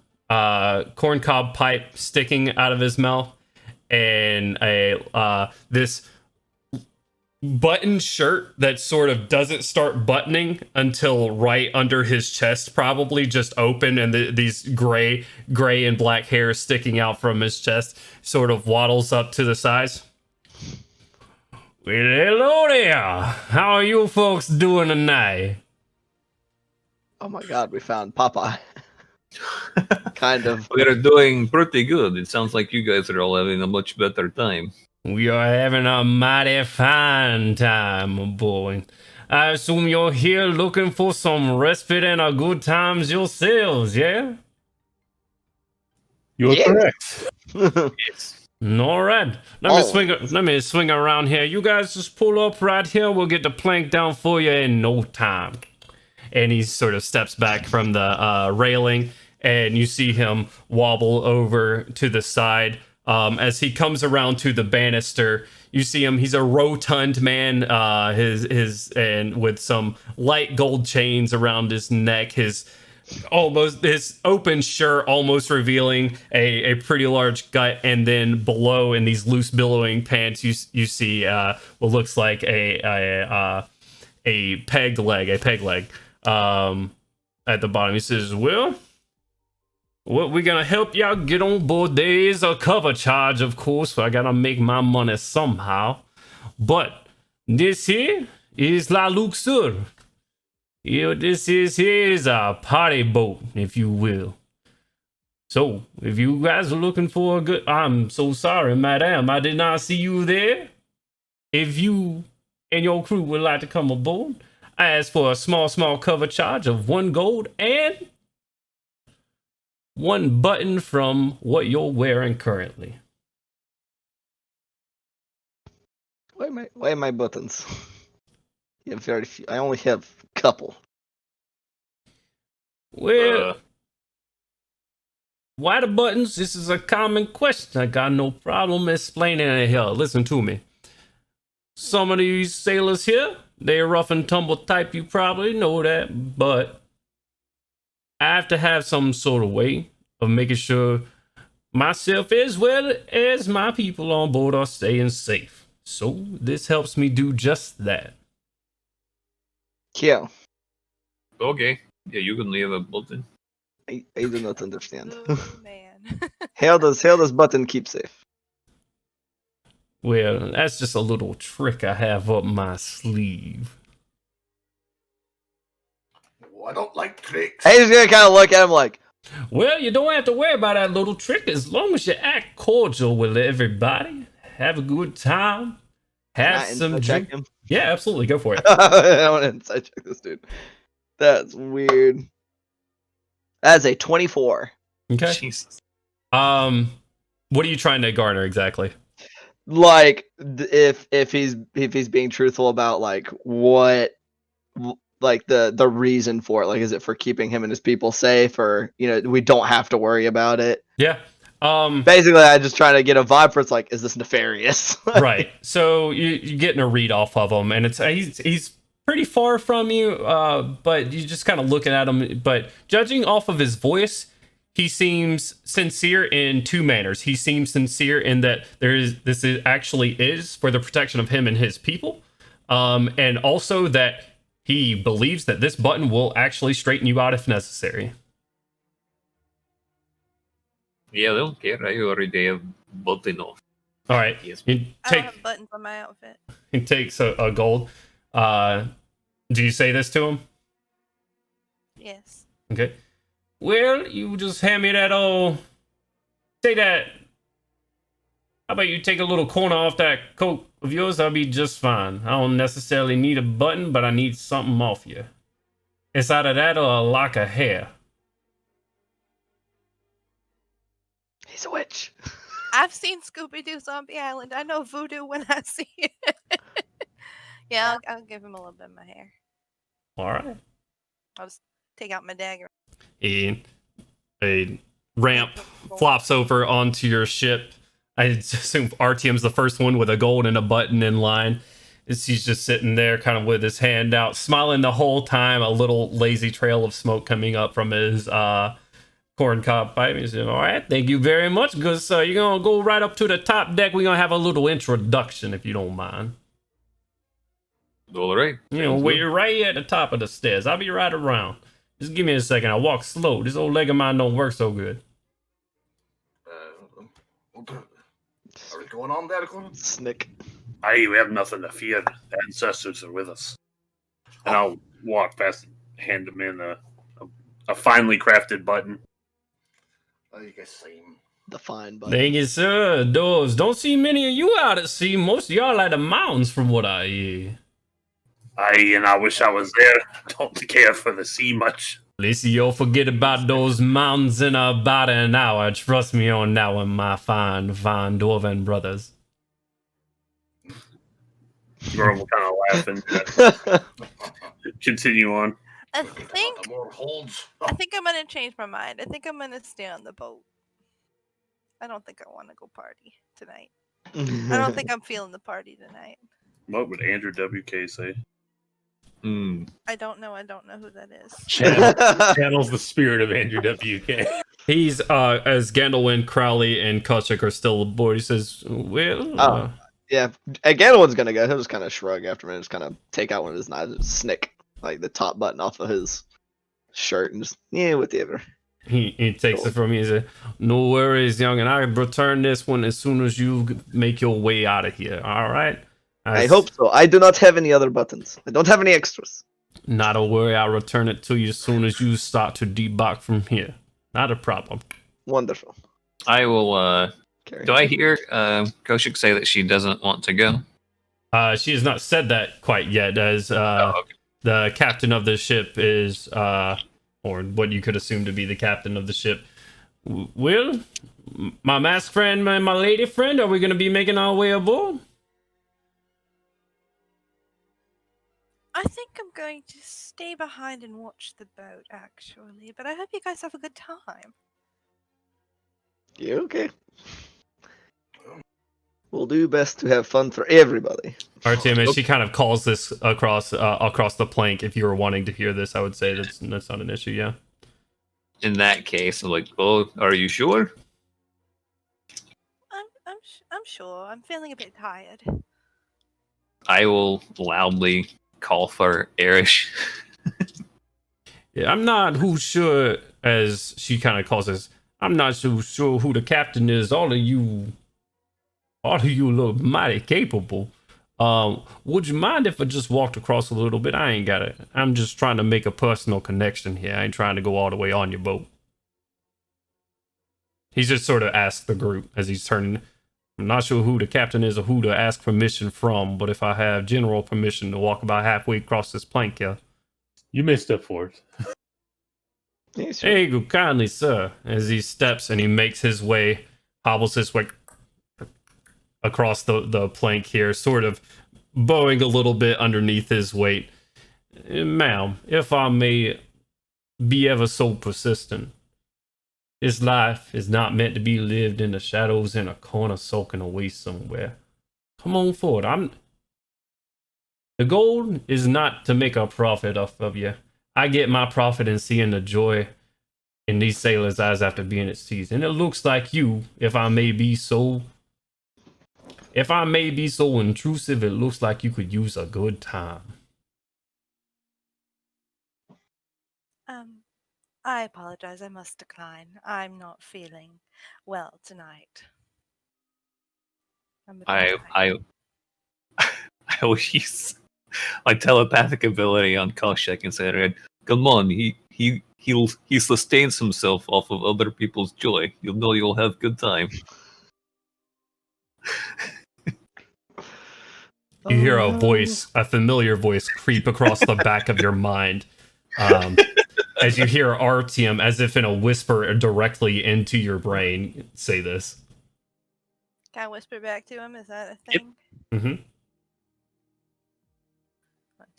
pipe sticking out of his mouth, and this button shirt that sort of doesn't start buttoning until right under his chest, probably just open, and these gray and black hair sticking out from his chest sort of waddles up to the sides. Well, hello there. How are you folks doing tonight? Oh my God, we found Popeye. Kind of. We're doing pretty good. It sounds like you guys are all having a much better time. We are having a mighty fine time, boy. I assume you're here looking for some respite and a good times yourselves, yeah? You're correct. Yes. All right. Let me swing around here. You guys just pull up right here. We'll get the plank down for you in no time. And he sort of steps back from the railing, and you see him wobble over to the side. As he comes around to the banister, you see him. He's a rotund man, and with some light gold chains around his neck. His open shirt almost revealing a pretty large gut, and then below in these loose billowing pants, you see what looks like a peg leg. At the bottom, he says, "Well, what we gonna help y'all get on board? There is a cover charge, of course, so I gotta make my money somehow. But this here is La Luxure. This is a party boat, if you will. So, if you guys are looking for a good... I'm so sorry, madam, I did not see you there. If you and your crew would like to come aboard, I ask for a small cover charge of 1 gold and 1 button from what you're wearing currently." Why are my buttons? You have very few. I only have a couple. Well, why the buttons? This is a common question. I got no problem explaining it here. Listen to me. Some of these sailors here, they're rough and tumble type. You probably know that, but I have to have some sort of way of making sure myself as well as my people on board are staying safe. So this helps me do just that. Yeah. Okay. Yeah, you can leave a button. I do not understand. Oh man. How does button keep safe? Well, that's just a little trick I have up my sleeve. Oh, I don't like tricks. Hey, he's gonna kind of look at him like, Well, you don't have to worry about that little trick as long as you act cordial with everybody. Have a good time. Have "Can I some insight drink. check him?" Yeah, absolutely. Go for it. I want to inside check this dude. That's weird. That's a 24. Okay. Jesus. What are you trying to garner exactly? Like, if he's being truthful about like what, like the reason for it. Like, is it for keeping him and his people safe, or we don't have to worry about it? Yeah. Basically, I'm just trying to get a vibe for it's like, is this nefarious? Right. So you're getting a read off of him, and he's pretty far from you, but you just kind of looking at him. But judging off of his voice, he seems sincere in 2 manners. He seems sincere in that this actually is for the protection of him and his people, and also that he believes that this button will actually straighten you out if necessary. Yeah, they don't care. I already have button off. All right. Yes. You I don't have buttons on my outfit. he takes a gold. Do you say this to him? Yes. Okay. Well, you just hand me that take that. How about you take a little corner off that coat of yours? I'll be just fine. I don't necessarily need a button, but I need something off you. It's either that or a lock of hair. He's a witch. I've seen Scooby-Doo Zombie Island. I know voodoo when I see it. Yeah, I'll give him a little bit of my hair. All right. I'll just take out my dagger. A ramp flops over onto your ship. I assume Artyom's the first one with a gold and a button in line. He's just sitting there kind of with his hand out, smiling the whole time, a little lazy trail of smoke coming up from his corncob pipe. He said, all right, thank you very much. Because you're going to go right up to the top deck. We're going to have a little introduction, if you don't mind. All right. You know, we're right at the top of the stairs. I'll be right around. Just give me a second. I'll walk slow. This old leg of mine don't work so good. Are we going on there, Conan? Snick. Aye, we have nothing to fear. The ancestors are with us. And I'll walk past, hand him in a finely crafted button. Oh, you guys seem... The fine button. Thank you, sir. Those don't see many of you out at sea. Most of y'all at the mountains, from what I hear. Aye, and I wish I was there. Don't care for the sea much. At least you'll forget about those mountains in about an hour. Trust me on that one, my fine dwarven brothers. Normal kind of laughing. Continue on. I think More holds. I'm gonna change my mind. I think I'm gonna stay on the boat. I don't think I want to go party tonight. I don't think I'm feeling the party tonight. What would Andrew WK say? I don't know who that is. Channels the spirit of Andrew WK. He's as Gandalf, Crowley, and Kochik are still aboard. He says, "Well, Yeah, again, one's gonna go. He'll just kind of shrug after a minute, just kind of take out one of his knives and snick like the top button off of his shirt and just whatever. He takes it from me and says, "No worries, young, and I return this one as soon as you make your way out of here. All right." I hope so. I do not have any other buttons. I don't have any extras. Not a worry. I'll return it to you as soon as you start to debug from here. Not a problem. Wonderful. I will. Carry. Do I hear Koshik say that she doesn't want to go? She has not said that quite yet, as Okay. the captain of the ship is, or what you could assume to be the captain of the ship. Well, my masked friend and my lady friend, are we going to be making our way aboard? I think I'm going to stay behind and watch the boat, actually. But I hope you guys have a good time. You okay? We'll do best to have fun for everybody. Artyom, as she kind of calls this across the plank, if you were wanting to hear this, I would say that's not an issue, yeah. In that case, I'm like, oh, are you sure? I'm sure. I'm feeling a bit tired. I will loudly call for Erish. Yeah, I'm not who sure, as she kind of calls this, I'm not so sure who the captain is. All of you look mighty capable. Would you mind if I just walked across a little bit? I ain't got it. I'm just trying to make a personal connection here. I ain't trying to go all the way on your boat. He's just sort of asked the group as he's turning. I'm not sure who the captain is or who to ask permission from, but if I have general permission to walk about halfway across this plank here. You may step forward. Yes, sure. Hey, go kindly, sir. As he steps and he makes his way, hobbles his way across the plank here, sort of bowing a little bit underneath his weight. Ma'am, if I may be ever so persistent, this life is not meant to be lived in the shadows in a corner sulking away somewhere. Come on forward. The goal is not to make a profit off of you. I get my profit in seeing the joy in these sailors' eyes after being at sea. And it looks like you, if I may be so if I may be so intrusive, it looks like you could use a good time. I apologize. I must decline. I'm not feeling well tonight. I'm a bit tired. I will use my telepathic ability on Koshek and say, "Come on, he sustains himself off of other people's joy. You'll know you'll have good time." You hear a voice, a familiar voice, creep across the back of your mind. As you hear Artyom, as if in a whisper directly into your brain, say this. Can I whisper back to him? Is that a thing? Yep. Mm-hmm.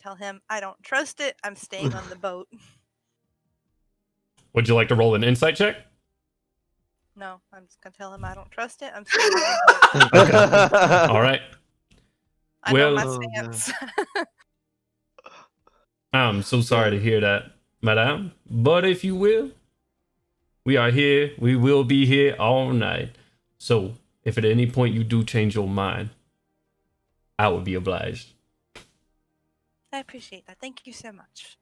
Tell him I don't trust it. I'm staying on the boat. Would you like to roll an insight check? No, I'm just gonna tell him I don't trust it. I'm staying on the boat. Okay. All right. I know my stance. I'm so sorry to hear that, madame. But if you will, we are here. We will be here all night. So if at any point you do change your mind, I would be obliged. I appreciate that. Thank you so much.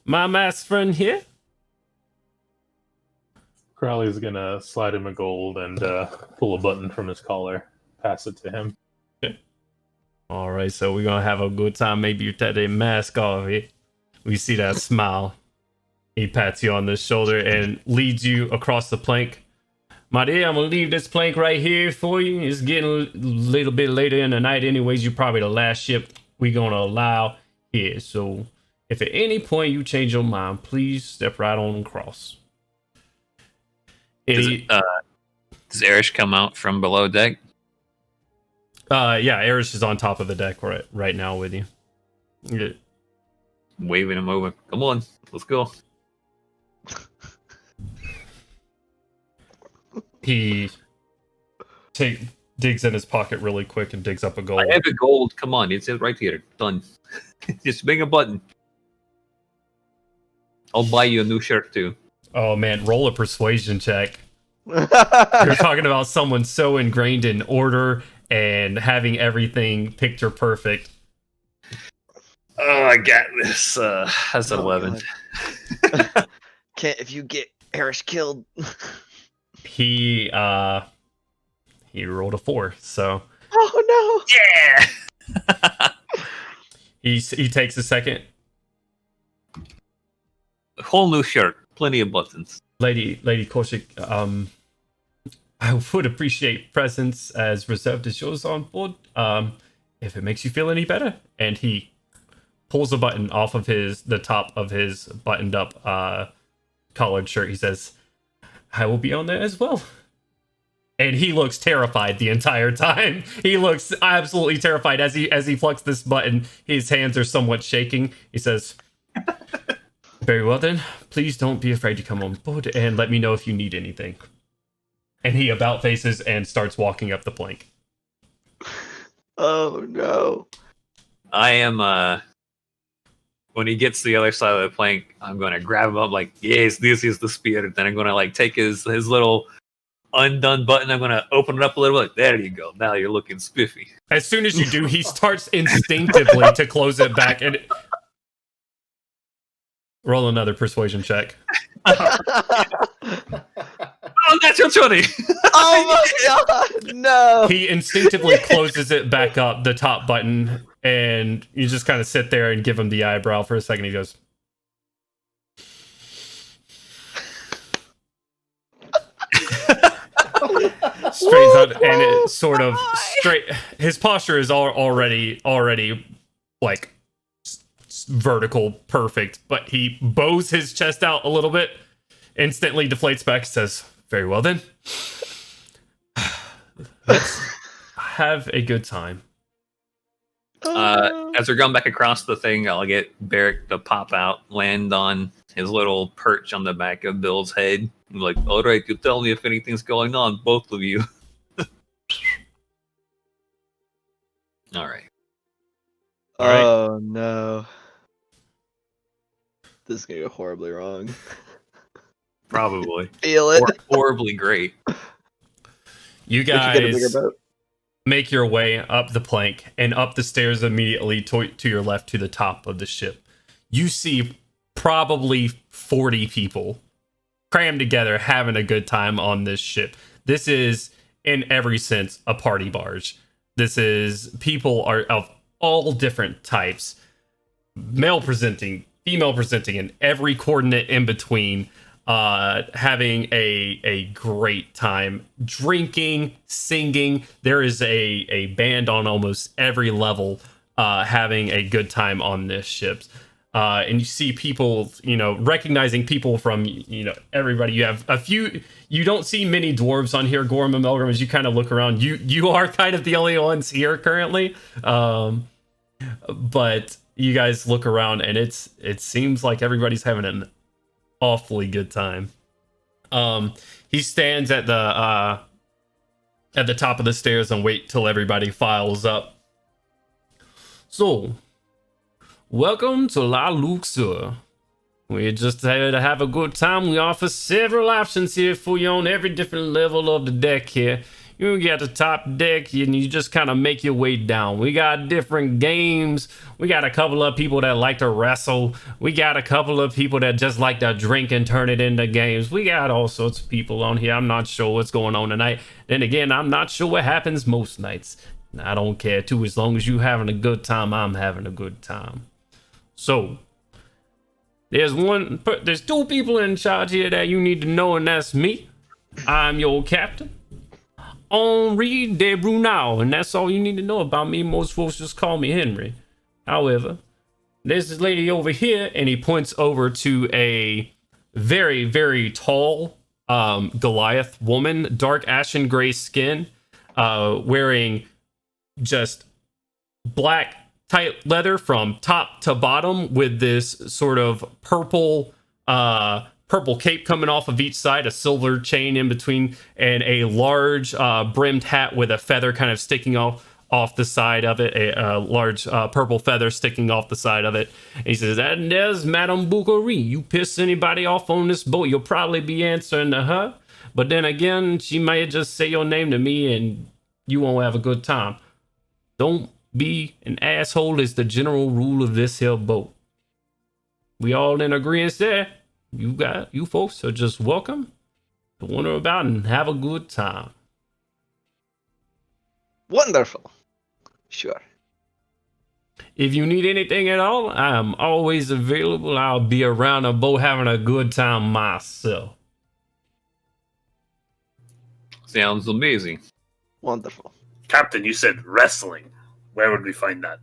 My masked friend here. Crowley's gonna slide him a gold and pull a button from his collar, pass it to him. Okay. All right, so we're gonna have a good time. Maybe you take the mask off it. We see that smile. He pats you on the shoulder and leads you across the plank. My dear, I'm gonna leave this plank right here for you. It's getting a little bit later in the night anyways. You're probably the last ship we're gonna allow here. So if at any point you change your mind, please step right on across. Does Erish come out from below deck? Yeah, Erish is on top of the deck right now with you. Yeah. Waving him over. Come on, let's go. He digs in his pocket really quick and digs up a gold. I have a gold. Come on, it's right here. Done. Just bring a button. I'll buy you a new shirt too. Oh man, roll a persuasion check. You're talking about someone so ingrained in order and having everything picture perfect. Oh, I got this. That's 11. Can't if you get Erish killed. He rolled a 4, so. Oh Yeah. he takes a second. A whole new shirt, plenty of buttons. Lady Koshik, I would appreciate presents as reserved as yours on board. If it makes you feel any better. And he pulls a button off of the top of his buttoned up collared shirt. He says, I will be on there as well. And he looks terrified the entire time. He looks absolutely terrified as he plucks this button. His hands are somewhat shaking. He says, very well then, please don't be afraid to come on board and let me know if you need anything. And he about faces and starts walking up the plank. Oh no. I am when he gets to the other side of the plank, I'm gonna grab him up like, yes, this is the spirit. Then I'm gonna like take his little undone button, I'm gonna open it up a little bit. There you go. Now you're looking spiffy. As soon as you do, he starts instinctively to close it back and roll another persuasion check. Oh, that's your 20. Oh my god, no. He instinctively closes it back up, the top button, and you just kind of sit there and give him the eyebrow for a second. He goes, straightens up, and it sort of straight. His posture is already like vertical, perfect, but he bows his chest out a little bit, instantly deflates back, says, very well then. Let's have a good time. As we're going back across the thing, I'll get Barrick to pop out, land on his little perch on the back of Bill's head. I'm like, all right, you tell me if anything's going on, both of you. All right. Oh no. This is gonna go horribly wrong. Probably. Feel it. Horribly great. You We could get a bigger guys, boat. make your way up the plank and up the stairs immediately to your left to the top of the ship. You see probably 40 people crammed together having a good time on this ship. This is, in every sense, a party barge. This is people are of all different types, male presenting, female presenting, and every coordinate in between, having a great time, drinking, singing. There is a band on almost every level, having a good time on this ship. And you see people, recognizing people from, everybody. You have a few. You don't see many dwarves on here, Gorham and Melgrim. As you kind of look around, you are kind of the only ones here currently. But you guys look around, and it seems like everybody's having an awfully good time. He stands at the top of the stairs and wait till everybody files up. So, welcome to La Luxure. We're just here to have a good time. We offer several options here for you on every different level of the deck here. You get the top deck and you just kind of make your way down. We got different games. We got a couple of people that like to wrestle. We got a couple of people that just like to drink and turn it into games. We got all sorts of people on here. I'm not sure what's going on tonight. Then again, I'm not sure what happens most nights. I don't care too. As long as you having a good time, I'm having a good time. So, there's two people in charge here that you need to know, and that's me. I'm your captain, Henri de Brunel, and that's all you need to know about me. Most folks just call me Henry. However, there's this lady over here, and he points over to a very, very tall Goliath woman, dark ashen gray skin, wearing just black tight leather from top to bottom with this sort of purple cape coming off of each side, a silver chain in between, and a large brimmed hat with a feather kind of sticking off the side of it, a large purple feather sticking off the side of it. And he says, and there's Madame Boucherie. You piss anybody off on this boat, you'll probably be answering to her. But then again, she might just say your name to me and you won't have a good time. Don't be an asshole is the general rule of this here boat. We all in agreement there. You folks are just welcome to wander about and have a good time. Wonderful. Sure. If you need anything at all, I am always available. I'll be around the boat having a good time myself. Sounds amazing. Wonderful. Captain, you said wrestling. Where would we find that?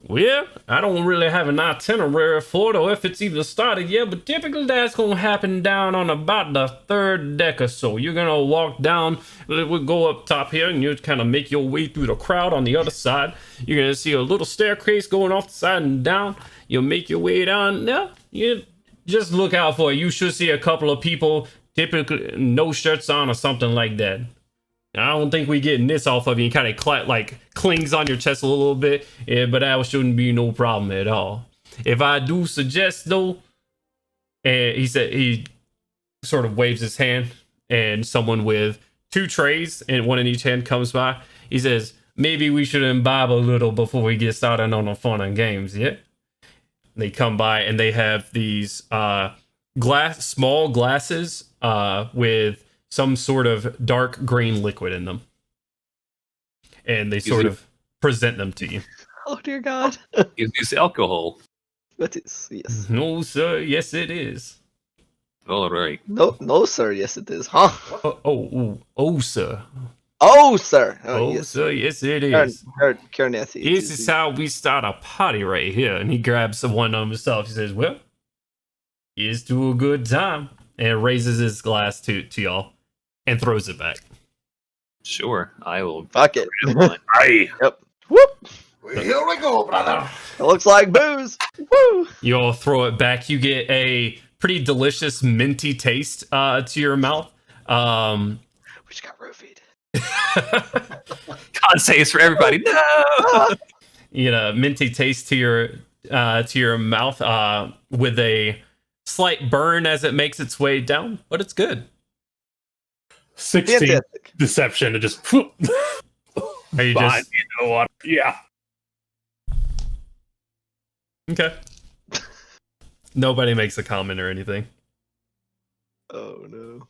Well, I don't really have an itinerary for it, or if it's even started yet, but typically that's going to happen down on about the third deck or so. You're going to walk down, we'll go up top here, and you kind of make your way through the crowd on the other side. You're going to see a little staircase going off the side and down. You'll make your way down there. You just look out for it. You should see a couple of people, typically no shirts on or something like that. I don't think we getting this off of you. Kind of clings on your chest a little bit, but that shouldn't be no problem at all. If I do suggest though, and he sort of waves his hand, and someone with two trays and one in each hand comes by. He says, "Maybe we should imbibe a little before we get started on the fun and games." Yeah. They come by and they have these small glasses with some sort of dark green liquid in them. And they sort of present them to you. Oh, dear God. Is this alcohol? That is, yes. No, sir. Yes, it is. All right. No, sir. Yes, it is. Huh? Oh, sir. Oh, sir. Yes, sir. Yes, it is. Kerneth. This is how we start a party right here. And he grabs one of himself. He says, well, here's to a good time. And raises his glass to y'all. And throws it back. Sure, I will. Fuck it. Aye. Yep. Whoop. Here we go, brother. It looks like booze. Woo. You all throw it back. You get a pretty delicious minty taste to your mouth. We just got roofied. God saves for everybody. No. You get a minty taste to your mouth with a slight burn as it makes its way down, but it's good. 16 Fantastic. deception to just Are you Fine, just you know what? Yeah. okay? Nobody makes a comment or anything. Oh no.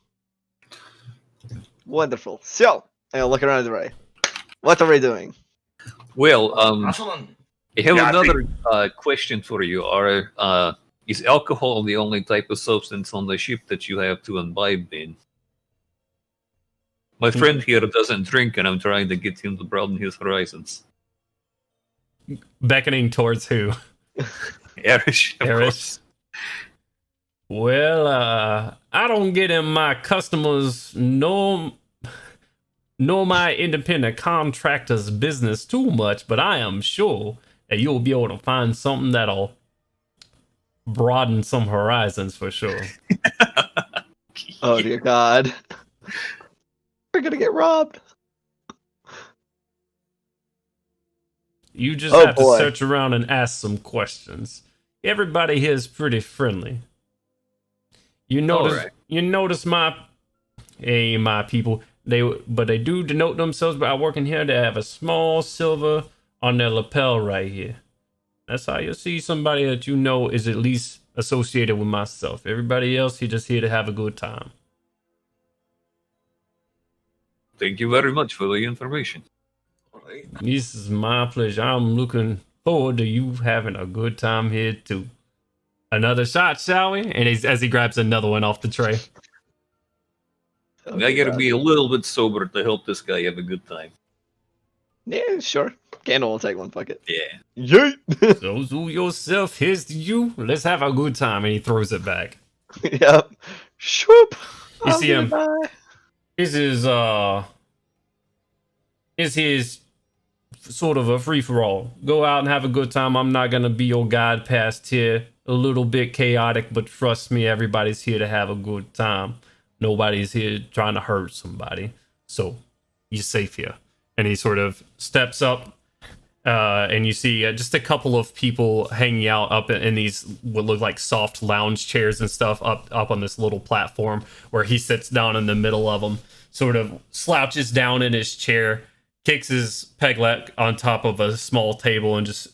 Wonderful. So, I'll look around the Ray. What are we doing? Well, Rustling. I have Yeah, I another question for you. Is alcohol the only type of substance on the ship that you have to imbibe in? My friend here doesn't drink, and I'm trying to get him to broaden his horizons. Beckoning towards who? Erish, of Erish. course. Well, I don't get in my customers nor my independent contractors' business too much, but I am sure that you'll be able to find something that'll broaden some horizons for sure. Oh dear God. We're gonna get robbed. You just Oh, have boy. to search around and ask some questions. Everybody here is pretty friendly. You notice my people. They do denote themselves by working here. They have a small silver on their lapel right here. That's how you'll see somebody that you know is at least associated with myself. Everybody else, you're just here to have a good time. Thank you very much for the information. All right. This is my pleasure. I'm looking forward to you having a good time here too. Another shot, shall we? And as he grabs another one off the tray. Oh, I dear gotta God. be a little bit sober to help this guy have a good time. Yeah, sure. Candle will take one bucket. Yeah. Yeet! So do yourself. Here's to you. Let's have a good time. And he throws it back. Yep. Swoop! You see him. Die. This is his sort of a free for all. Go out and have a good time. I'm not gonna be your guide past here. A little bit chaotic, but trust me, everybody's here to have a good time. Nobody's here trying to hurt somebody. So you're safe here. And he sort of steps up, and you see just a couple of people hanging out up in these what look like soft lounge chairs and stuff up on this little platform where he sits down in the middle of them, sort of slouches down in his chair, kicks his peg leg on top of a small table, and just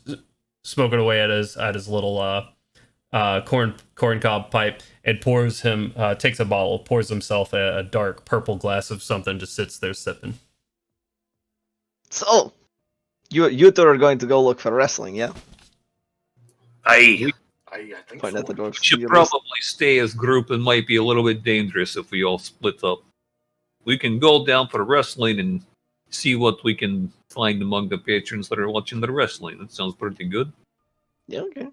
smoking away at his little corn cob pipe, and takes a bottle, pours himself a dark purple glass of something, just sits there sipping. So, you two are going to go look for wrestling, yeah? I I think Pointing so. at the dwarves. We should probably stay as group. It might be a little bit dangerous if we all split up. We can go down for wrestling and see what we can find among the patrons that are watching the wrestling. That sounds pretty good. Yeah, okay.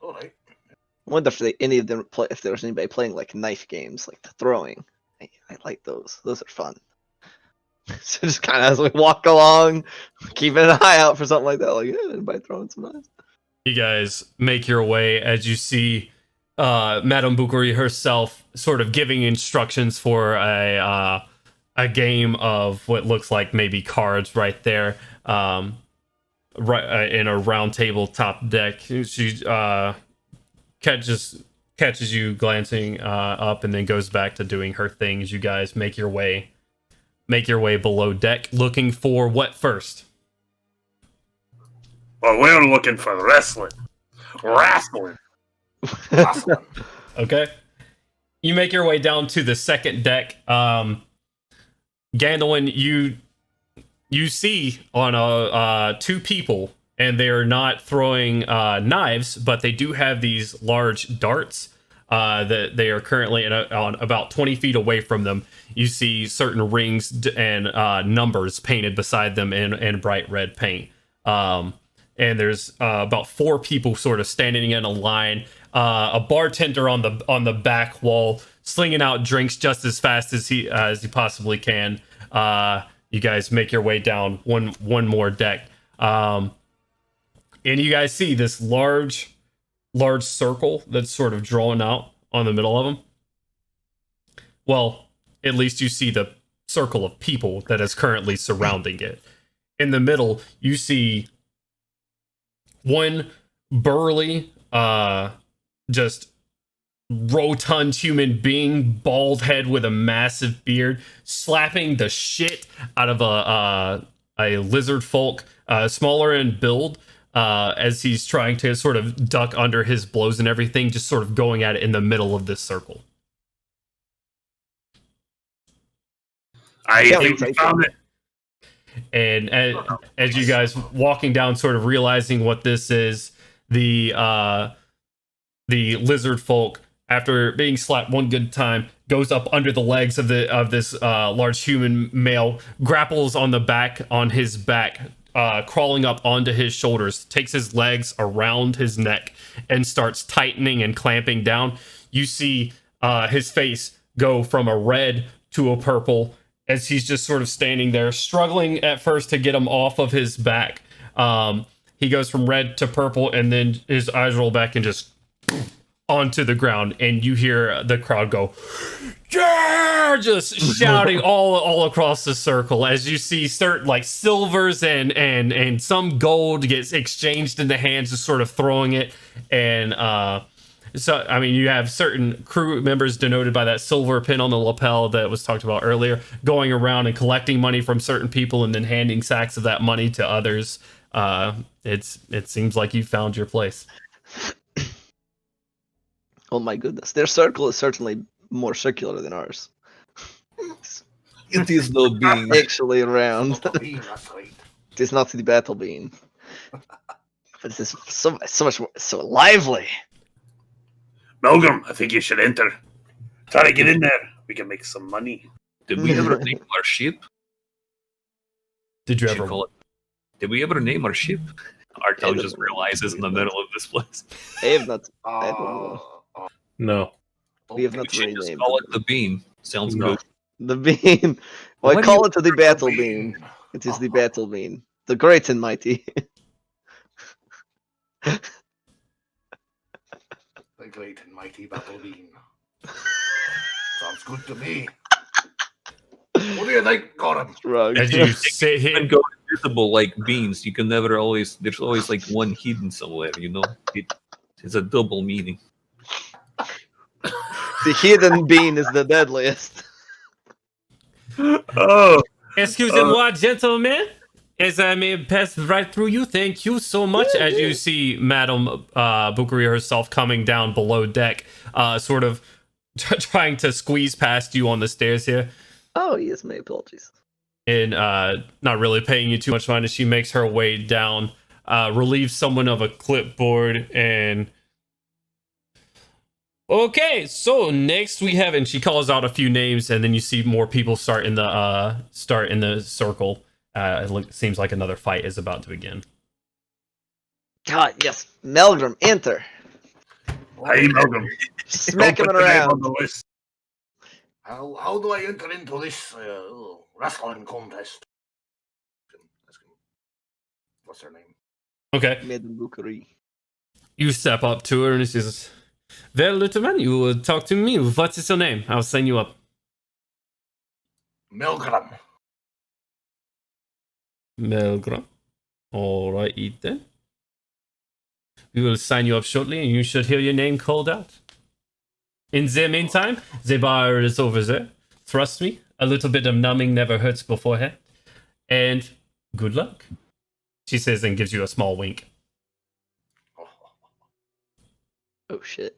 All right. I wonder if any of them play, if there was anybody playing like knife games, like the throwing. I like those. Those are fun. So just kind of as we walk along, keeping an eye out for something like that. Like, yeah, anybody throwing some knives? You guys make your way as you see Madame Bukuri herself sort of giving instructions for a game of what looks like maybe cards right there, right in a round table top deck. She catches you glancing up and then goes back to doing her things. You guys make your way below deck, looking for what first? Well, we're looking for wrestling. Wrestling. Rustling. Okay. You make your way down to the second deck. Gandalin, you see on two people, and they're not throwing knives, but they do have these large darts that they are currently on about 20 feet away from them. You see certain rings and numbers painted beside them in bright red paint. And there's about four people sort of standing in a line. A bartender on the back wall, slinging out drinks just as fast as he possibly can. You guys make your way down one more deck, and you guys see this large circle that's sort of drawn out on the middle of them. Well, at least you see the circle of people that is currently surrounding it. In the middle, you see one burly, just rotund human being, bald head with a massive beard, slapping the shit out of a lizard folk, smaller in build, as he's trying to sort of duck under his blows and everything, just sort of going at it in the middle of this circle. I think we found it. And as you guys walking down, sort of realizing what this is, the lizard folk, after being slapped one good time, goes up under the legs of this large human male, grapples on his back, crawling up onto his shoulders, takes his legs around his neck, and starts tightening and clamping down. You see his face go from a red to a purple, as he's just sort of standing there, struggling at first to get him off of his back. He goes from red to purple, and then his eyes roll back and just onto the ground, and you hear the crowd go, yeah! Just shouting all across the circle, as you see certain like silvers and some gold gets exchanged in the hands, just sort of throwing it. And so, I mean, you have certain crew members denoted by that silver pin on the lapel that was talked about earlier, going around and collecting money from certain people and then handing sacks of that money to others. It seems like you found your place. Oh my goodness. Their circle is certainly more circular than ours. It is no being. Actually round. That's right. It is not the battle bean. But it is so much more, so lively. Milgram, I think you should enter. Try to get in there. We can make some money. Did we ever name our ship? Did you ever? Did we ever name our ship? Artel just realizes in the middle of this place. I have not. I don't know. No. We have We not should just renamed call it. it the beam. Sounds No. good. The bean. Well, What I do call you- it the battle bean. It is the battle bean. The great and mighty. The great and mighty battle bean. Sounds good to me. What do you think, Gordon? Rug. As you sit You can here, go invisible like beans. You can never always. There's always like one hidden somewhere. You know, it's a double meaning. The hidden bean is the deadliest. Oh, excusez-moi, gentlemen. As I may pass right through you, thank you so much. As you see Madame Bukuri herself coming down below deck, sort of trying to squeeze past you on the stairs here, Oh, yes, my apologies. and not really paying you too much mind as she makes her way down, relieves someone of a clipboard, and okay, so next we have, and she calls out a few names, and then you see more people start in the circle. Seems like another fight is about to begin. God, yes. Melgrim, enter. hey, Milgram. Smack him Don't put the name on around. the list. How do I enter into this wrestling contest? What's her name? Okay, Madame Bukuri. you step up to her and she says, "Well, little man, you will talk to me. What is your name? I'll sign you up." Milgram. Melgram. All right, then. We will sign you up shortly, and you should hear your name called out. In the meantime, the bar is over there. Trust me, a little bit of numbing never hurts beforehand. And good luck, she says, and gives you a small wink. Oh shit.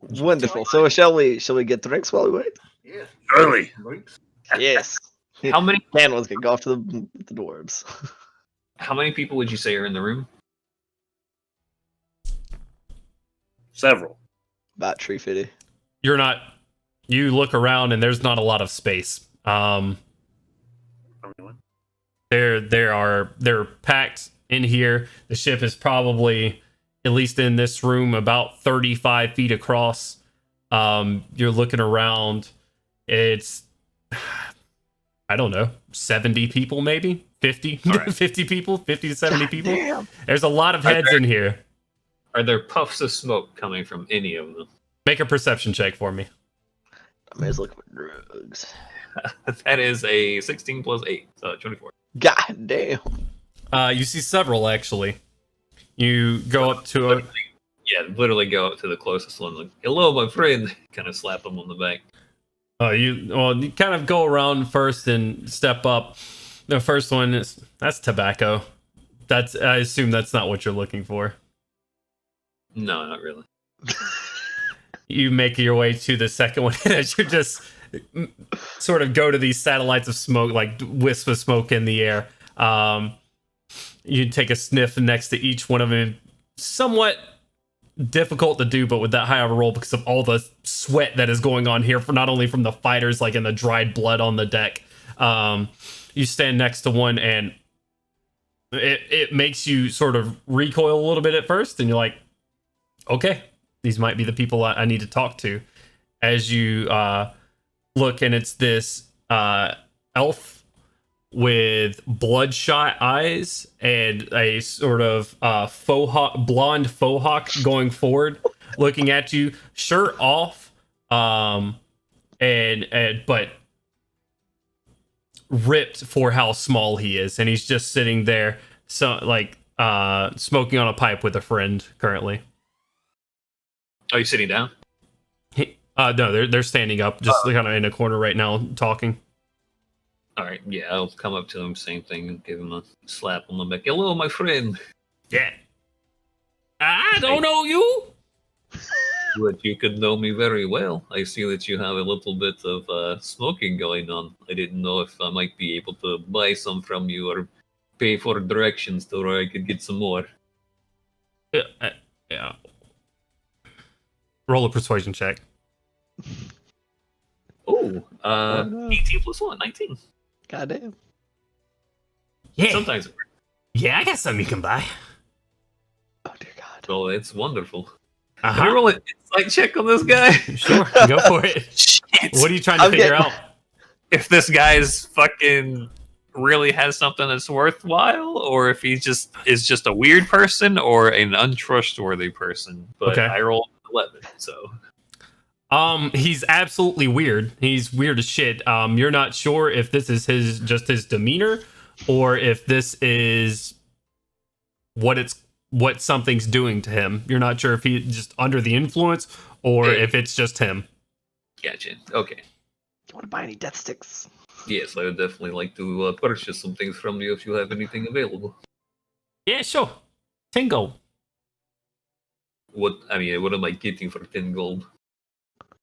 Wonderful. So shall we get drinks while we wait? Yes. Early. Drinks. Yes. How many? Dan was gonna go off to the dwarves. How many people would you say are in the room? Several. About 350. You look around and there's not a lot of space. They're packed in here. The ship is probably, at least in this room, about 35 feet across. You're looking around. It's, I don't know, 70 people maybe? 50? Right. 50 people? 50 to 70 people? Damn. There's a lot of heads in here. Are there puffs of smoke coming from any of them? Make a perception check for me. I may as look for drugs. That is a 16 plus 8, so 24. God damn. You see several, actually. You go up to a... Yeah, literally go up to the closest one, like, "Hello, my friend." Kind of slap them on the back. You kind of go around first and step up. The first one that's tobacco. I assume that's not what you're looking for. No, not really. You make your way to the second one as you just sort of go to these satellites of smoke, like wisps of smoke in the air. You take a sniff next to each one of them. Somewhat difficult to do, but with that high of a roll because of all the sweat that is going on here, for not only from the fighters, like in the dried blood on the deck. You stand next to one, and it makes you sort of recoil a little bit at first, and you're like, okay, these might be the people I need to talk to. As you look, and it's this elf with bloodshot eyes and a sort of blonde faux hawk going forward, looking at you, shirt off, but ripped for how small he is, and he's just sitting there, smoking on a pipe with a friend currently. Are you sitting down? No, they're standing up, just kind of in a corner right now, talking. All right, yeah, I'll come up to him, same thing, and give him a slap on the back. Hello, my friend. Yeah. I don't know you. But you could know me very well. I see that you have a little bit of smoking going on. I didn't know if I might be able to buy some from you or pay for directions to where I could get some more. Yeah. Roll a persuasion check. Oh, no. 18 plus 1, 19. Goddamn. Yeah. Sometimes. Yeah, I got something you can buy. Oh dear God. Well, it's wonderful. Uh-huh. Can I roll an insight check on this guy? Sure, go for it. Shit. What are you trying to figure out? If this guy's fucking really has something that's worthwhile, or if he is just a weird person or an untrustworthy person. But Okay. I rolled 11, so. He's absolutely weird. He's weird as shit. You're not sure if this is his demeanor, or if this is what something's doing to him. You're not sure if he's just under the influence or if it's just him. Gotcha. Okay. You want to buy any death sticks? Yes, I would definitely like to purchase some things from you if you have anything available. Yeah, sure. 10 gold. What am I getting for 10 gold?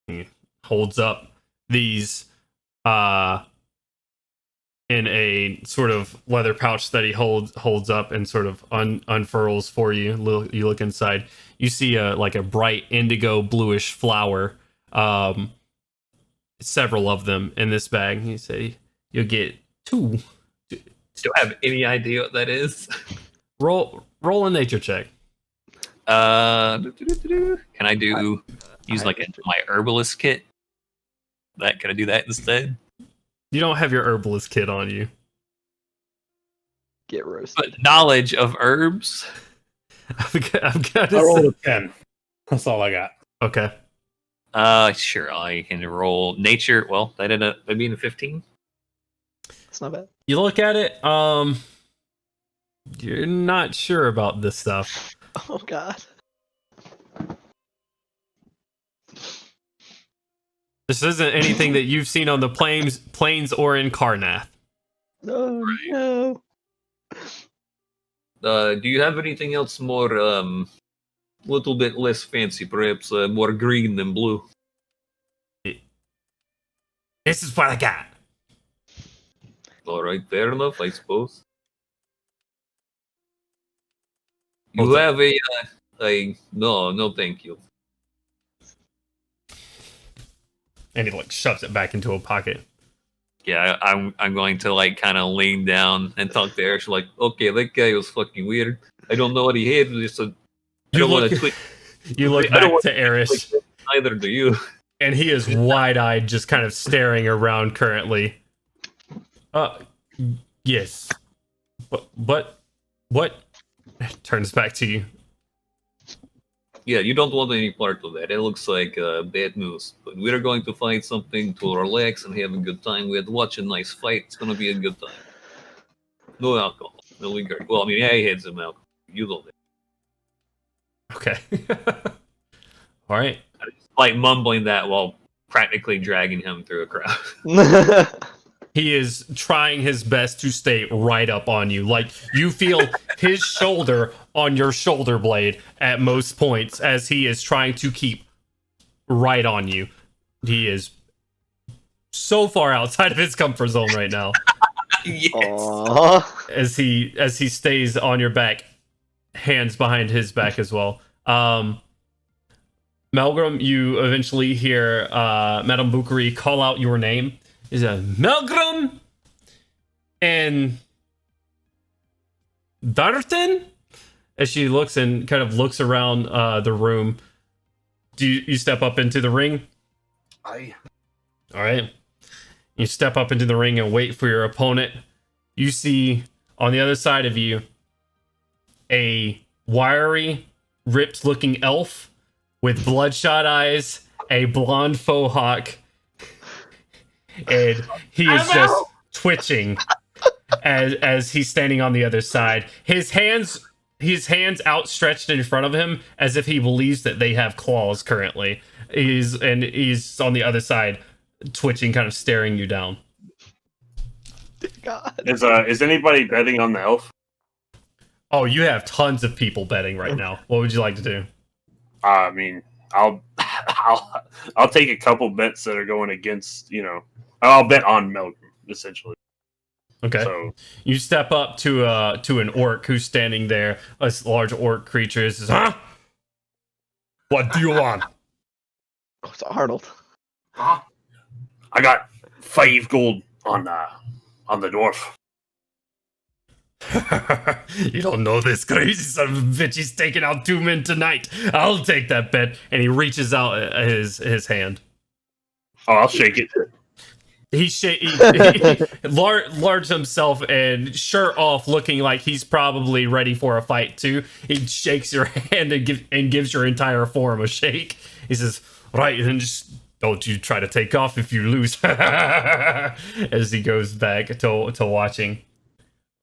He holds up these in a sort of leather pouch that he holds up and sort of unfurls for you. You look inside. You see a bright indigo bluish flower. Several of them in this bag. You say you'll get 2. Do I have any idea what that is? Roll a nature check. Can I use my herbalist kit? Can I do that instead? You don't have your herbalist kit on you. Get roasted. But knowledge of herbs. I've got I rolled a 10. That's all I got. Okay. Sure, I can roll nature. Well, that'd be in a 15. That's not bad. You look at it. You're not sure about this stuff. Oh God. This isn't anything that you've seen on the plains or in Karnath. Oh no. Do you have anything else more, little bit less fancy, perhaps more green than blue? This is what I got. All right, fair enough, I suppose. You have no, thank you. And he shoves it back into a pocket. Yeah, I'm going to kind of lean down and talk to Eric. Okay, that guy was fucking weird. I don't know what he had. I don't want to tweet. You look back to Eris. Neither do you. And he is wide-eyed, just kind of staring around currently. Yes. But what? Turns back to you. Yeah, you don't want any part of that. It looks like bad news. But we're going to find something to relax and have a good time. We had to watch a nice fight. It's going to be a good time. No alcohol. No liquor. Well, I had some alcohol. You don't have. Okay. All right. Mumbling that while practically dragging him through a crowd. He is trying his best to stay right up on you. Like, you feel his shoulder on your shoulder blade at most points as he is trying to keep right on you. He is so far outside of his comfort zone right now. Yes. Aww. As he stays on your back, hands behind his back as well. Melgrim, you eventually hear Madame Bukari call out your name. Is a Melgrim and Darton? As she looks and kind of looks around the room. Do you step up into the ring? Aye. All right. You step up into the ring and wait for your opponent. You see on the other side of you a wiry, ripped-looking elf with bloodshot eyes, a blonde faux hawk, and he is just twitching as he's standing on the other side. His hands outstretched in front of him as if he believes that they have claws currently. He's on the other side, twitching, kind of staring you down. God. Is anybody betting on the elf? Oh, you have tons of people betting right now. What would you like to do? I mean, I'll take a couple bets that are going against, I'll bet on Melgrim, essentially. Okay. So You step up to an orc who's standing there, a large orc creature. Says, "Huh? What do you want?" Oh, it's Arnold. Huh? I got 5 gold on the dwarf. You don't know this crazy son of a bitch. He's taking out 2 men tonight. I'll take that bet. And he reaches out his hand. Oh, I'll shake it. He large himself and shirt off, looking like he's probably ready for a fight too. He shakes your hand and gives your entire form a shake. He says, "Right, then just don't you try to take off if you lose." As he goes back to watching.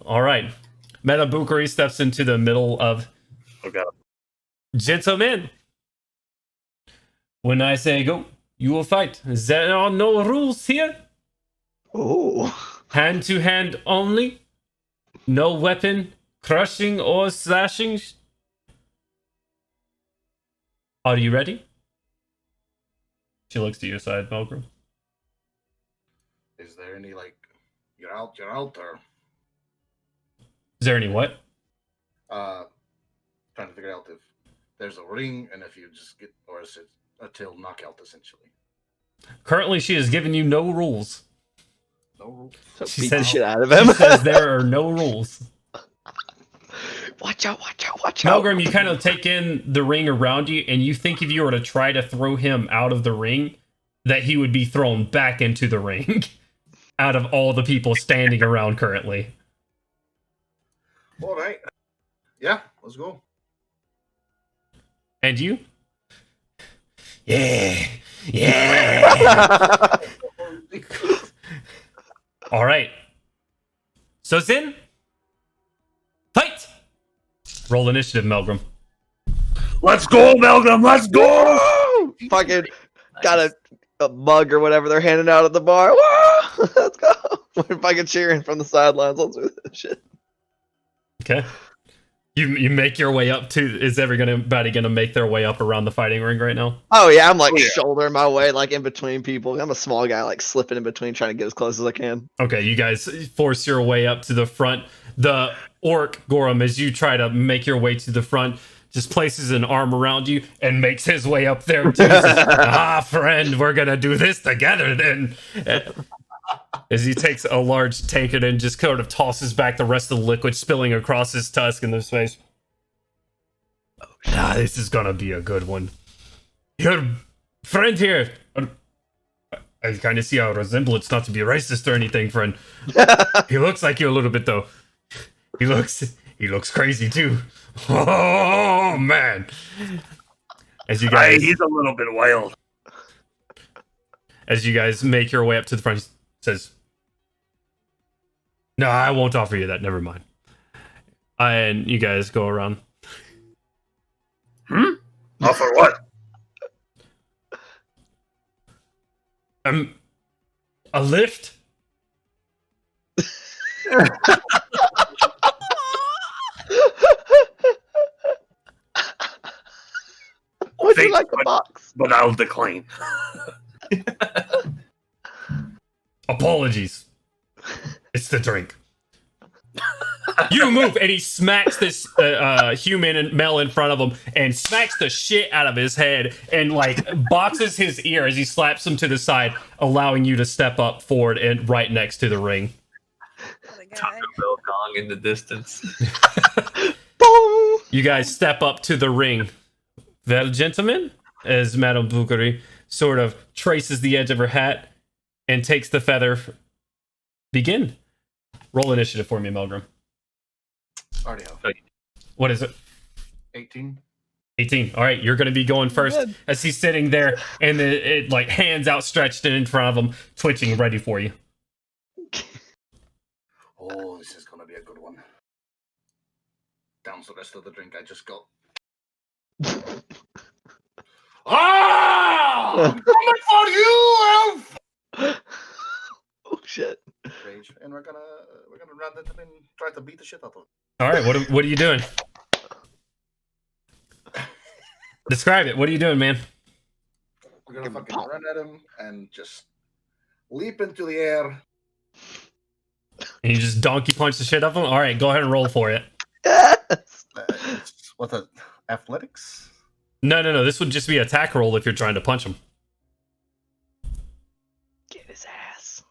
All right, Madame Bukari steps into the middle of. Oh god. Gentlemen, when I say go, you will fight. There are no rules here. Oh. Hand to hand only. No weapon crushing or slashing. Are you ready? She looks to your side, Melgrim. Is there any you're out, or Is there any what? trying to figure out if there's a ring and if you just get, or is it a till knockout essentially? Currently, she has given you no rules. No rules. So She beat says- the shit out of him. She says there are no rules. Watch out, watch out, watch out. Melgrim, you kind of take in the ring around you, and you think if you were to try to throw him out of the ring, that he would be thrown back into the ring out of all the people standing around currently. All right. Yeah, let's go. And you? Yeah. Yeah. All right. So Zin, fight. Roll initiative, Melgrim. Let's go, Melgrim. Let's go. Woo! Fucking got a mug or whatever they're handing out at the bar. Woo! Let's go. We're fucking cheering from the sidelines. Let's do this shit. Okay. You make your way up to. Is everybody gonna make their way up around the fighting ring right now? Oh yeah, I'm like Oh, yeah. shouldering my way like in between people. I'm a small guy, like slipping in between, trying to get as close as I can. Okay, you guys force your way up to the front. The orc Gorum, as you try to make your way to the front, just places an arm around you and makes his way up there too. He says, friend, we're gonna do this together then. As he takes a large tankard and just kind of tosses back the rest of the liquid, spilling across his tusk in his face. This is gonna be a good one. Your friend here. I kind of see our resemblance, not to be racist or anything, friend. He looks like you a little bit, though. He looks crazy too. Oh man! As you guys, He's a little bit wild. As you guys make your way up to the front, he says, "No, I won't offer you that. Never mind." And you guys go around. Offer what? A lift? Would you Thanks, like a box? but I'll decline. Apologies. It's the drink. You move, and he smacks this human and male in front of him, and smacks the shit out of his head, and like boxes his ear as he slaps him to the side, allowing you to step up forward and right next to the ring. The guy. Taco Bell gong in the distance. Boom! You guys step up to the ring. Well, gentlemen, as Madame Boucary sort of traces the edge of her hat and takes the feather. Begin. Roll initiative for me, Melgrim. Already have. What is it? 18. 18. All right, you're going to be going first Good. as he's sitting there, and it like hands outstretched in front of him, twitching, ready for you. Oh, this is gonna be a good one. Down's the rest of the drink I just got. Ah! I'm coming for you, elf! Oh shit! Rage, and we're gonna run into him and try to beat the shit out of him. All right, what are you doing? Describe it. What are you doing, man? We're gonna fucking run at him and just leap into the air. And you just donkey punch the shit out of him? All right, go ahead and roll for it. Yes. What's that? Athletics? No. This would just be attack roll if you're trying to punch him. Get his ass.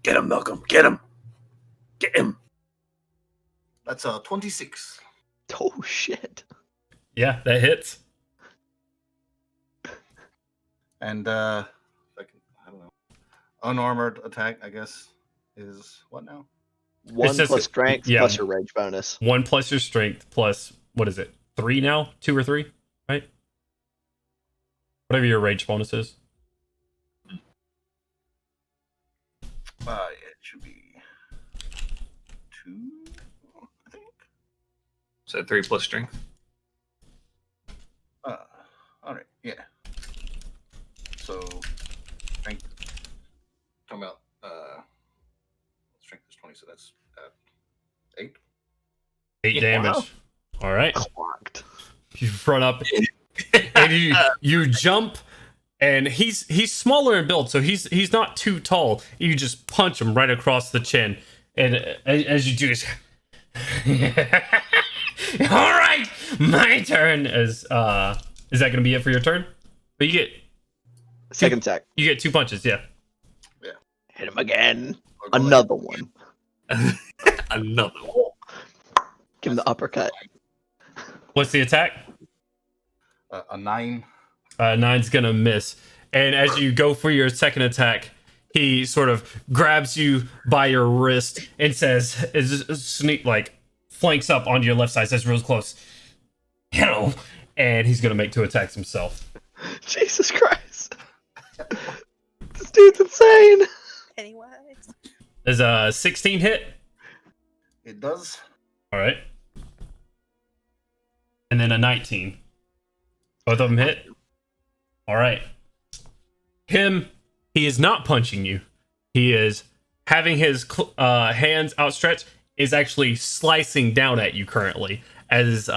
Get him, Malcolm. Get him. Get him. That's 26. Oh shit! Yeah, that hits. And I don't know. Unarmored attack, I guess, is what now? 1 just- plus strength yeah. plus your rage bonus. 1 plus your strength plus, what is it? 3 now? 2 or 3? Right? Whatever your rage bonus is. It should be 2, I think. So 3 plus strength. All right, yeah. So, strength. Talking about strength is 20, so that's 8. 8 Yeah. damage. All right. Clocked. You run up and you jump, and he's smaller in build, so he's not too tall. You just punch him right across the chin, and as you do this, all right, my turn. Is that going to be it for your turn? But you Second attack. get 2 punches. Yeah. Hit him again. Or go Another one. Another one. Give him the uppercut. What's the attack? a 9. 9's gonna miss. And as you go for your second attack, he sort of grabs you by your wrist and says, flanks up onto your left side, says real close, hello. And he's gonna make 2 attacks himself. Jesus Christ. This dude's insane. Pennywise. There's a 16 hit. It does. All right. And then a 19. Both of them hit. All right. He is not punching you. He is having his hands outstretched, is actually slicing down at you currently as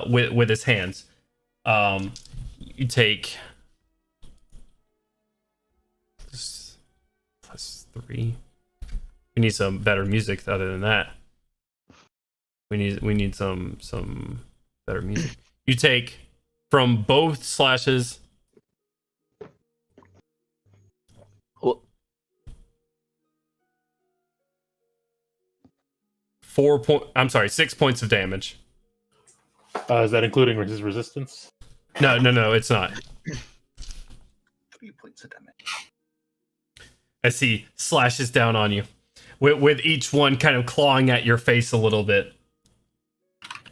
with his hands. You take +3. We need some better music other than that. We need some better music. You take from both slashes. Well, 6 points of damage. Is that including his resistance? No, it's not. 3 points of damage. As he slashes down on you, with each one kind of clawing at your face a little bit,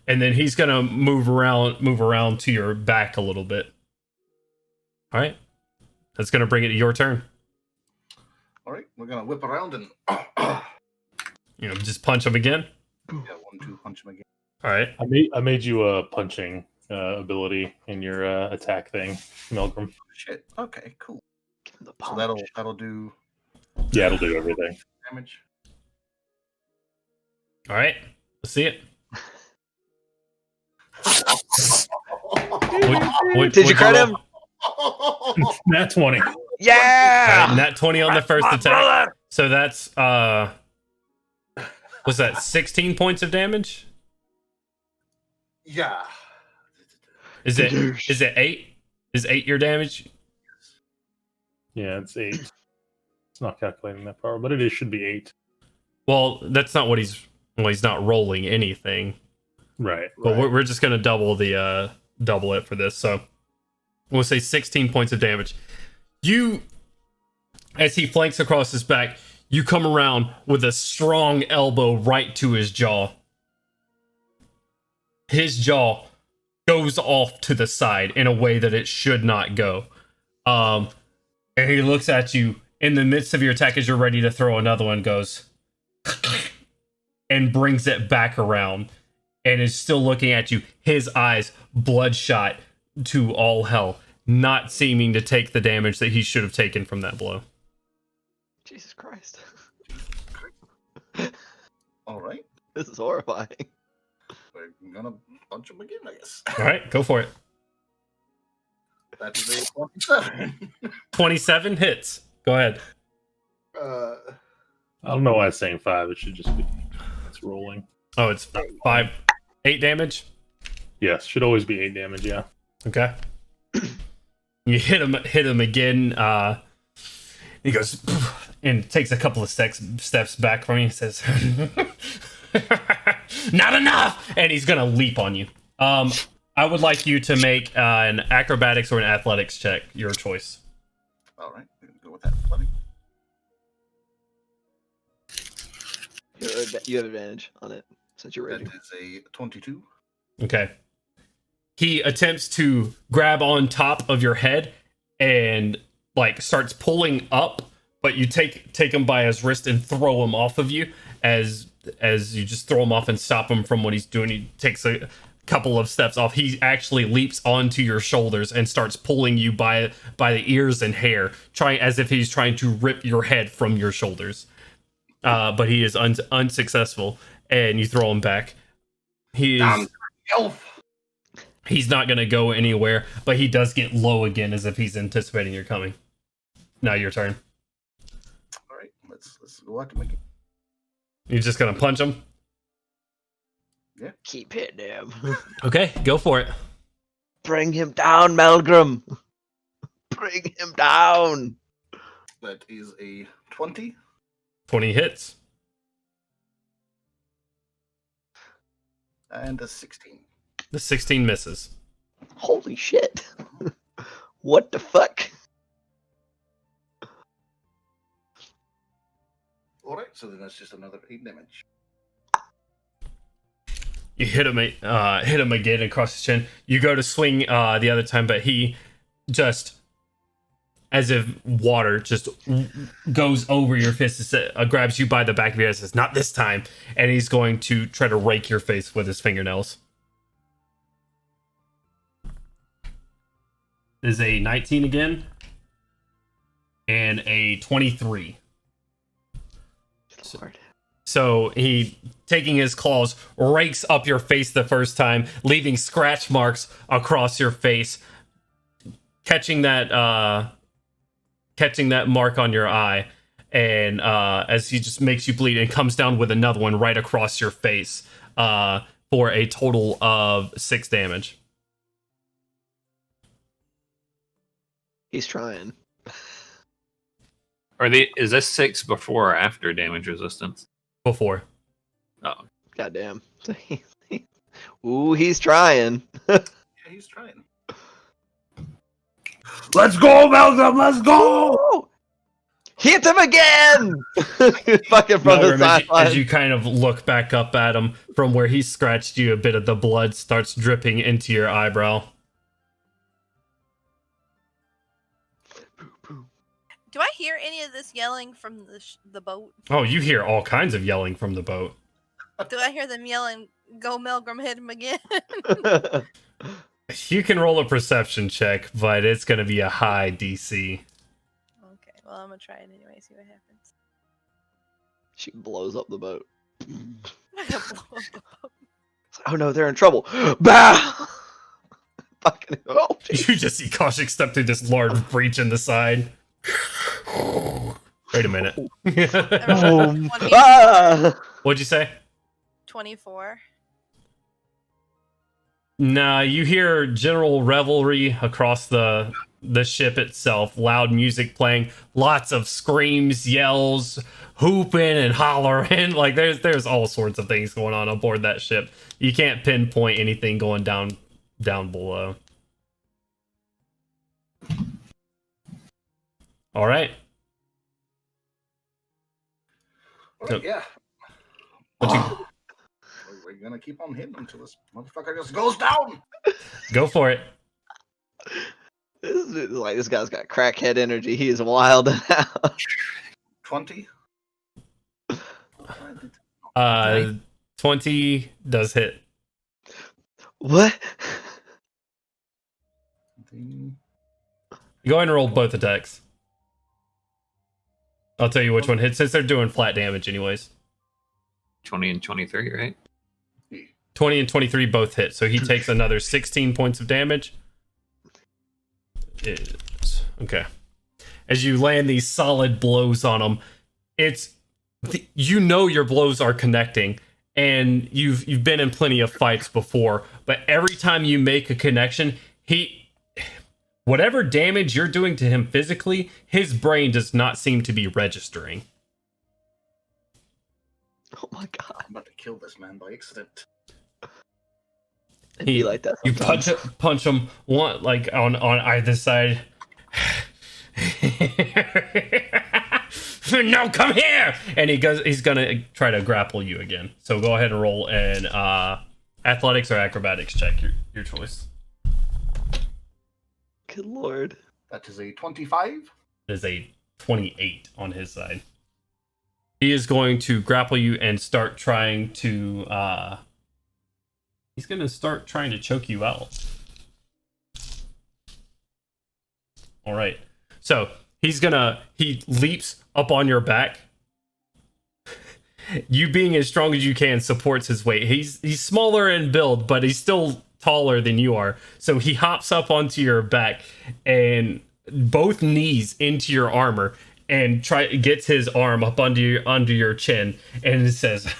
and then he's gonna move around to your back a little bit. All right, that's gonna bring it to your turn. All right, we're gonna whip around and Just punch him again. yeah, 1, 2, punch him again. All right. I made you a punching ability in your attack thing, Milgram. Shit. Okay, cool. The So polish. that'll do Yeah, it'll do everything. damage. All right, let's see it. Did you crit him? Nat 20. Yeah. Right, nat 20 on the first attack. So that's was that 16 points of damage? Yeah. Is it 8? Is 8 your damage? Yeah, it's 8. It's not calculating that power, but it should be 8. Well, that's not what he's not rolling anything. Right. But we're just gonna double it for this. So we'll say 16 points of damage. You, as he flanks across his back, you come around with a strong elbow right to his jaw. His jaw goes off to the side in a way that it should not go. And he looks at you in the midst of your attack as you're ready to throw another one, goes and brings it back around and is still looking at you, his eyes bloodshot to all hell, not seeming to take the damage that he should have taken from that blow. Jesus Christ. All right. This is horrifying. We're gonna punch him again, I guess. All right, go for it. That is a 27. 27 hits. Go ahead. I don't know why it's saying 5. It should just be. It's rolling. Oh, it's 8 damage? Yes, should always be 8 damage, yeah. Okay. You hit him again. He goes and takes a couple of steps back from you and says, "Not enough!" And he's gonna leap on you. I would like you to make an acrobatics or an athletics check, your choice. All right, we're gonna go with that. Funny. You have advantage on it since you're That raging. is a 22. Okay. He attempts to grab on top of your head and starts pulling up, but you take him by his wrist and throw him off of you as you just throw him off and stop him from what he's doing. He takes a couple of steps off. He actually leaps onto your shoulders and starts pulling you by the ears and hair, as if he's trying to rip your head from your shoulders. But he is unsuccessful, and you throw him back. He's not going to go anywhere, but he does get low again as if he's anticipating you're coming. Now your turn. All right, let's go out to make it. You're just going to punch him? Keep hitting him. Okay, go for it. Bring him down, Melgrim. Bring him down. That is a 20. 20 hits. And a 16. The 16 misses. Holy shit. What the fuck? All right, so then that's just another 8 damage. You hit him again across his chin. You go to swing the other time, but he just, as if water just goes over your fist, grabs you by the back of your head and says, "Not this time." And he's going to try to rake your face with his fingernails. Is a 19 again. And a 23. Lord. So he, taking his claws, rakes up your face the first time, leaving scratch marks across your face, catching that mark on your eye, and as he just makes you bleed, and comes down with another one right across your face for a total of 6 damage. He's trying. Is this 6 before or after damage resistance? Before. Oh. Goddamn. Ooh, he's trying. Yeah, he's trying. Let's go, Malcolm. Let's go. Ooh! Hit him again! Fucking from the sideline. As you kind of look back up at him from where he scratched you, a bit of the blood starts dripping into your eyebrow. Do I hear any of this yelling from the boat? Oh, you hear all kinds of yelling from the boat. Do I hear them yelling, "Go Melgrim, hit him again"? You can roll a perception check, but it's going to be a high DC. Okay, well, I'm gonna try it anyway, see what happens. She blows up the boat. I'm not gonna blow up the boat. Oh no, they're in trouble. Bah! Fucking oh, geez. You just see Kaushik step through this large breach in the side. Wait a minute. Everyone, 24. Ah! What'd you say? 24. Nah, you hear general revelry across the ship itself. Loud music playing, lots of screams, yells, hooping and hollering. Like there's all sorts of things going on aboard that ship. You can't pinpoint anything going down below. All right. Alright, yeah. What you We're gonna keep on hitting until this motherfucker just goes down. go for it? This guy's got crackhead energy. He is wild out. 20. 20 does hit. What? Go ahead and roll both attacks. I'll tell you which one hits since they're doing flat damage anyways. 20 and 23, right? 20 and 23 both hit, so he takes another 16 points of damage. Okay. As you land these solid blows on him, you know your blows are connecting, and you've been in plenty of fights before, but every time you make a connection, whatever damage you're doing to him physically, his brain does not seem to be registering. Oh my god. I'm about to kill this man by accident. It'd be like that You sometimes. punch him one like on either side. No, come here! And he's gonna try to grapple you again. So go ahead and roll an athletics or acrobatics check, your choice. Good lord. That is a 25. It is a 28 on his side. He is going to grapple you and start trying to he's gonna start trying to choke you out. All right. So he leaps up on your back. You being as strong as you can supports his weight. He's smaller in build, but he's still taller than you are. So he hops up onto your back and both knees into your armor and gets his arm up under your chin and it says,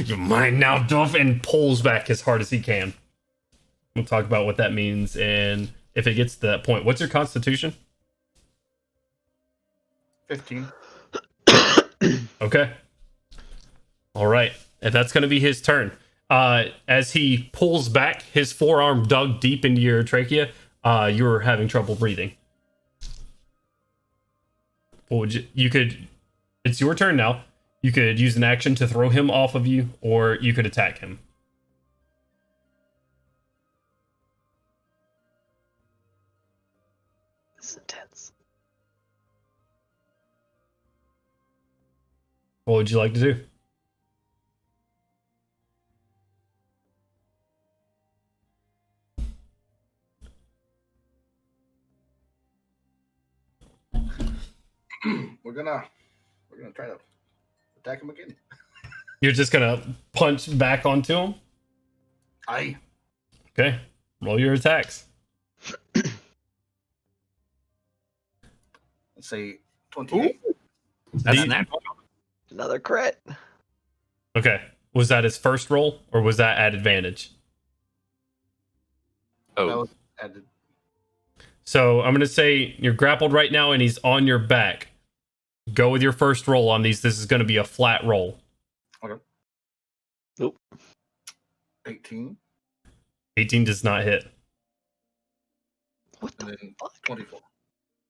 "You're mine now, Duff," and pulls back as hard as he can. We'll talk about what that means and if it gets to that point. What's your constitution? 15. Okay. All right. And that's going to be his turn. As he pulls back, his forearm dug deep into your trachea, you're having trouble breathing. What would it's your turn now. You could use an action to throw him off of you, or you could attack him. This is intense. What would you like to do? We're gonna try to attack him again. You're just gonna punch back onto him? Aye. Okay. Roll your attacks. Let's say 28. That's The- natural. Another crit. Okay. Was that his first roll, or was that at advantage? That Oh, was added. So I'm gonna say you're grappled right now, and he's on your back. Go with your first roll on these. This is gonna be a flat roll. Okay. Nope. 18. 18 does not hit. What And the then fuck? 24.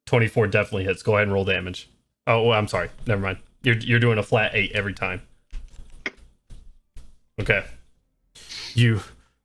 24 definitely hits. Go ahead and roll damage. Oh, I'm sorry. Never mind. You're doing a flat 8 every time. Okay. You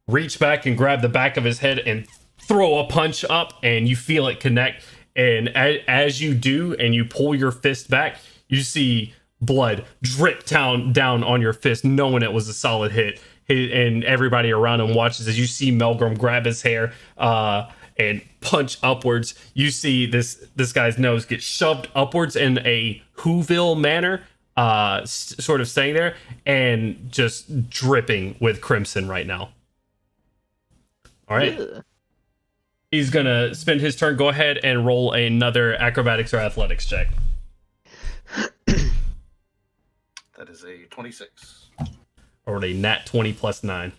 reach back and grab the back of his head and throw a punch up, and you feel it connect. And as you do, and you pull your fist back, you see blood drip down on your fist, knowing it was a solid hit. and everybody around him watches as you see Melgrim grab his hair and punch upwards. You see this guy's nose get shoved upwards in a Whoville manner, sort of staying there and just dripping with crimson right now. All right. Ugh. He's gonna spend his turn. Go ahead and roll another acrobatics or athletics check. That is a 26. Or a nat 20 plus 9.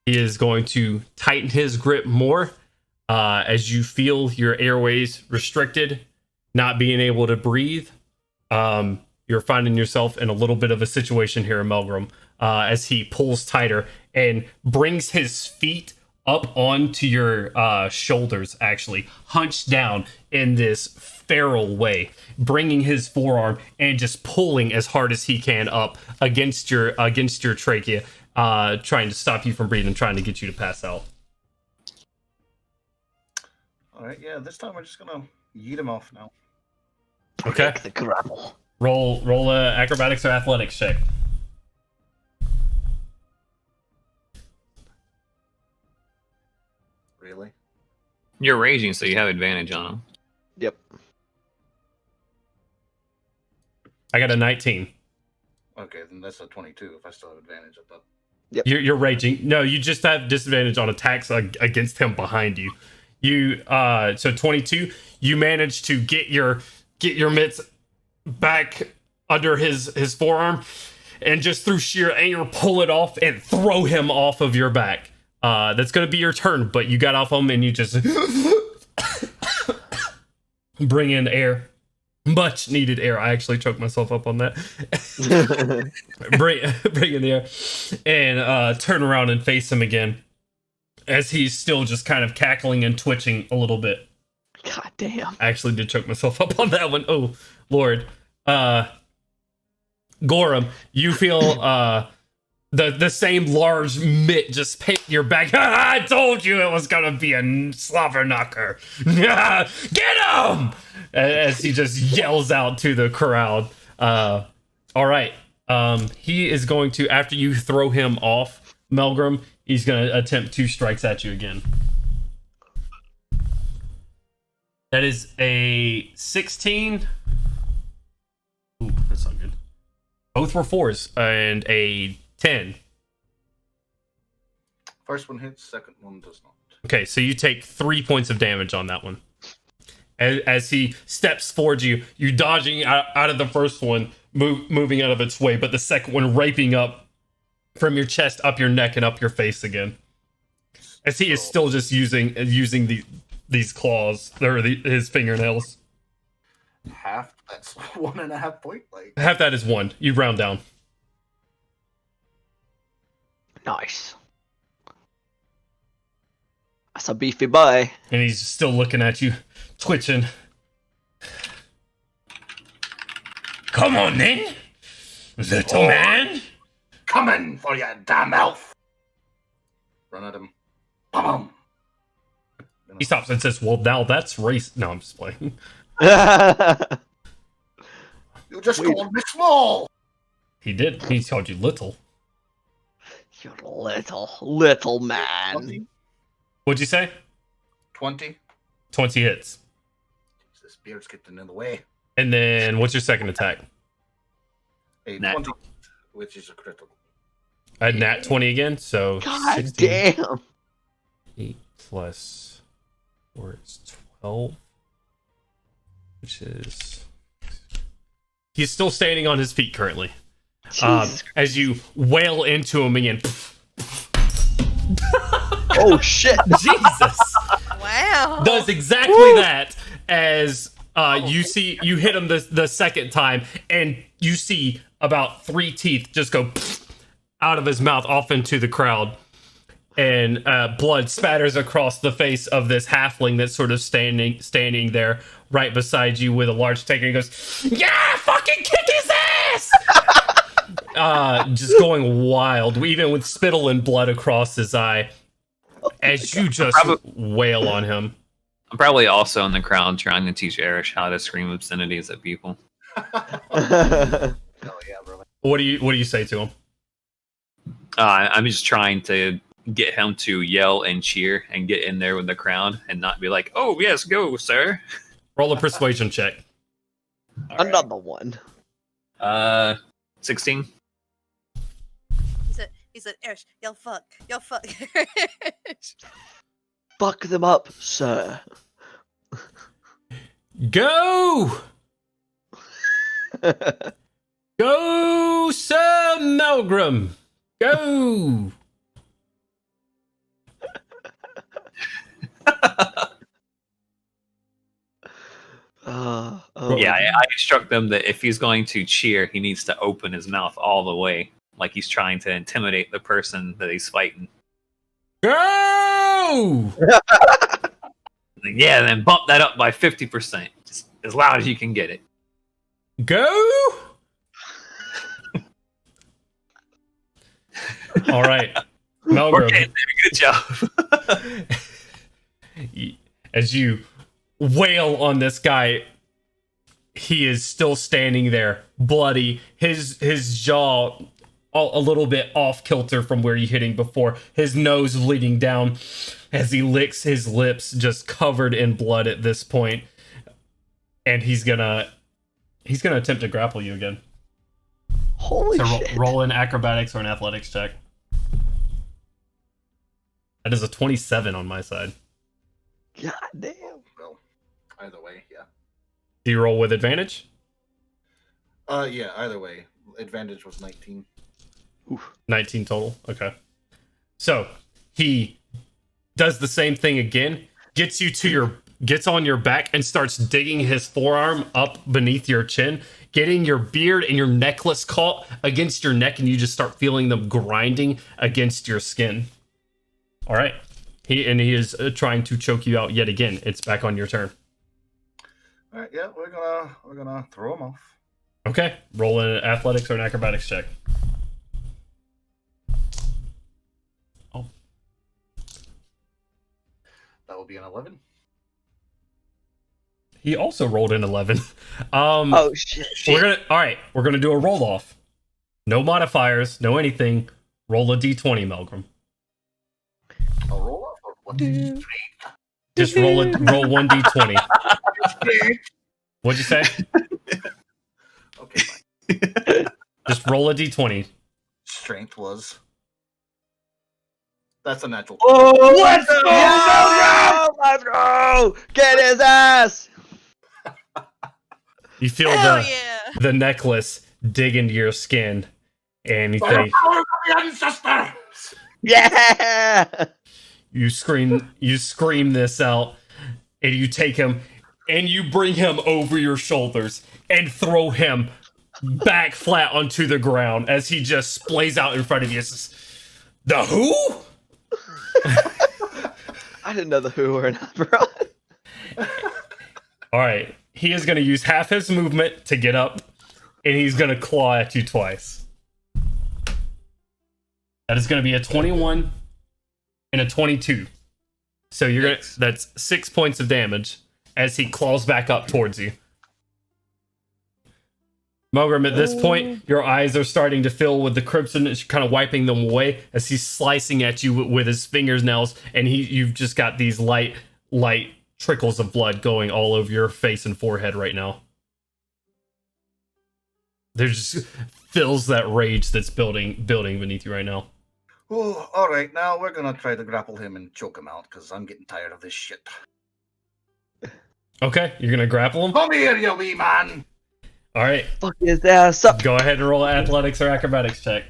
He is going to tighten his grip more as you feel your airways restricted, not being able to breathe. You're finding yourself in a little bit of a situation here, Melgrim, as he pulls tighter and brings his feet up onto your shoulders, actually, hunched down in this feral way, bringing his forearm and just pulling as hard as he can up against your trachea, trying to stop you from breathing, trying to get you to pass out. All right, yeah. This time we're just gonna yeet him off now. Okay. The grapple. Roll a acrobatics or athletics check. Really? You're raging, so you have advantage on him. Yep. I got a 19. Okay, then that's a 22. If I still have advantage, I thought. You're raging. No, you just have disadvantage on attacks against him behind you. So 22. You manage to get your mitts back under his forearm, and just through sheer anger, pull it off and throw him off of your back. That's going to be your turn, but you got off him and you just bring in air. Much needed air. I actually choked myself up on that. bring in the air and turn around and face him again as he's still just kind of cackling and twitching a little bit. God damn. I actually did choke myself up on that one. Oh, Lord. Gorham, you feel the same large mitt just paint your back. I told you it was gonna be a slobber knocker. Get him! As he just yells out to the crowd. All right. He is going to, after you throw him off, Melgrim, he's going to attempt 2 strikes at you again. That is a 16. Ooh, that's not good. Both were 4s and a 10. First one hits, second one does not. Okay, so you take 3 points of damage on that one. As he steps towards you, you dodging out of the first one, moving out of its way, but the second one raping up from your chest, up your neck, and up your face again. As he is still just using these claws, or his fingernails. Half, that's 1.5 point. Like Half that is 1. You round down. Nice. That's a beefy boy. And he's still looking at you, twitching. Come on then, little man. coming for you, damn elf! Run at him. Bum. He stops and says, "Well, now that's race." No, I'm just playing. You just called me small. He did. He called you little. You little man. 20. What'd you say? 20. 20 hits. This beard's getting in the way. And then what's your second attack? A Nat 20, which is a critical. A nat 20 again, so God 16. damn. 8 plus 4 is 12. Which is... He's still standing on his feet currently. As you wail into him again. Oh shit. Jesus! Wow. Does exactly that as you hit him the second time, and you see about 3 teeth just go out of his mouth off into the crowd, and blood spatters across the face of this halfling that's sort of standing there right beside you with a large stake, and he goes, "Yeah, fucking kick his ass!" Just going wild, even with spittle and blood across his eye, as you just wail on him. I'm probably also in the crowd trying to teach Erish how to scream obscenities at people. Hell yeah, brother. What do you say to him? I'm just trying to get him to yell and cheer and get in there with the crowd and not be like, "Oh yes, go, sir." Roll a persuasion check. All right. Another one. 16. He said, Erish, yell fuck. Yell fuck. Fuck them up, sir. Go! Go, Sir Melgrim! Go! Oh. Yeah, I instruct them that if he's going to cheer, he needs to open his mouth all the way, like he's trying to intimidate the person that he's fighting. Go! Yeah, then bump that up by 50%, just as loud as you can get it. Go! All right. Melgrim. Okay, good job. As you wail on this guy, he is still standing there, bloody, his jaw a little bit off kilter from where you hit him before, his nose bleeding down as he licks his lips, just covered in blood at this point. And he's gonna attempt to grapple you again. Holy So shit. roll an acrobatics or an athletics check. That is a 27 on my side. God damn. Well, either way, yeah. Do you roll with advantage? Yeah, either way. Advantage was 19. 19 total. Okay. So he does the same thing again, gets on your back and starts digging his forearm up beneath your chin, getting your beard and your necklace caught against your neck, and you just start feeling them grinding against your skin. All right. He is trying to choke you out yet again. It's back on your turn. All right, yeah, we're gonna throw him off. Okay. Roll an athletics or an acrobatics check. Oh. That will be an 11. He also rolled an 11. Oh shit. We're gonna do a roll off. No modifiers, no anything. Roll a d20, Melgrim. A roll off or what? Just roll one d20. What'd you say? Okay, fine. Just roll a d20. Strength was. That's a natural. Oh, let's go! Let's go! Get his ass! You feel Hell yeah! the necklace dig into your skin, and you think Yeah! you scream this out, and you take him and you bring him over your shoulders and throw him back flat onto the ground as he just splays out in front of you. The who? I didn't know the who were an Eberron. All right. He is going to use half his movement to get up, and he's going to claw at you twice. That is going to be a 21 and a 22. So that's 6 points of damage as he claws back up towards you. Melgrim, at this point, your eyes are starting to fill with the crimson. It's kind of wiping them away as he's slicing at you with his fingernails, and you've just got these light trickles of blood going all over your face and forehead right now. There's just fills that rage that's building beneath you right now. Oh, all right. Now we're gonna try to grapple him and choke him out because I'm getting tired of this shit. Okay, you're gonna grapple him? Come here, you wee man. All right. Fuck his ass up. Go ahead and roll an athletics or acrobatics check.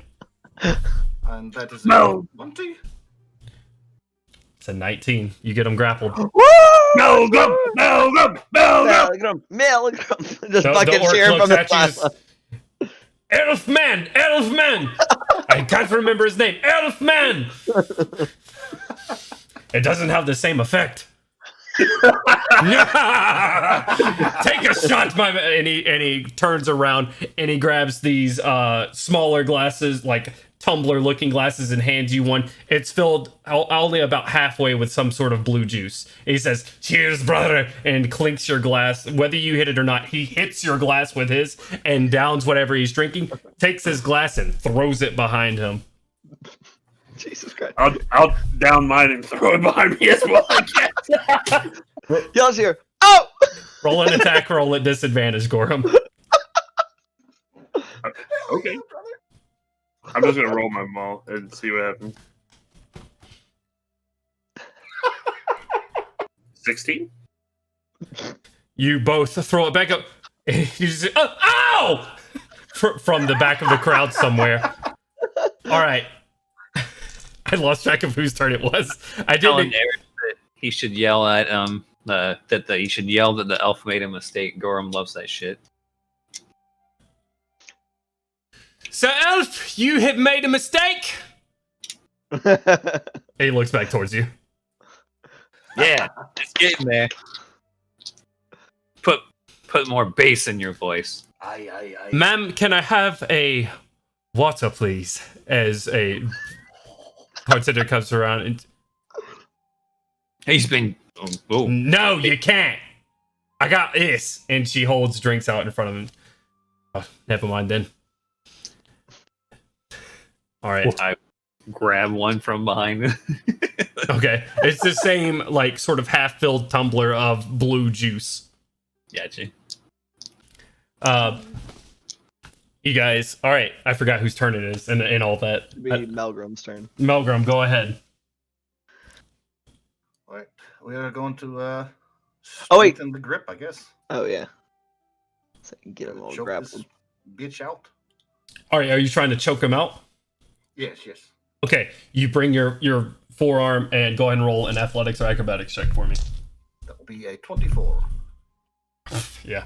And that is No. 20. It's a 19. You get him grappled. Melgrim! Just The fucking orc cheering looks from the at you, just, sideline. Elfman! I can't remember his name. Elfman! It doesn't have the same effect. Take a shot, my man. And he turns around and he grabs these smaller glasses, like tumbler-looking glasses, and hands you one. It's filled only about halfway with some sort of blue juice. And he says, "Cheers, brother," and clinks your glass. Whether you hit it or not, he hits your glass with his and downs whatever he's drinking, takes his glass and throws it behind him. Jesus Christ. I'll down mine and throw it behind me as well, I guess. Yells here. Oh! Roll an attack roll at disadvantage, Gorham. Okay. I'm just gonna roll my maul and see what happens. 16? You both throw it back up. You just oh, ow! From the back of the crowd somewhere. All right. I lost track of whose turn it was. I Telling didn't. Eric that he should yell at he should yell that the elf made a mistake. Gorham loves that shit. So, Elf, you have made a mistake. He looks back towards you. Yeah, just get in there. Put more bass in your voice. Aye. Ma'am, can I have a water, please? As a bartender comes around and... He's been. Oh. No, you can't. I got this. And she holds drinks out in front of him. Oh, never mind then. All right. I grab one from behind. Okay. It's the same, like, sort of half-filled tumbler of blue juice. Gotcha. You guys, all right. I forgot whose turn it is and all that. It'd be Melgram's turn. Melgrim, go ahead. All right, we are going to Oh, wait. strengthen the grip, I guess. Oh, yeah. So I can get him all Choke grappled. this bitch out. All right, are you trying to choke him out? Yes. Okay, you bring your forearm and go ahead and roll an athletics or acrobatics check for me. That will be a 24. Yeah.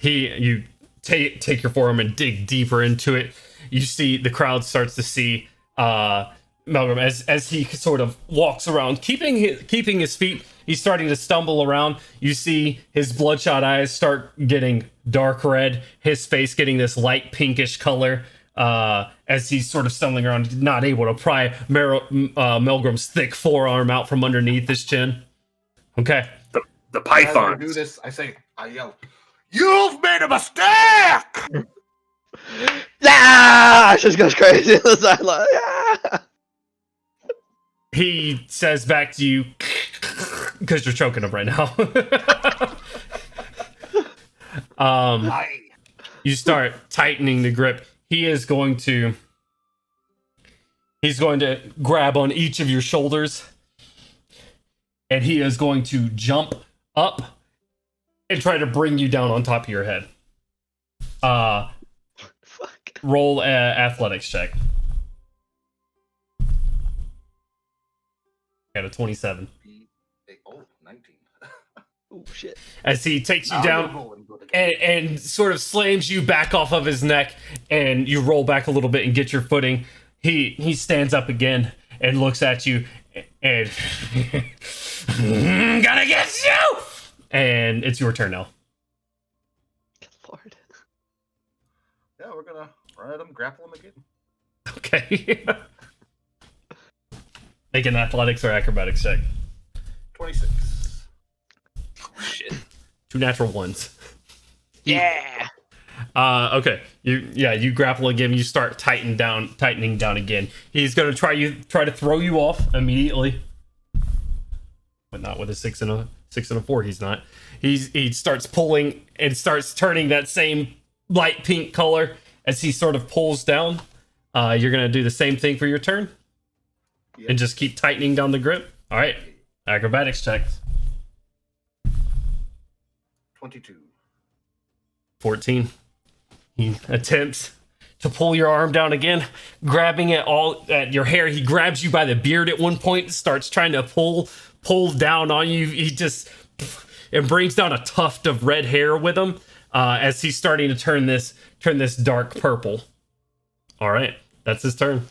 You take your forearm and dig deeper into it. You see the crowd starts to see Melgrim as he sort of walks around, keeping his feet. He's starting to stumble around. You see his bloodshot eyes start getting dark red. His face getting this light pinkish color as he's sort of stumbling around, not able to pry Melgrim's thick forearm out from underneath his chin. Okay. The As I python. do this, I yell, "You've made a mistake!" Yeah! It just goes crazy on the sideline. Yeah! He says back to you, because you're choking him right now. Aye. You start tightening the grip. He's going to grab on each of your shoulders, and he is going to jump up and try to bring you down on top of your head. Fuck. Roll an athletics check. Got a 27. Oh, 19. Oh, shit. As he takes you Now down you're rolling good again. and sort of slams you back off of his neck, and you roll back a little bit and get your footing. He stands up again and looks at you and gonna get you. And it's your turn now. Good lord. Yeah, we're gonna run at him, grapple him again. Okay. Make an athletics or acrobatics check. 26. Oh, shit. 2 natural ones. Yeah! Okay. You grapple again. You start tightening down again. He's gonna try to throw you off immediately, but not with a 6 and a 4. He's not. He starts pulling and starts turning that same light pink color as he sort of pulls down. You're gonna do the same thing for your turn, Yep. and just keep tightening down the grip. All right. Acrobatics checks. 22. 14. He attempts to pull your arm down again, grabbing it all at your hair. He grabs you by the beard at one point, starts trying to pull down on you. He just and brings down a tuft of red hair with him as he's starting to turn this dark purple. All right, that's his turn.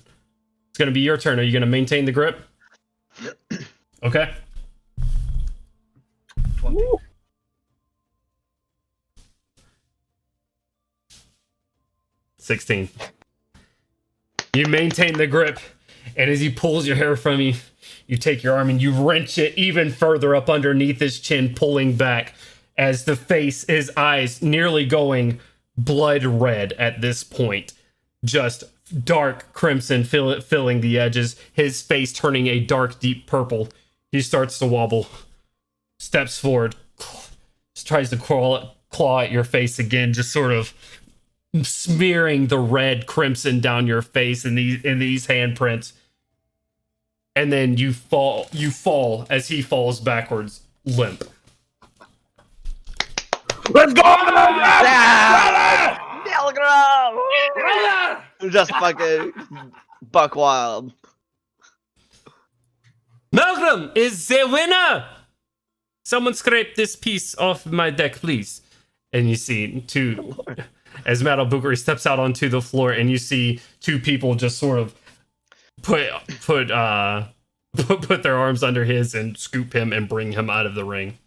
It's going to be your turn. Are you going to maintain the grip? Yep. Okay. 20. Woo. 16. You maintain the grip, and as he pulls your hair from you, you take your arm and you wrench it even further up underneath his chin, pulling back as his eyes nearly going blood red at this point, just dark crimson filling the edges, his face turning a dark, deep purple. He starts to wobble, steps forward, tries to claw at your face again, just sort of smearing the red crimson down your face in these handprints. And then you fall as he falls backwards, limp. Let's go! Just fucking buck wild. Malcolm is the winner! Someone scrape this piece off my deck, please. And you see as Matt Al-Bukhari steps out onto the floor, and you see two people just sort of put their arms under his and scoop him and bring him out of the ring.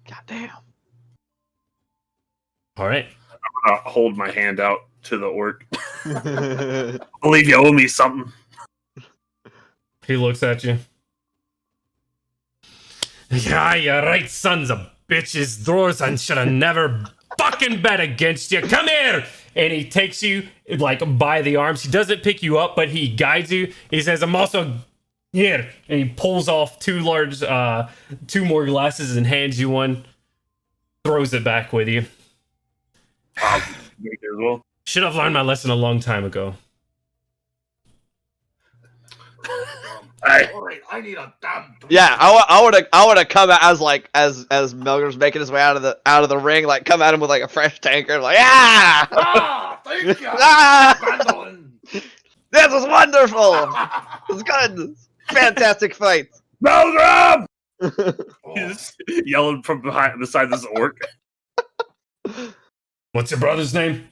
Goddamn. All right. I'm gonna hold my hand out to the orc. I believe you owe me something. He looks at you. Yeah, you're right, sons of bitches. Those and should have never fucking bet against you. Come here! And he takes you like by the arms. He doesn't pick you up, but he guides you. He says, I'm also here. And he pulls off two more glasses and hands you one. Throws it back with you. Me as well. Should have learned my lesson a long time ago. Hey. All right, I need a damn. Yeah, I would have come as Melgrim's making his way out of the ring, like come at him with like a fresh tanker, like Ah, thank you. Mandolin. This is wonderful. It's good. Fantastic fight. Melgrim! Oh, He's yelling from beside this orc. What's your brother's name?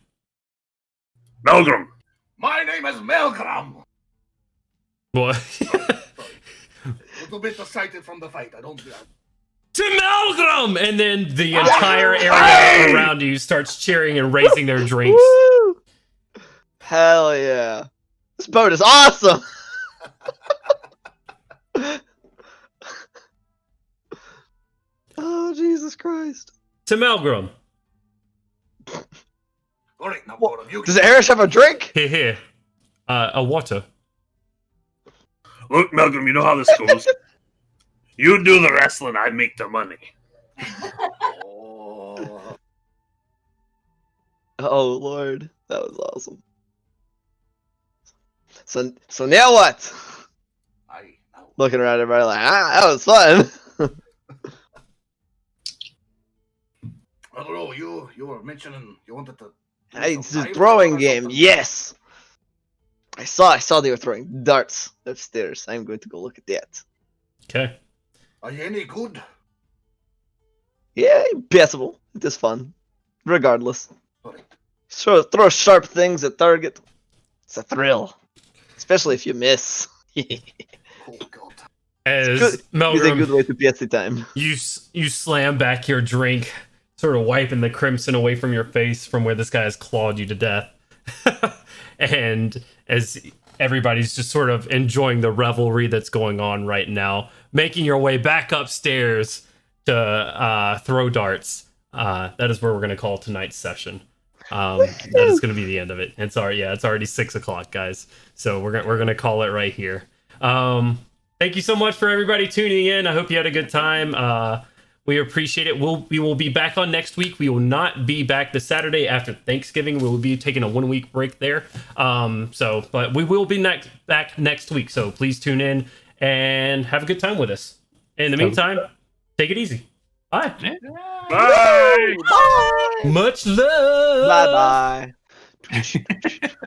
Melgrim. my name is Melgram. What? Little bit excited from the fight. I don't. To Malcolm! And then the entire area around you starts cheering and raising their drinks. Woo! Hell yeah. This boat is awesome! Oh, Jesus Christ. To Malcolm. All right, now both of you. Does Erish have a drink? Here. A water. Look, Malcolm, you know how this goes. You do the wrestling, I make the money. Oh, Oh, Lord. That was awesome. So now what? I know. Looking around everybody like, that was fun. I don't know. You were mentioning you wanted to. do It's some a live throwing or game. something. Yes. I saw they were throwing darts upstairs. I'm going to go look at that. Okay. Are you any good? Yeah, passable. It is fun. Regardless. All right. Throw sharp things at target. It's a thrill. Especially if you miss. Oh God. As It's a good Malcolm, way to pass the time. you slam back your drink, sort of wiping the crimson away from your face from where this guy has clawed you to death. And as everybody's just sort of enjoying the revelry that's going on right now, making your way back upstairs to throw darts. That is where we're going to call tonight's session. That is going to be the end of it. It's already 6 o'clock, guys. So we're gonna call it right here. Thank you so much for everybody tuning in. I hope you had a good time. We appreciate it. We will be back on next week. We will not be back the Saturday after Thanksgiving. We will be taking a 1 week break there. But we will be back next week. So please tune in and have a good time with us. In the meantime, take it easy. Bye. Bye! Bye. Much love. Bye bye.